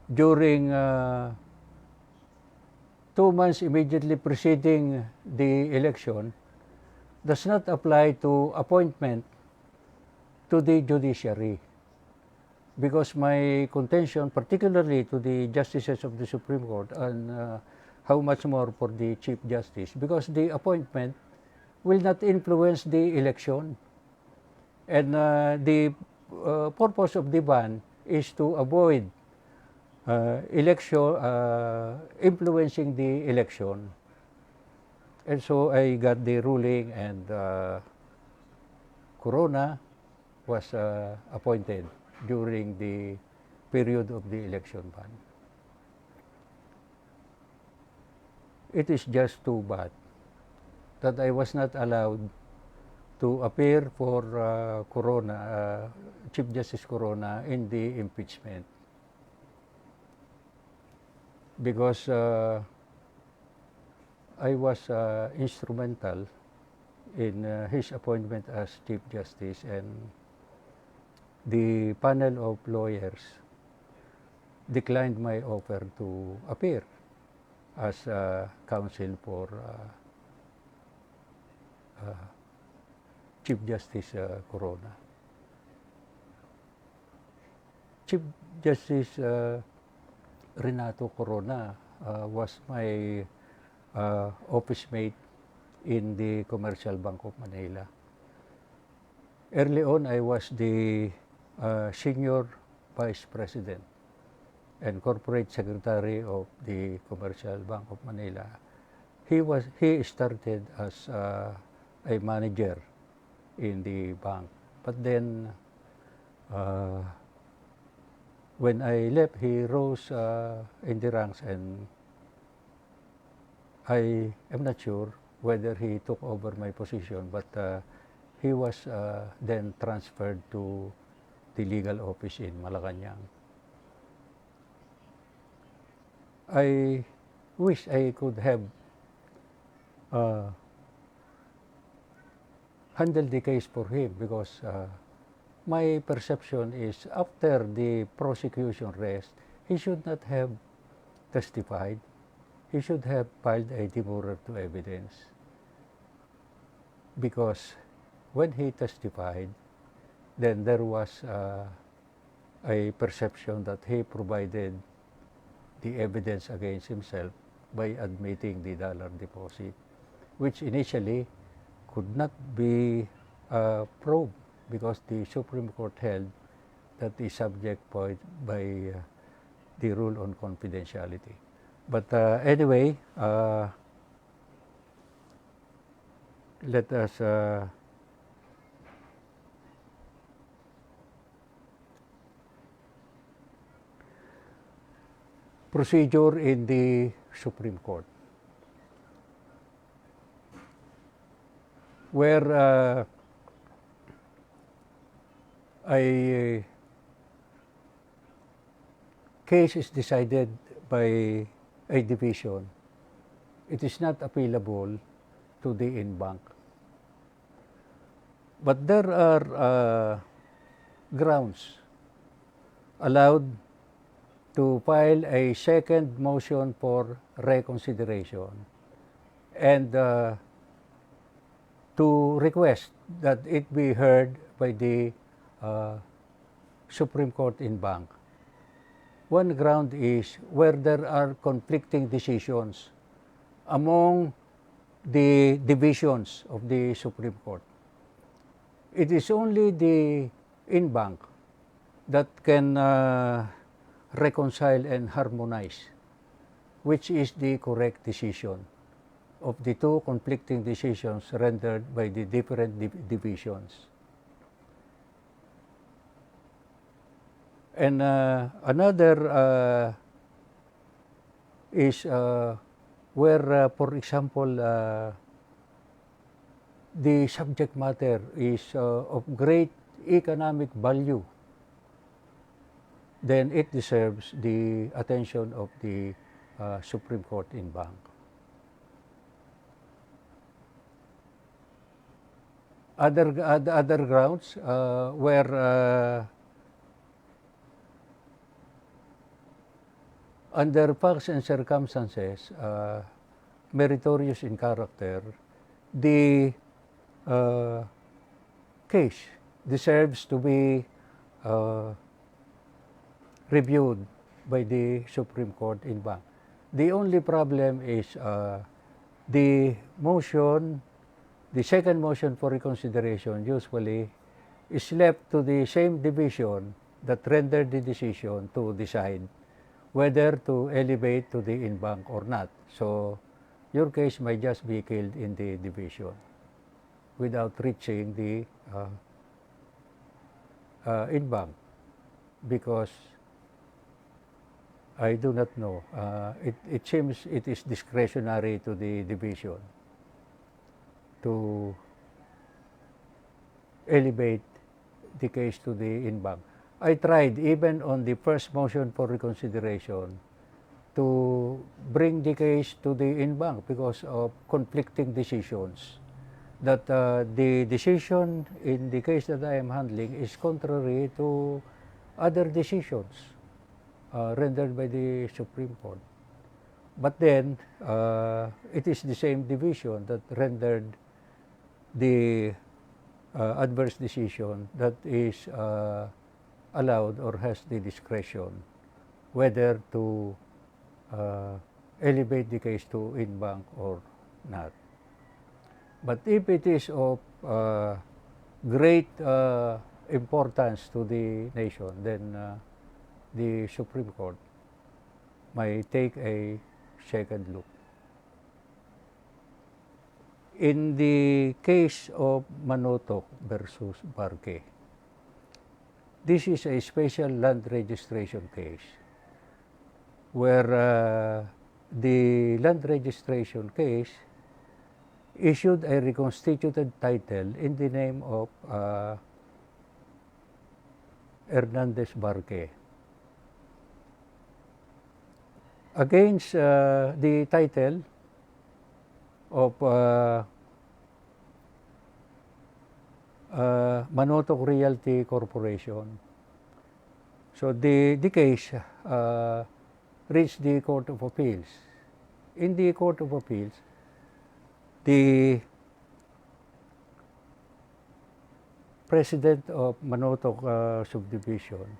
Speaker 2: during 2 months immediately preceding the election does not apply to appointment to the judiciary, because my contention, particularly to the justices of the Supreme Court, and how much more for the Chief Justice, because the appointment will not influence the election. And the purpose of the ban is to avoid influencing the election. And so I got the ruling, and Corona was appointed during the period of the election ban. It is just too bad that I was not allowed to appear for Corona, Chief Justice Corona, in the impeachment, because I was instrumental in his appointment as Chief Justice, and the panel of lawyers declined my offer to appear as counsel for Chief Justice Corona. Chief Justice Renato Corona was my office mate in the Commercial Bank of Manila. Early on, I was the Senior Vice President and Corporate Secretary of the Commercial Bank of Manila. He started as a manager in the bank, but then when I left, he rose in the ranks, and I am not sure whether he took over my position, but he was then transferred to the legal office in Malacanang. I wish I could have handled the case for him, because my perception is after the prosecution rest, he should not have testified. He should have filed a demurrer to evidence, because when he testified, then there was a perception that he provided the evidence against himself by admitting the dollar deposit, which initially could not be proved, because the Supreme Court held that is subject by the rule on confidentiality. But anyway, let us procedure in the Supreme Court, where a case is decided by a division, it is not appealable to the in-bank. But there are grounds allowed to file a second motion for reconsideration and to request that it be heard by the Supreme Court in bank. One ground is where there are conflicting decisions among the divisions of the Supreme Court. It is only the in-bank that can reconcile and harmonize which is the correct decision of the two conflicting decisions rendered by the different divisions. And another is where, for example, the subject matter is of great economic value, then it deserves the attention of the Supreme Court in bank. Other grounds where under facts and circumstances meritorious in character, the case deserves to be reviewed by the Supreme Court in bank. The only problem is the motion, the second motion for reconsideration usually is left to the same division that rendered the decision to decide whether to elevate to the in-bank or not. So your case might just be killed in the division without reaching the in-bank, because I do not know. It seems it is discretionary to the division to elevate the case to the in-bank. I tried even on the first motion for reconsideration to bring the case to the in-bank because of conflicting decisions. That the decision in the case that I am handling is contrary to other decisions rendered by the Supreme Court. But then, it is the same division that rendered the adverse decision that is allowed or has the discretion whether to elevate the case to in-bank or not. But if it is of great importance to the nation, then the Supreme Court might take a second look. In the case of Manotoc versus Barque, this is a special land registration case where the land registration case issued a reconstituted title in the name of Hernandez Barque against the title of Manotoc Realty Corporation. So the case reached the Court of Appeals. In the Court of Appeals, the president of Manotoc subdivision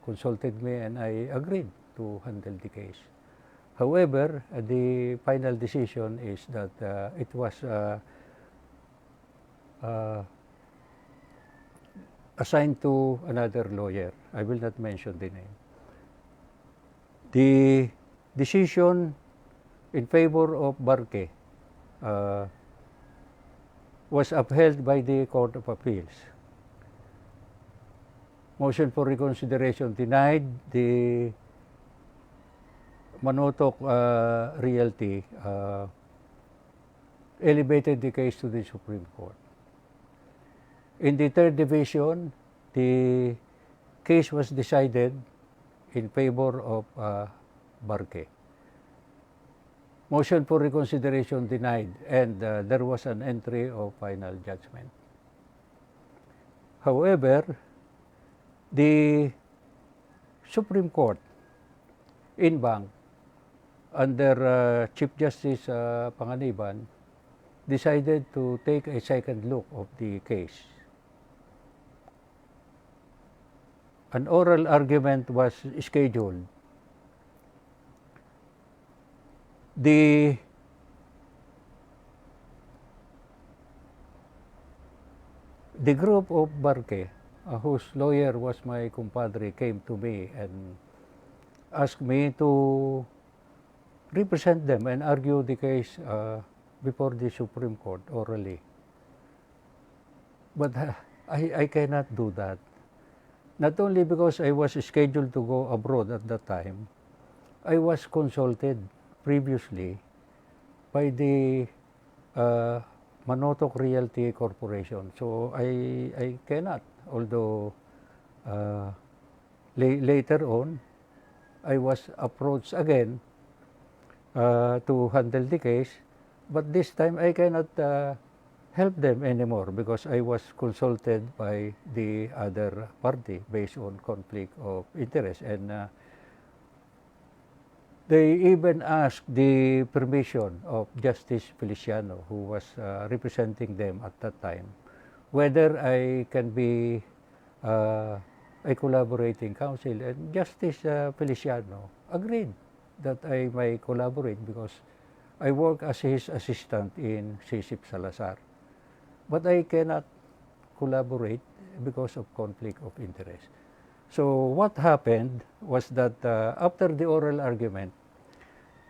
Speaker 2: consulted me and I agreed to handle the case. However, the final decision is that it was assigned to another lawyer. I will not mention the name. The decision in favor of Barque was upheld by the Court of Appeals. Motion for reconsideration denied. The Manotoc Realty elevated the case to the Supreme Court. In the third division, the case was decided in favor of Barque. Motion for reconsideration denied, and there was an entry of final judgment. However, the Supreme Court in bank under Chief Justice Panganiban decided to take a second look of the case. An oral argument was scheduled. The group of Barque, whose lawyer was my compadre, came to me and asked me to represent them and argue the case before the Supreme Court orally. But I cannot do that. Not only because I was scheduled to go abroad at that time, I was consulted previously by the Manotok Realty Corporation. So I cannot, although later on, I was approached again to handle the case, but this time I cannot help them anymore because I was consulted by the other party based on conflict of interest, and they even asked the permission of Justice Feliciano, who was representing them at that time, whether I can be a collaborating counsel, and Justice Feliciano agreed that I may collaborate because I work as his assistant in CSIP Salazar. But I cannot collaborate because of conflict of interest. So what happened was that after the oral argument,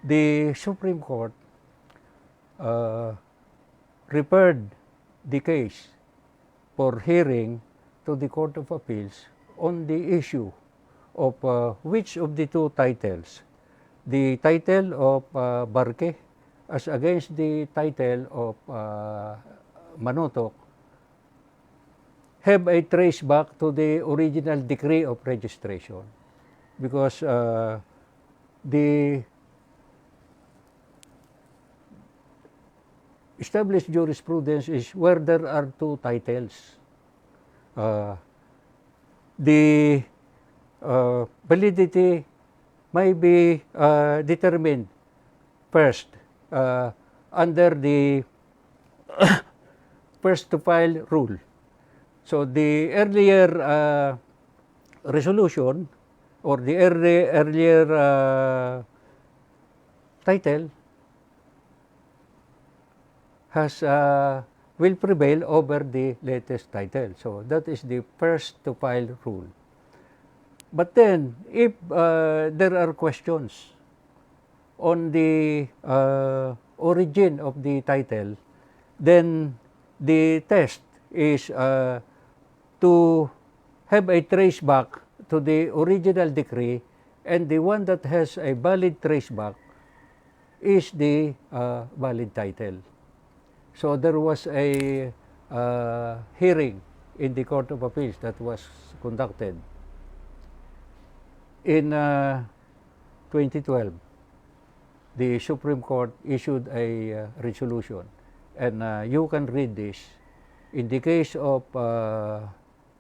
Speaker 2: the Supreme Court referred the case for hearing to the Court of Appeals on the issue of which of the two titles, the title of Barque as against the title of Manotok, have a trace back to the original decree of registration, because the established jurisprudence is where there are two titles. The validity may be determined first under the first to file rule. So the earlier resolution or the earlier title has will prevail over the latest title. So that is the first to file rule. But then if there are questions on the origin of the title, then the test is to have a trace back to the original decree, and the one that has a valid trace back is the valid title. So there was a hearing in the Court of Appeals that was conducted in 2012. The Supreme Court issued a resolution, and you can read this. In the case of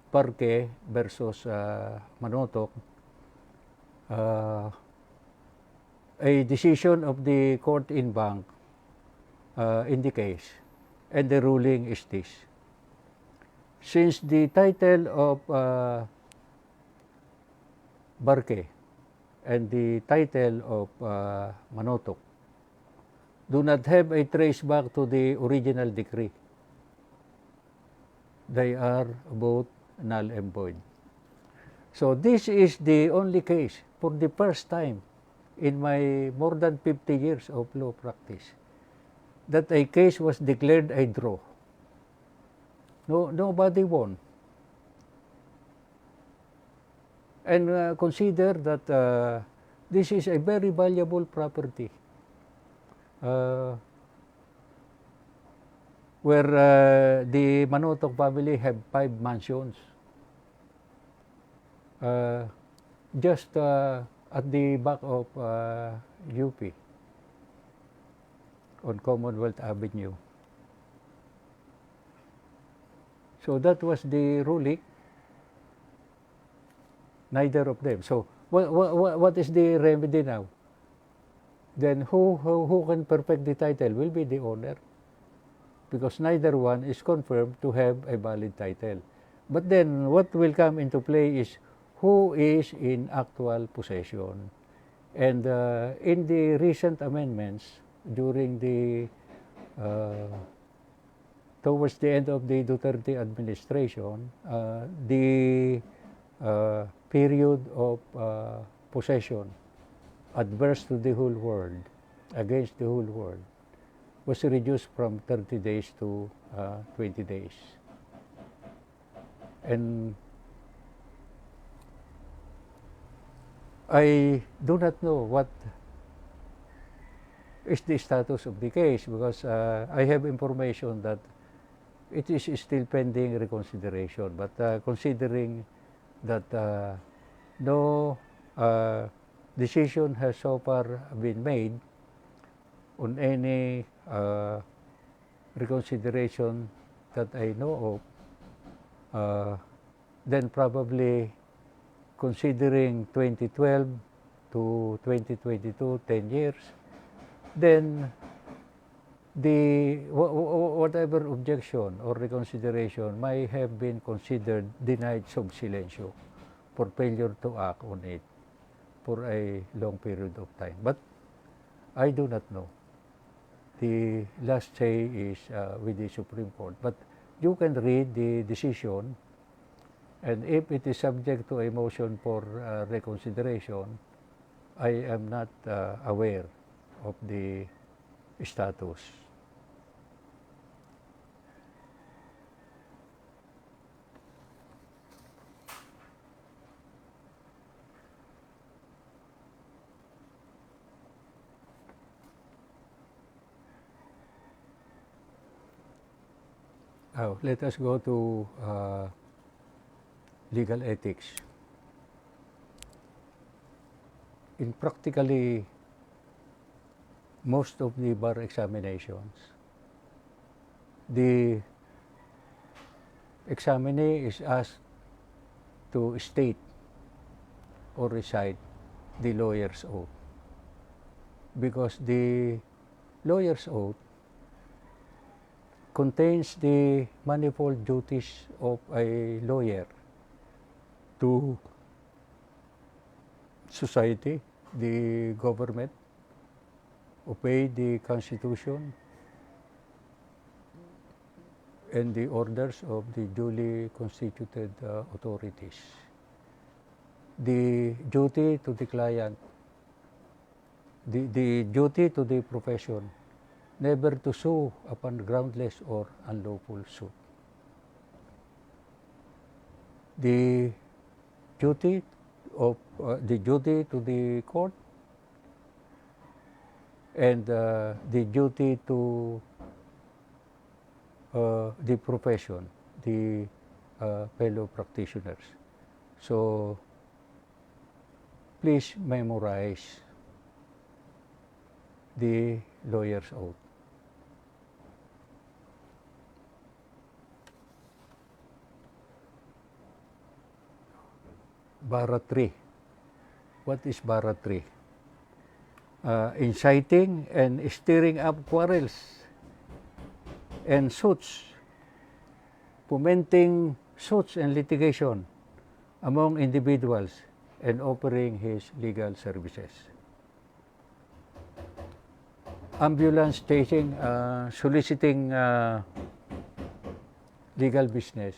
Speaker 2: Barque versus Manotok, a decision of the court in bank indicates, and the ruling is this: since the title of Barque and the title of Manotok do not have a trace back to the original decree, they are both null and void. So this is the only case for the first time in my more than 50 years of law practice that a case was declared a draw. Nobody won. And consider that this is a very valuable property, where the Manotok family have 5 mansions. just at the back of UP on Commonwealth Avenue. So that was the ruling. Neither of them. So what is the remedy now? Then who can perfect the title will be the owner, because neither one is confirmed to have a valid title. But then what will come into play is who is in actual possession. And in the recent amendments during the towards the end of the Duterte administration, the period of possession adverse to the whole world, against the whole world, was reduced from 30 days to 20 days. And I do not know what is the status of the case, because I have information that it is still pending reconsideration. But considering that no decision has so far been made on any reconsideration that I know of, then probably considering 2012 to 2022, 10 years, then the whatever objection or reconsideration might have been considered denied sub silentio for failure to act on it for a long period of time. But I do not know. The last say is with the Supreme Court. But you can read the decision, and if it is subject to a motion for reconsideration, I am not aware of the status. Let us go to legal ethics. In practically most of the bar examinations, the examinee is asked to state or recite the lawyer's oath, because the lawyer's oath contains the manifold duties of a lawyer to society, the government, obey the Constitution and the orders of the duly constituted authorities. The duty to the client, the duty to the profession, never to sue upon groundless or unlawful suit. The duty to the court, and the duty to the profession, the fellow practitioners. So please memorize the lawyer's oath. Bara 3. What is Bara 3? Inciting and stirring up quarrels and suits, fomenting suits and litigation among individuals, and offering his legal services. Ambulance chasing, soliciting legal business.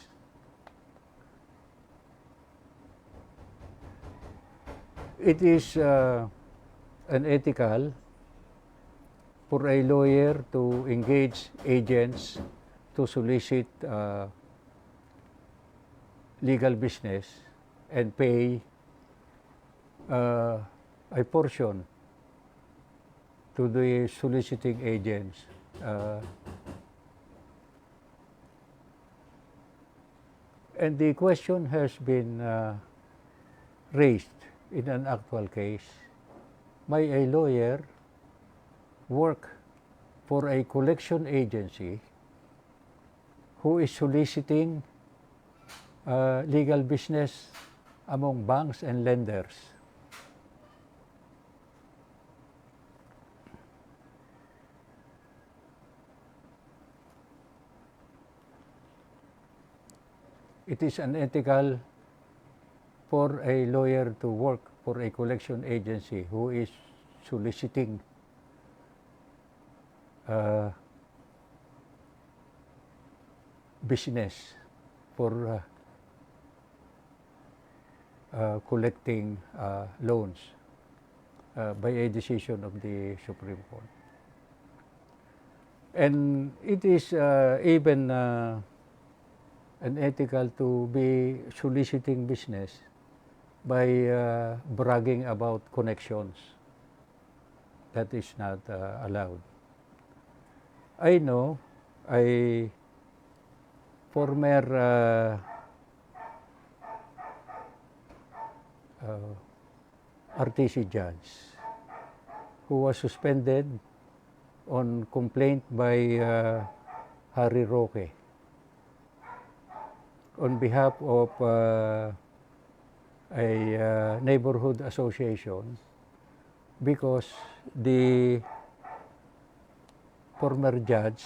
Speaker 2: It is unethical for a lawyer to engage agents to solicit legal business and pay a portion to the soliciting agents. And the question has been raised in an actual case, may a lawyer work for a collection agency who is soliciting legal business among banks and lenders. It is unethical for a lawyer to work for a collection agency who is soliciting business for collecting loans by a decision of the Supreme Court. And it is even unethical to be soliciting business by bragging about connections. That is not allowed. I know a former RTC judge who was suspended on complaint by Harry Roque on behalf of a neighborhood association because the former judge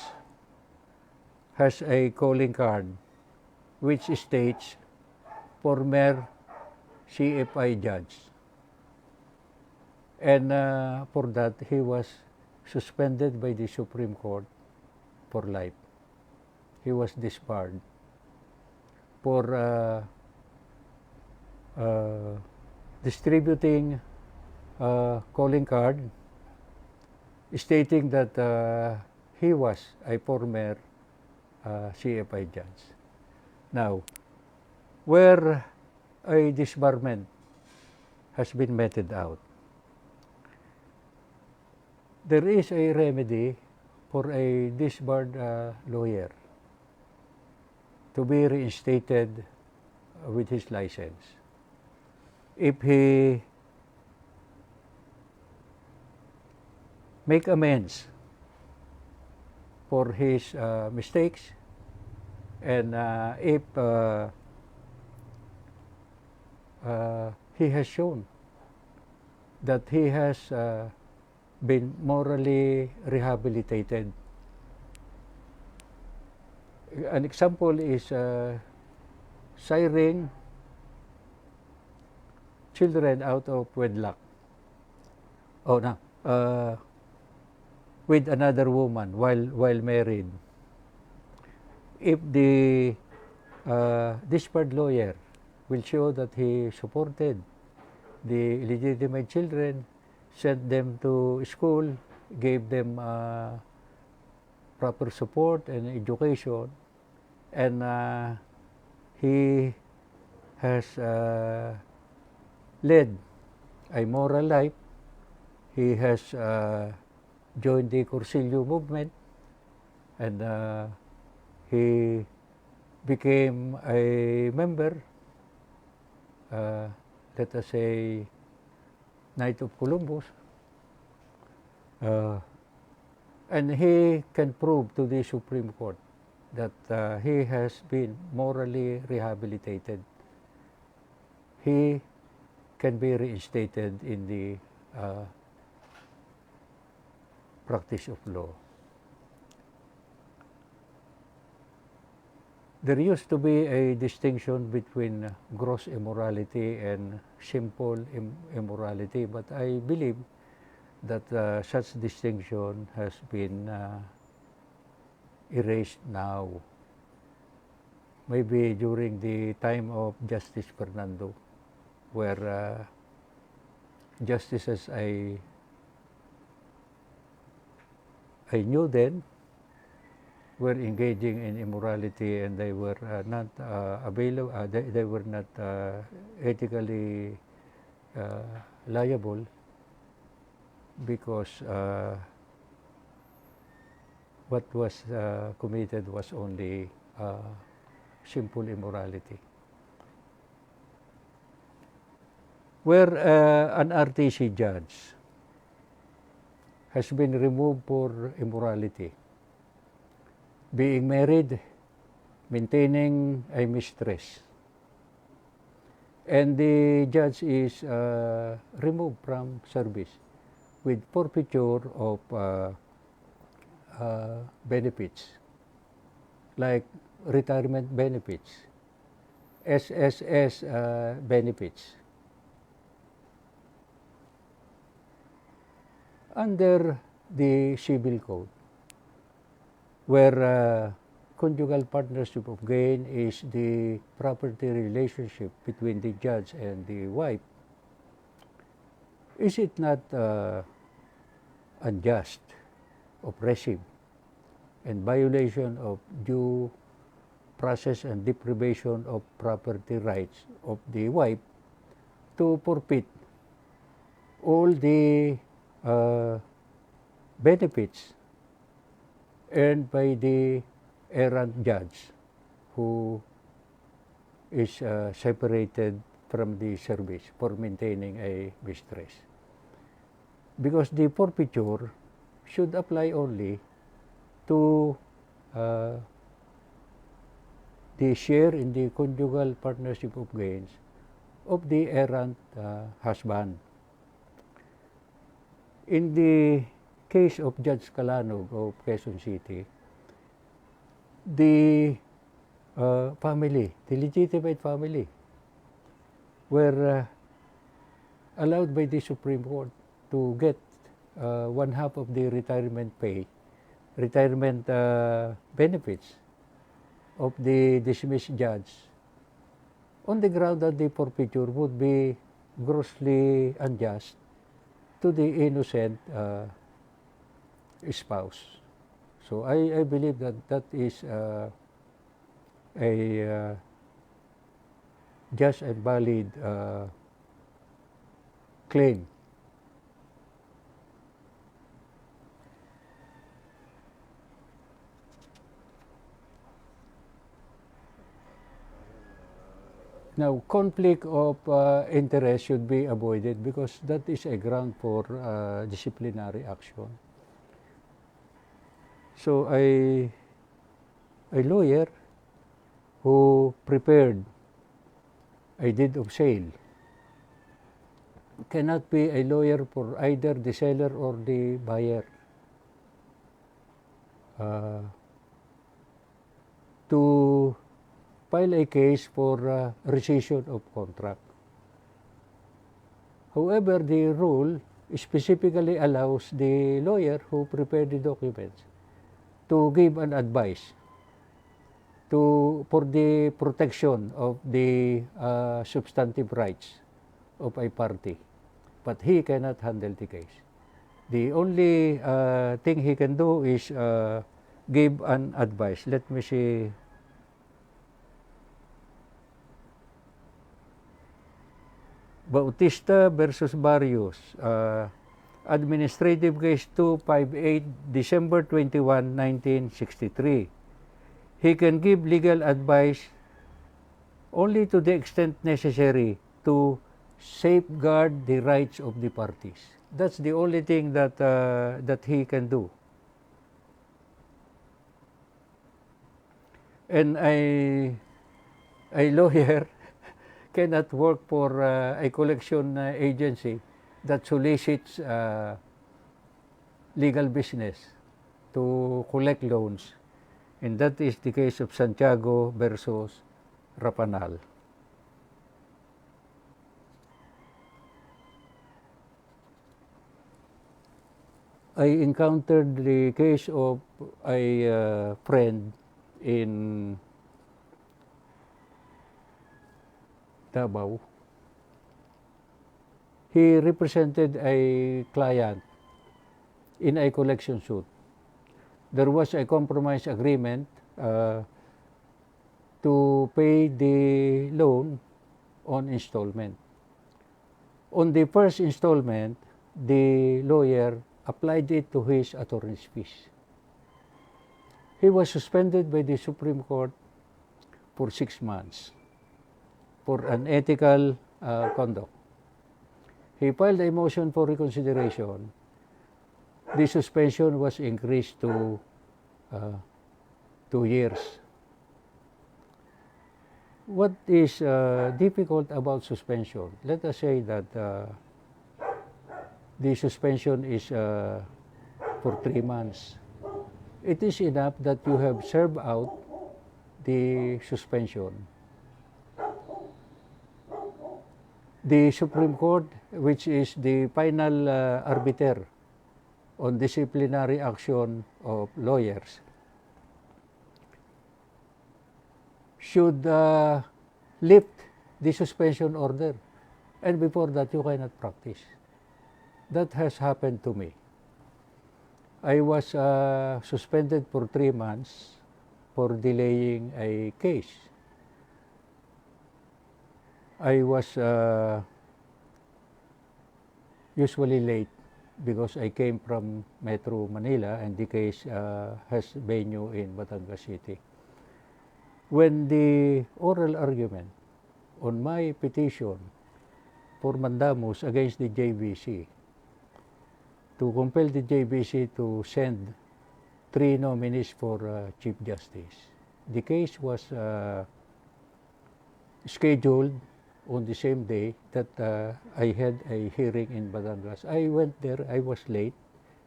Speaker 2: has a calling card which states former CFI judge. And for that, he was suspended by the Supreme Court for life. He was disbarred for distributing a calling card stating that he was a former CFI judge. Now, where a disbarment has been meted out, there is a remedy for a disbarred lawyer to be reinstated with his license. If he make amends for his mistakes, and if he has shown that he has been morally rehabilitated. An example is siring children out of wedlock. Oh, no. With another woman while married. If the disbarred lawyer will show that he supported the illegitimate children, sent them to school, gave them proper support and education, and he has led a moral life, he has joined the Cursillo movement, and he became a member, let us say, Knight of Columbus, and he can prove to the Supreme Court that he has been morally rehabilitated. He can be reinstated in the practice of law. There used to be a distinction between gross immorality and simple immorality, but I believe that such distinction has been erased now. Maybe during the time of Justice Fernando, where justices I knew then were engaging in immorality, and they were not available. They were not ethically liable because what was committed was only simple immorality. where an RTC judge has been removed for immorality, being married, maintaining a mistress, and the judge is removed from service with forfeiture of benefits, like retirement benefits, SSS benefits. Under the civil code, where conjugal partnership of gain is the property relationship between the judge and the wife, is it not unjust, oppressive, and violation of due process and deprivation of property rights of the wife to forfeit all the benefits earned by the errant judge who is separated from the service for maintaining a mistress? Because the forfeiture should apply only to the share in the conjugal partnership of gains of the errant husband. In the case of Judge Calanog of Quezon City, the family, the legitimate family, were allowed by the Supreme Court to get one half of the retirement pay, retirement benefits of the dismissed judge, on the ground that the forfeiture would be grossly unjust to the innocent spouse. So I believe that that is a just and valid claim. Now, conflict of interest should be avoided because that is a ground for disciplinary action. So, a lawyer who prepared a deed of sale cannot be a lawyer for either the seller or the buyer. To file a case for rescission of contract. However, the rule specifically allows the lawyer who prepared the documents to give an advice for the protection of the substantive rights of a party. But he cannot handle the case. The only thing he can do is give an advice. Let me see. Bautista versus Barrios, Administrative Case 258, December 21, 1963. He can give legal advice only to the extent necessary to safeguard the rights of the parties. That's the only thing that he can do. And a lawyer cannot work for a collection agency that solicits legal business to collect loans. And that is the case of Santiago versus Rapanal. I encountered the case of a friend in Davao. He represented a client in a collection suit. There was a compromise agreement to pay the loan on installment. On the first installment, the lawyer applied it to his attorney's fees. He was suspended by the Supreme Court for 6 months for unethical conduct. he filed a motion for reconsideration. The suspension was increased to 2 years. What is difficult about suspension? Let us say that the suspension is for 3 months. It is enough that you have served out the suspension. The Supreme Court, which is the final arbiter on disciplinary action of lawyers, should lift the suspension order. And before that, you cannot practice. That has happened to me. I was suspended for 3 months for delaying a case. I was usually late because I came from Metro Manila and the case has venue in Batangas City. When the oral argument on my petition for mandamus against the JBC to compel the JBC to send 3 nominees for Chief Justice, the case was scheduled on the same day that I had a hearing in Batangas. I went there, I was late.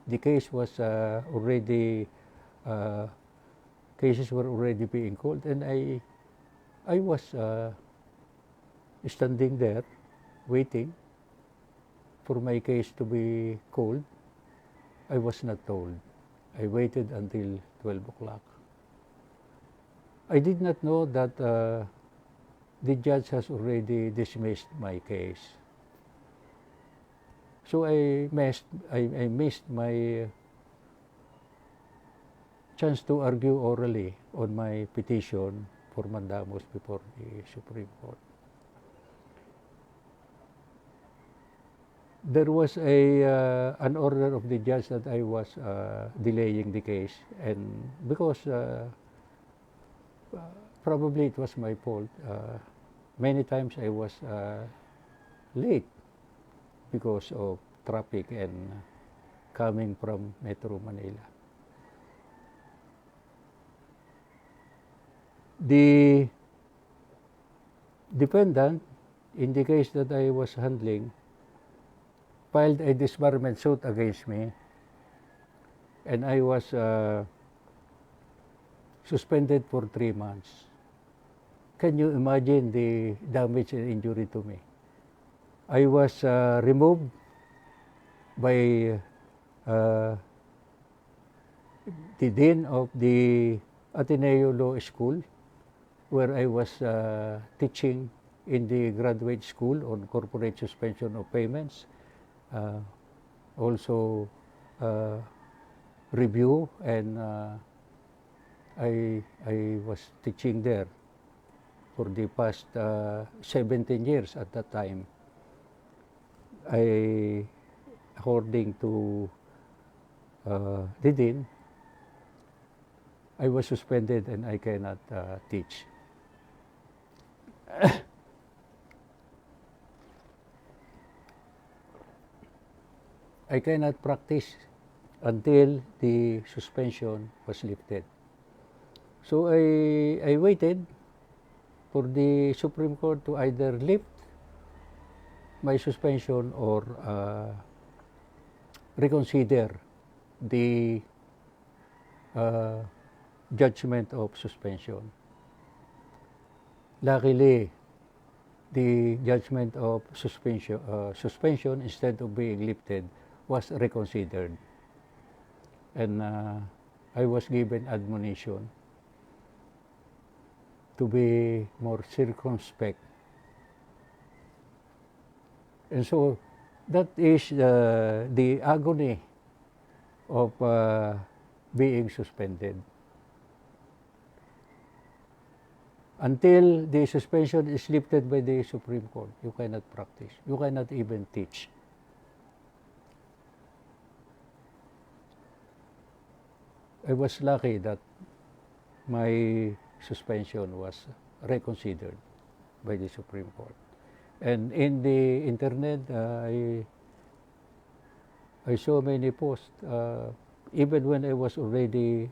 Speaker 2: The case was already, cases were already being called, and I was standing there waiting for my case to be called. I was not told. I waited until 12 o'clock. I did not know that the judge has already dismissed my case. So I missed my chance to argue orally on my petition for mandamus before the Supreme Court. There was an order of the judge that I was delaying the case, and because probably it was my fault, many times I was late because of traffic and coming from Metro Manila. The defendant, in the case that I was handling, filed a disbarment suit against me, and I was suspended for 3 months. Can you imagine the damage and injury to me? I was removed by the dean of the Ateneo Law School, where I was teaching in the graduate school on corporate suspension of payments. Also review, and I was teaching there for the past 17 years at that time. According to the dean, I was suspended and I cannot teach. I cannot practice until the suspension was lifted. So I waited for the Supreme Court to either lift my suspension or reconsider the judgment of suspension. Luckily, the judgment of suspension, instead of being lifted, was reconsidered, and I was given admonition to be more circumspect. And so that is the agony of being suspended. Until the suspension is lifted by the Supreme Court, you cannot practice. You cannot even teach. I was lucky that my suspension was reconsidered by the Supreme Court. And in the internet, I saw many posts, even when I was already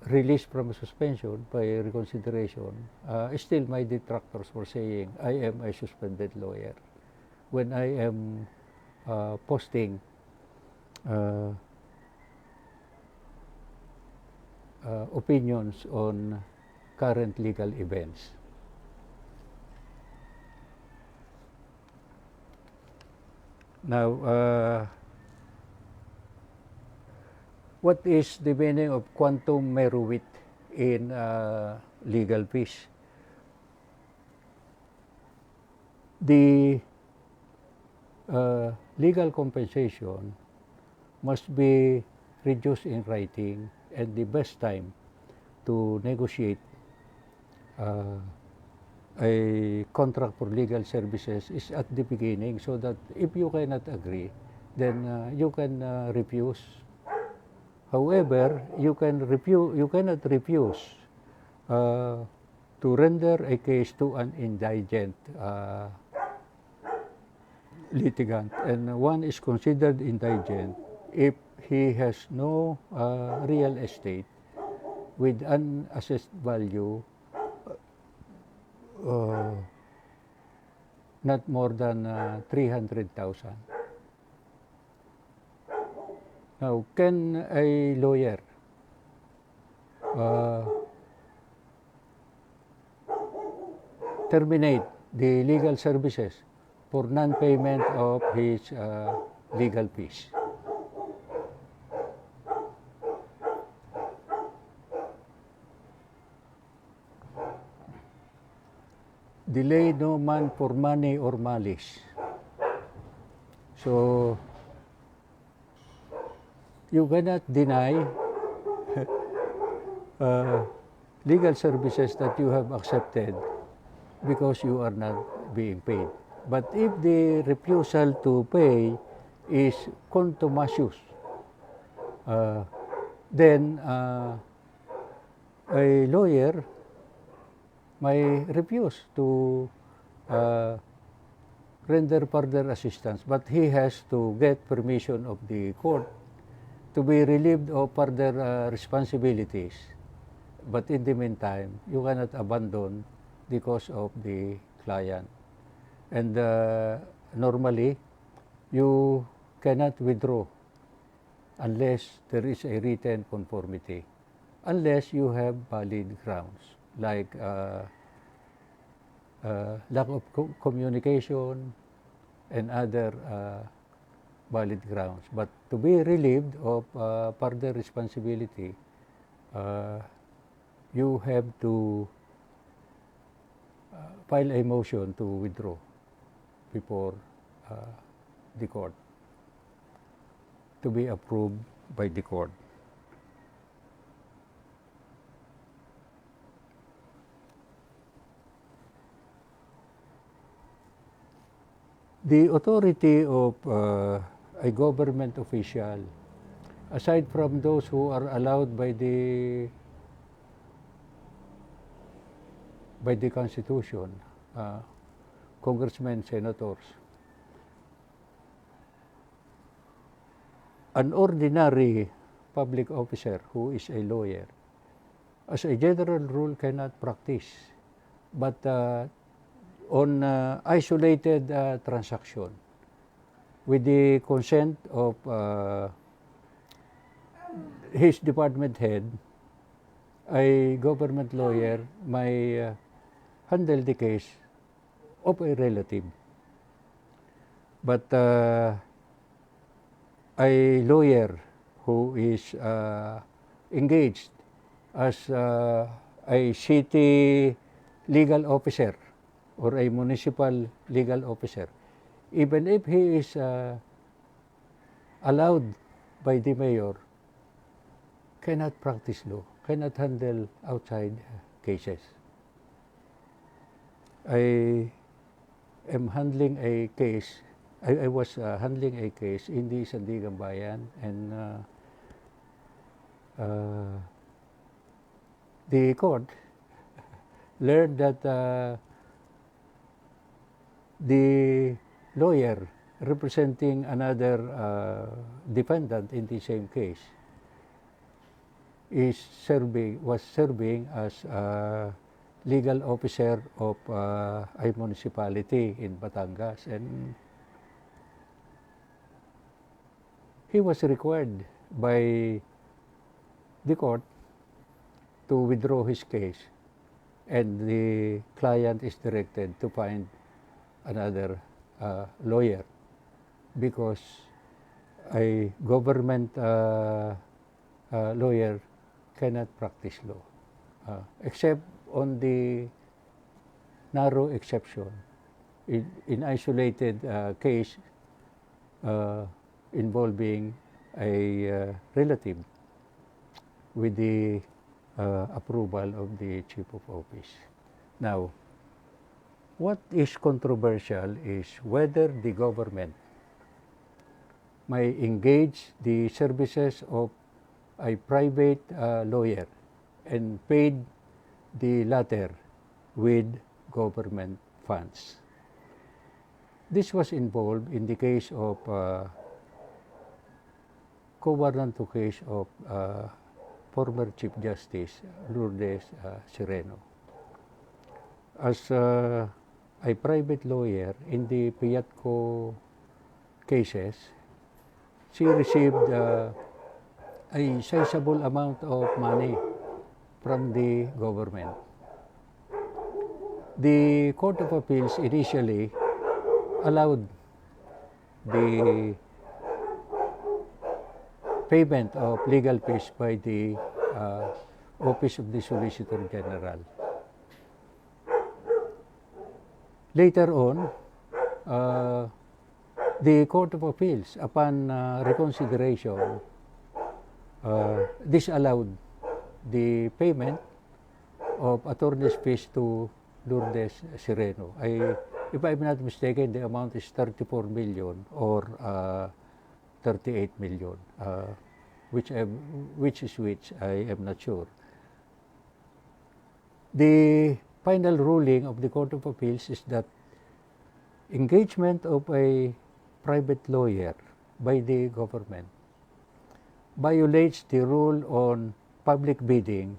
Speaker 2: released from suspension by reconsideration, still my detractors were saying I am a suspended lawyer when I am posting opinions on current legal events. Now, what is the meaning of quantum meruit in legal fees? The legal compensation must be reduced in writing, and the best time to negotiate a contract for legal services is at the beginning, so that if you cannot agree, then you can refuse. However, you cannot refuse to render a case to an indigent litigant, and one is considered indigent if he has no real estate with an assessed value not more than 300,000. Now, can a lawyer terminate the legal services for non-payment of his legal fees? Delay no man for money or malice. So, you cannot deny legal services that you have accepted because you are not being paid. But if the refusal to pay is contumacious, then a lawyer may refuse to render further assistance, but he has to get permission of the court to be relieved of further responsibilities. But in the meantime, you cannot abandon the cause of the client. And normally, you cannot withdraw unless there is a written conformity, unless you have valid grounds, like lack of communication and other valid grounds. But to be relieved of further responsibility, you have to file a motion to withdraw before the court, to be approved by the court. The authority of a government official, aside from those who are allowed by the Constitution, congressmen, senators, an ordinary public officer who is a lawyer, as a general rule, cannot practice, but on isolated transaction, with the consent of his department head, a government lawyer may handle the case of a relative. But a lawyer who is engaged as a city legal officer or a municipal legal officer, even if he is allowed by the mayor, cannot practice law, cannot handle outside cases. I am handling a case, I was handling a case in the Sandigan-Bayan, and the court learned that the lawyer representing another defendant in the same case was serving as a legal officer of a municipality in Batangas, and he was required by the court to withdraw his case, and the client is directed to find another lawyer because a government lawyer cannot practice law, except on the narrow exception in isolated case involving a relative with the approval of the chief of office. Now, what is controversial is whether the government may engage the services of a private lawyer and paid the latter with government funds. This was involved in the case of co-warranto case of former Chief Justice Lourdes Sereno. As a private lawyer in the Piatco cases, she received a sizable amount of money from the government. The Court of Appeals initially allowed the payment of legal fees by the Office of the Solicitor General. Later on, the Court of Appeals, upon reconsideration, disallowed the payment of attorney's fees to Lourdes Sereno. If I'm not mistaken, the amount is 34 million or 38 million, which is which, I am not sure. The final ruling of the Court of Appeals is that engagement of a private lawyer by the government violates the rule on public bidding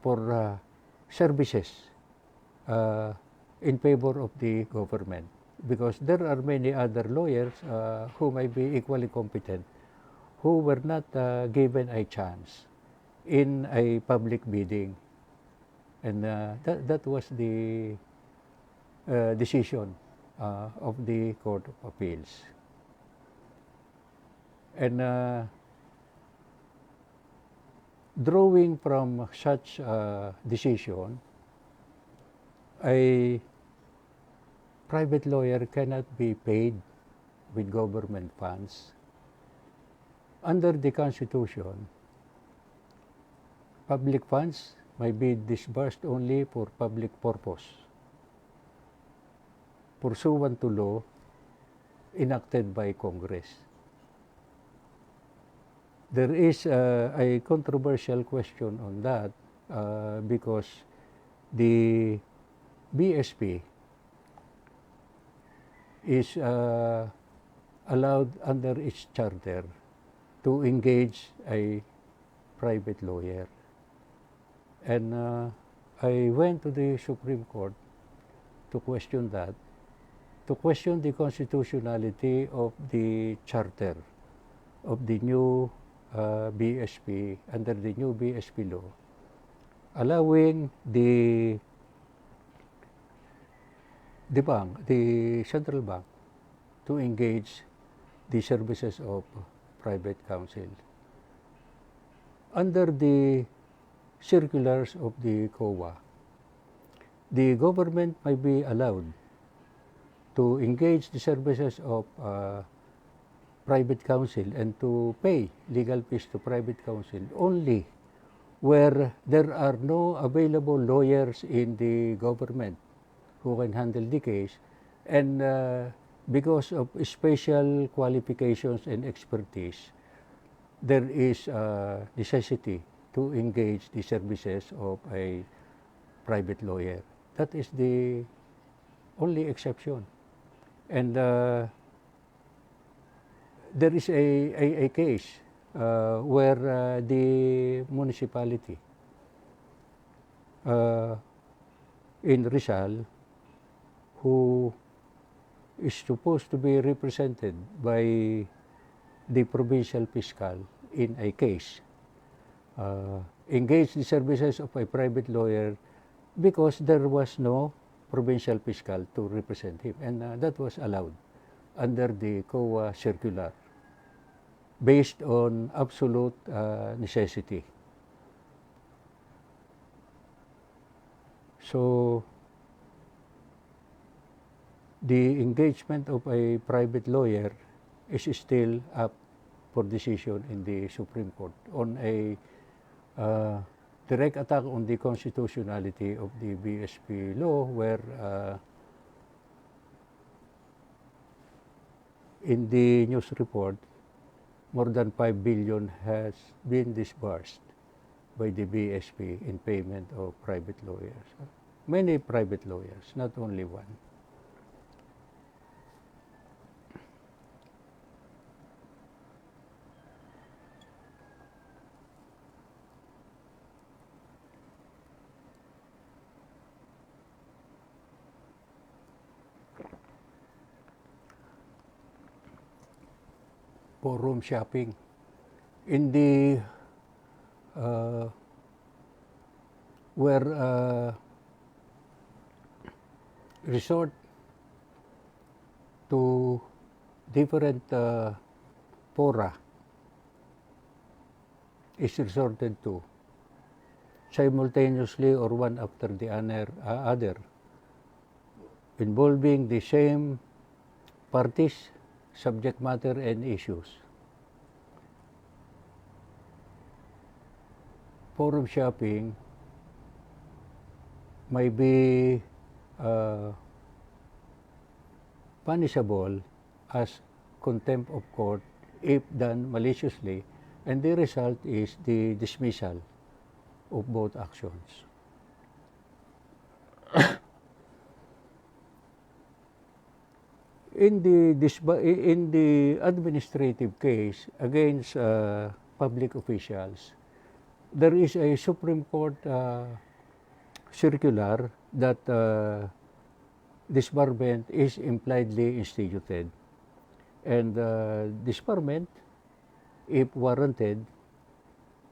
Speaker 2: for services in favor of the government, because there are many other lawyers who may be equally competent who were not given a chance in a public bidding, and that was the decision of the Court of Appeals. And drawing from such decision, a private lawyer cannot be paid with government funds. Under the Constitution, public funds may be disbursed only for public purpose, pursuant to law enacted by Congress. There is a controversial question on that because the BSP is allowed under its charter to engage a private lawyer. And I went to the Supreme Court to question that, to question the constitutionality of the charter of the new BSP, under the new BSP law, allowing the bank, the central bank, to engage the services of private counsel. Under the circulars of the COA, the government may be allowed to engage the services of private counsel and to pay legal fees to private counsel only where there are no available lawyers in the government who can handle the case, and because of special qualifications and expertise, there is a necessity to engage the services of a private lawyer. That is the only exception. And there is a case where the municipality in Rizal, who is supposed to be represented by the provincial fiscal in a case, engaged the services of a private lawyer because there was no provincial fiscal to represent him, and that was allowed under the COA circular based on absolute necessity. So the engagement of a private lawyer is still up for decision in the Supreme Court on a direct attack on the constitutionality of the BSP law, where in the news report, more than 5 billion has been disbursed by the BSP in payment of private lawyers. Many private lawyers, not only one. Forum shopping. In the where resort to different fora is resorted to simultaneously or one after the other, involving the same parties, subject matter, and issues. Forum shopping may be punishable as contempt of court if done maliciously, and the result is the dismissal of both actions. In the administrative case against public officials, there is a Supreme Court circular that disbarment is impliedly instituted, and disbarment, if warranted,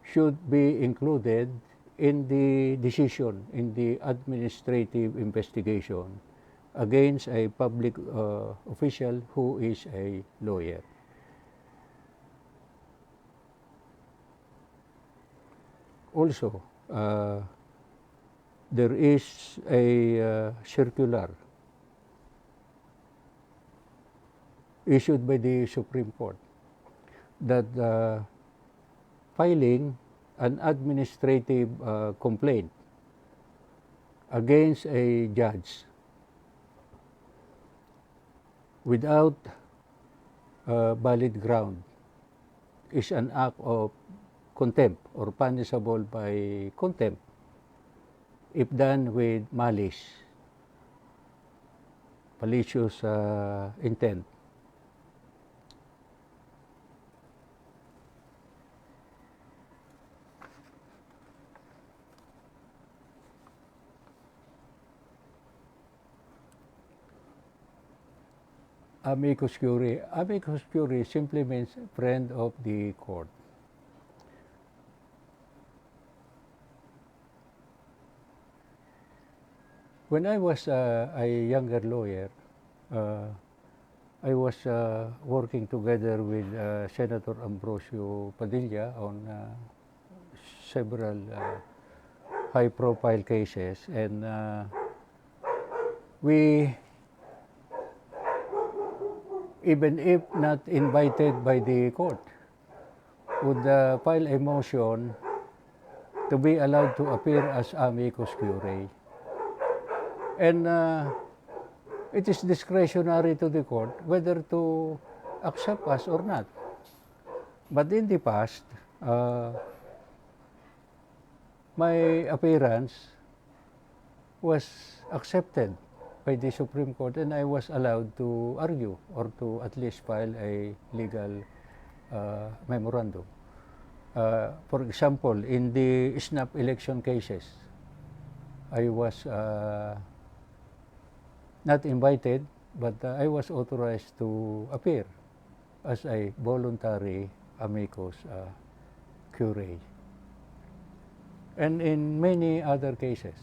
Speaker 2: should be included in the decision in the administrative investigation against a public official who is a lawyer. Also, there is a circular issued by the Supreme Court that filing an administrative complaint against a judge without valid ground is an act of contempt or punishable by contempt if done with malice, malicious intent. Amicus curiae. Amicus curiae simply means friend of the court. When I was a younger lawyer, I was working together with Senator Ambrosio Padilla on several high-profile cases, and we, even if not invited by the court, would file a motion to be allowed to appear as amicus curiae. And it is discretionary to the court whether to accept us or not. But in the past, my appearance was accepted by the Supreme Court, and I was allowed to argue or to at least file a legal memorandum. For example, in the snap election cases, I was not invited, but I was authorized to appear as a voluntary amicus curiae, and in many other cases.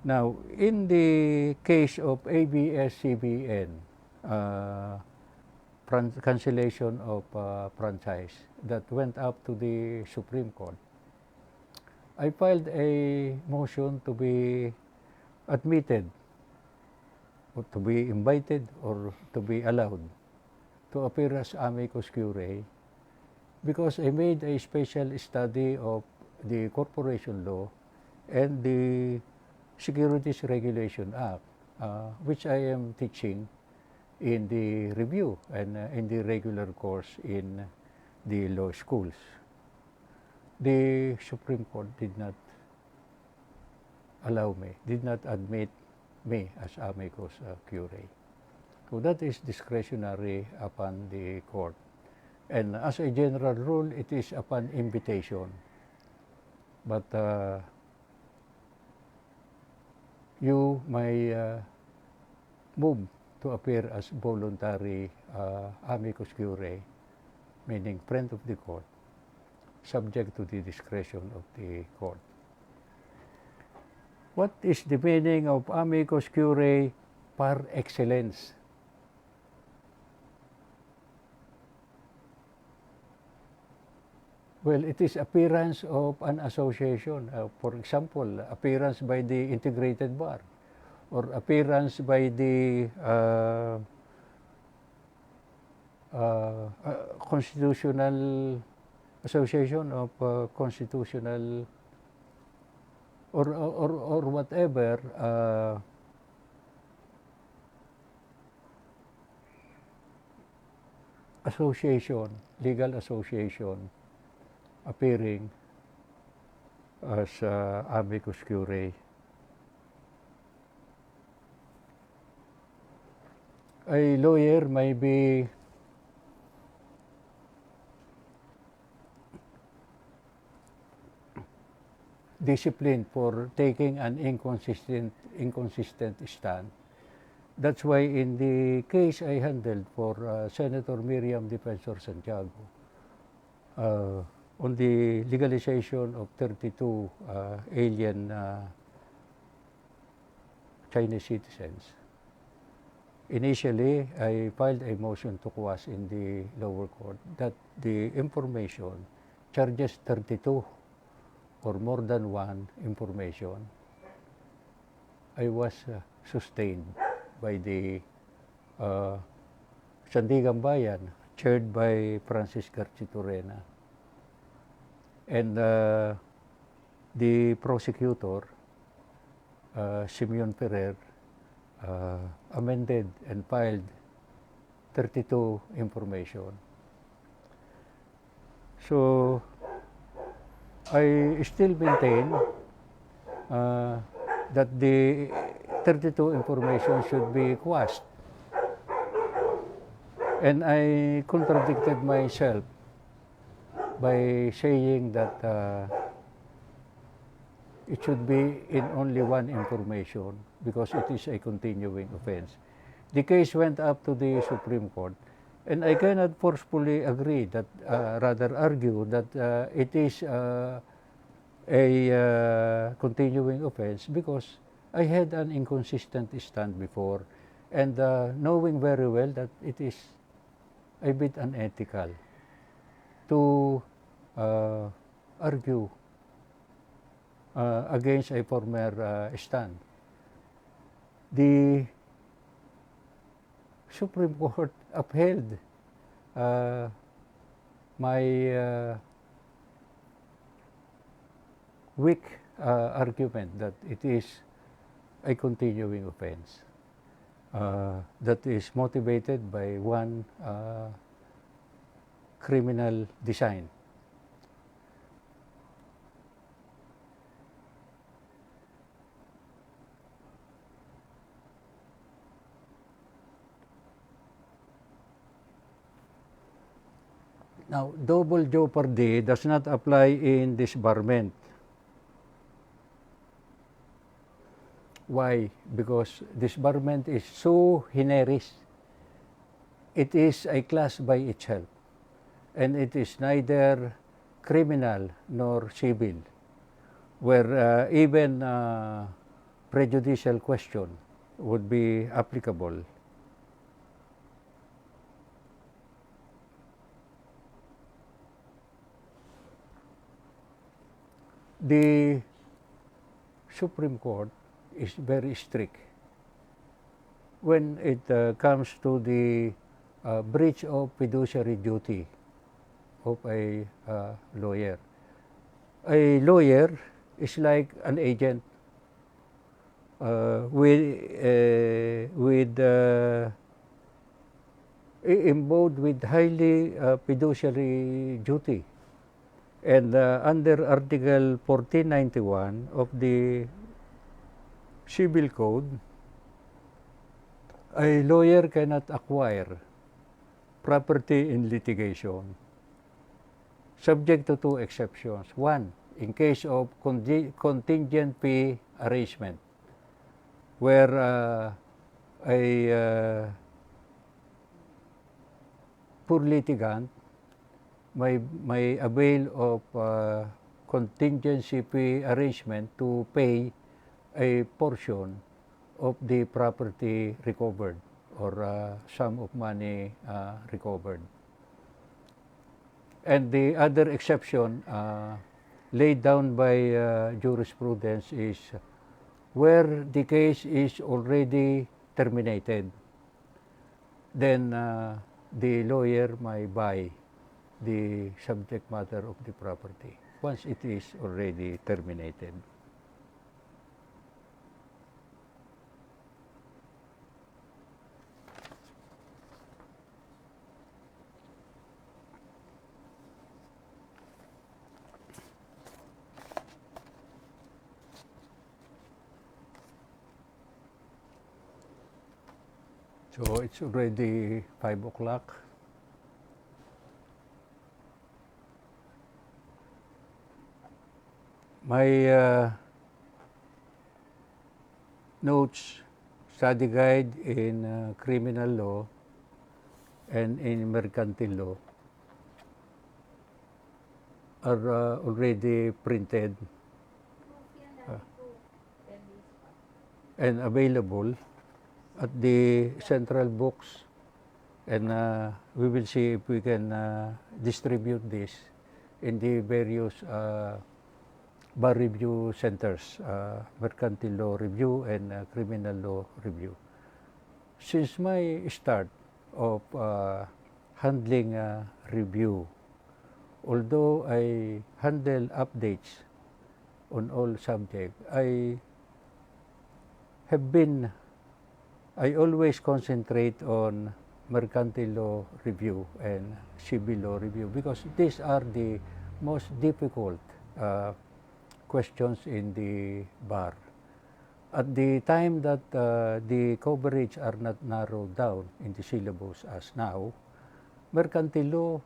Speaker 2: Now, in the case of ABS-CBN, cancellation of franchise that went up to the Supreme Court, I filed a motion to be admitted, or to be invited, or to be allowed to appear as amicus curiae, because I made a special study of the corporation law and the Securities Regulation Act, which I am teaching in the review and in the regular course in the law schools. The Supreme Court did not allow me, did not admit me as amicus curiae. So that is discretionary upon the court. And as a general rule, it is upon invitation. But you may move to appear as voluntary amicus curiae, meaning friend of the court, subject to the discretion of the court. What is the meaning of amicus curiae par excellence? Well, it is appearance of an association. For example, appearance by the integrated bar, or appearance by the constitutional association of constitutional or whatever association, legal association, appearing as amicus curiae. A lawyer may be disciplined for taking an inconsistent stand. That's why in the case I handled for Senator Miriam Defensor Santiago, on the legalization of 32 alien Chinese citizens, initially I filed a motion to quash in the lower court that the information charges 32 or more than one information. I was sustained by the Sandigan Bayan, chaired by Francis Garchitorena, and the prosecutor, Simeon Ferrer, amended and filed 32 information. So I still maintain that the 32 information should be quashed. And I contradicted myself by saying that it should be in only one information because it is a continuing offense. The case went up to the Supreme Court, and I cannot forcefully agree that, rather argue that it is a continuing offense because I had an inconsistent stand before, and knowing very well that it is a bit unethical to argue against a former stand. The Supreme Court upheld my weak argument that it is a continuing offense that is motivated by one criminal design. Now, double jeopardy does not apply in disbarment. Why? Because disbarment is so generis. It is a class by itself, and it is neither criminal nor civil, where even prejudicial question would be applicable. The Supreme Court is very strict when it comes to the breach of fiduciary duty of a lawyer. A lawyer is like an agent imbued with highly fiduciary duty. And under Article 1491 of the Civil Code, a lawyer cannot acquire property in litigation, subject to two exceptions. One, in case of contingent fee arrangement, where a poor litigant may avail of contingency fee arrangement to pay a portion of the property recovered or sum of money recovered. And the other exception laid down by jurisprudence is where the case is already terminated, then the lawyer may buy the subject matter of the property once it is already terminated. So it's already 5 o'clock. My notes, study guide in criminal law and in mercantile law are already printed and available at the central books, and we will see if we can distribute this in the various bar review centers, mercantile law review and criminal law review. Since my start of handling review, although I handle updates on all subjects, I always concentrate on mercantile law review and civil law review because these are the most difficult questions in the bar. At the time that the coverage are not narrowed down in the syllabus as now, mercantile law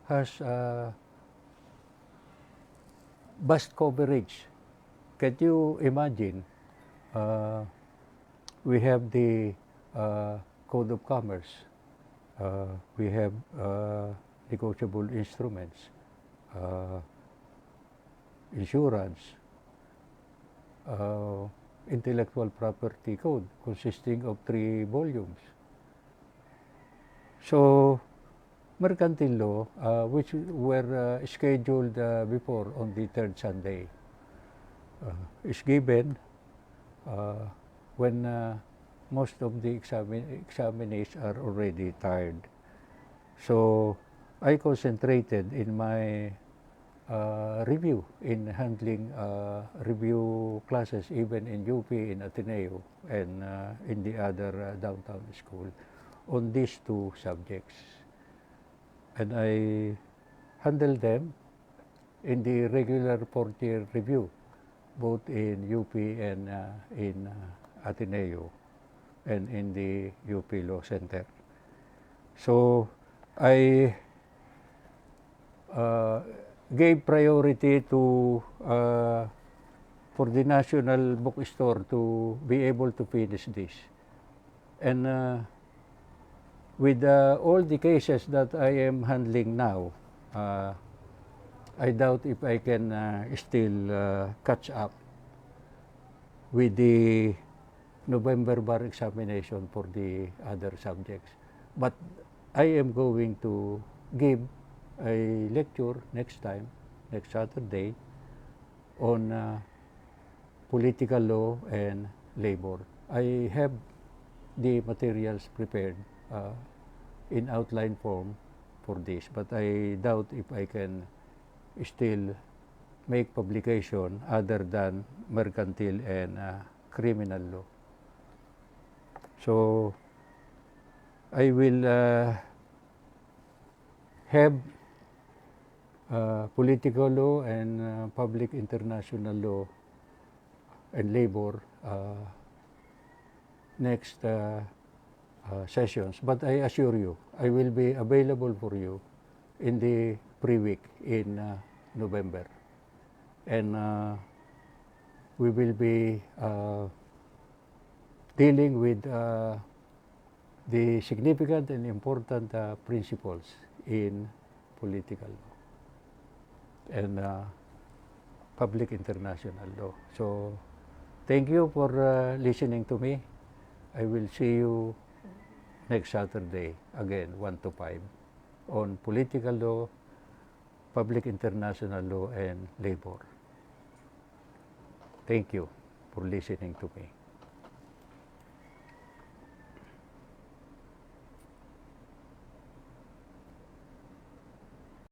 Speaker 2: has vast coverage. Can you imagine? We have the Code of Commerce, we have negotiable instruments, insurance, intellectual property code consisting of 3 volumes. So, mercantile law, which were scheduled before on the 3rd Sunday, is given when most of the examinees are already tired. So, I concentrated in my review, in handling review classes even in UP, in Ateneo, and in the other downtown school on these 2 subjects. And I handled them in the regular 4th-year review, both in UP and in Ateneo and in the UP Law Center. So I gave priority to for the National Bookstore to be able to finish this. And with all the cases that I am handling now, I doubt if I can still catch up with the November bar examination for the other subjects. But I am going to give a lecture next time, next Saturday, on political law and labor. I have the materials prepared in outline form for this, but I doubt if I can still make publication other than mercantile and criminal law. So I will have political law and public international law and labor next sessions. But I assure you, I will be available for you in the pre-week in November. And we will be dealing with the significant and important principles in political law and public international law. So thank you for listening to me. I will see you next Saturday, again, 1 to 5, on political law, public international law, and labor. Thank you for listening to me.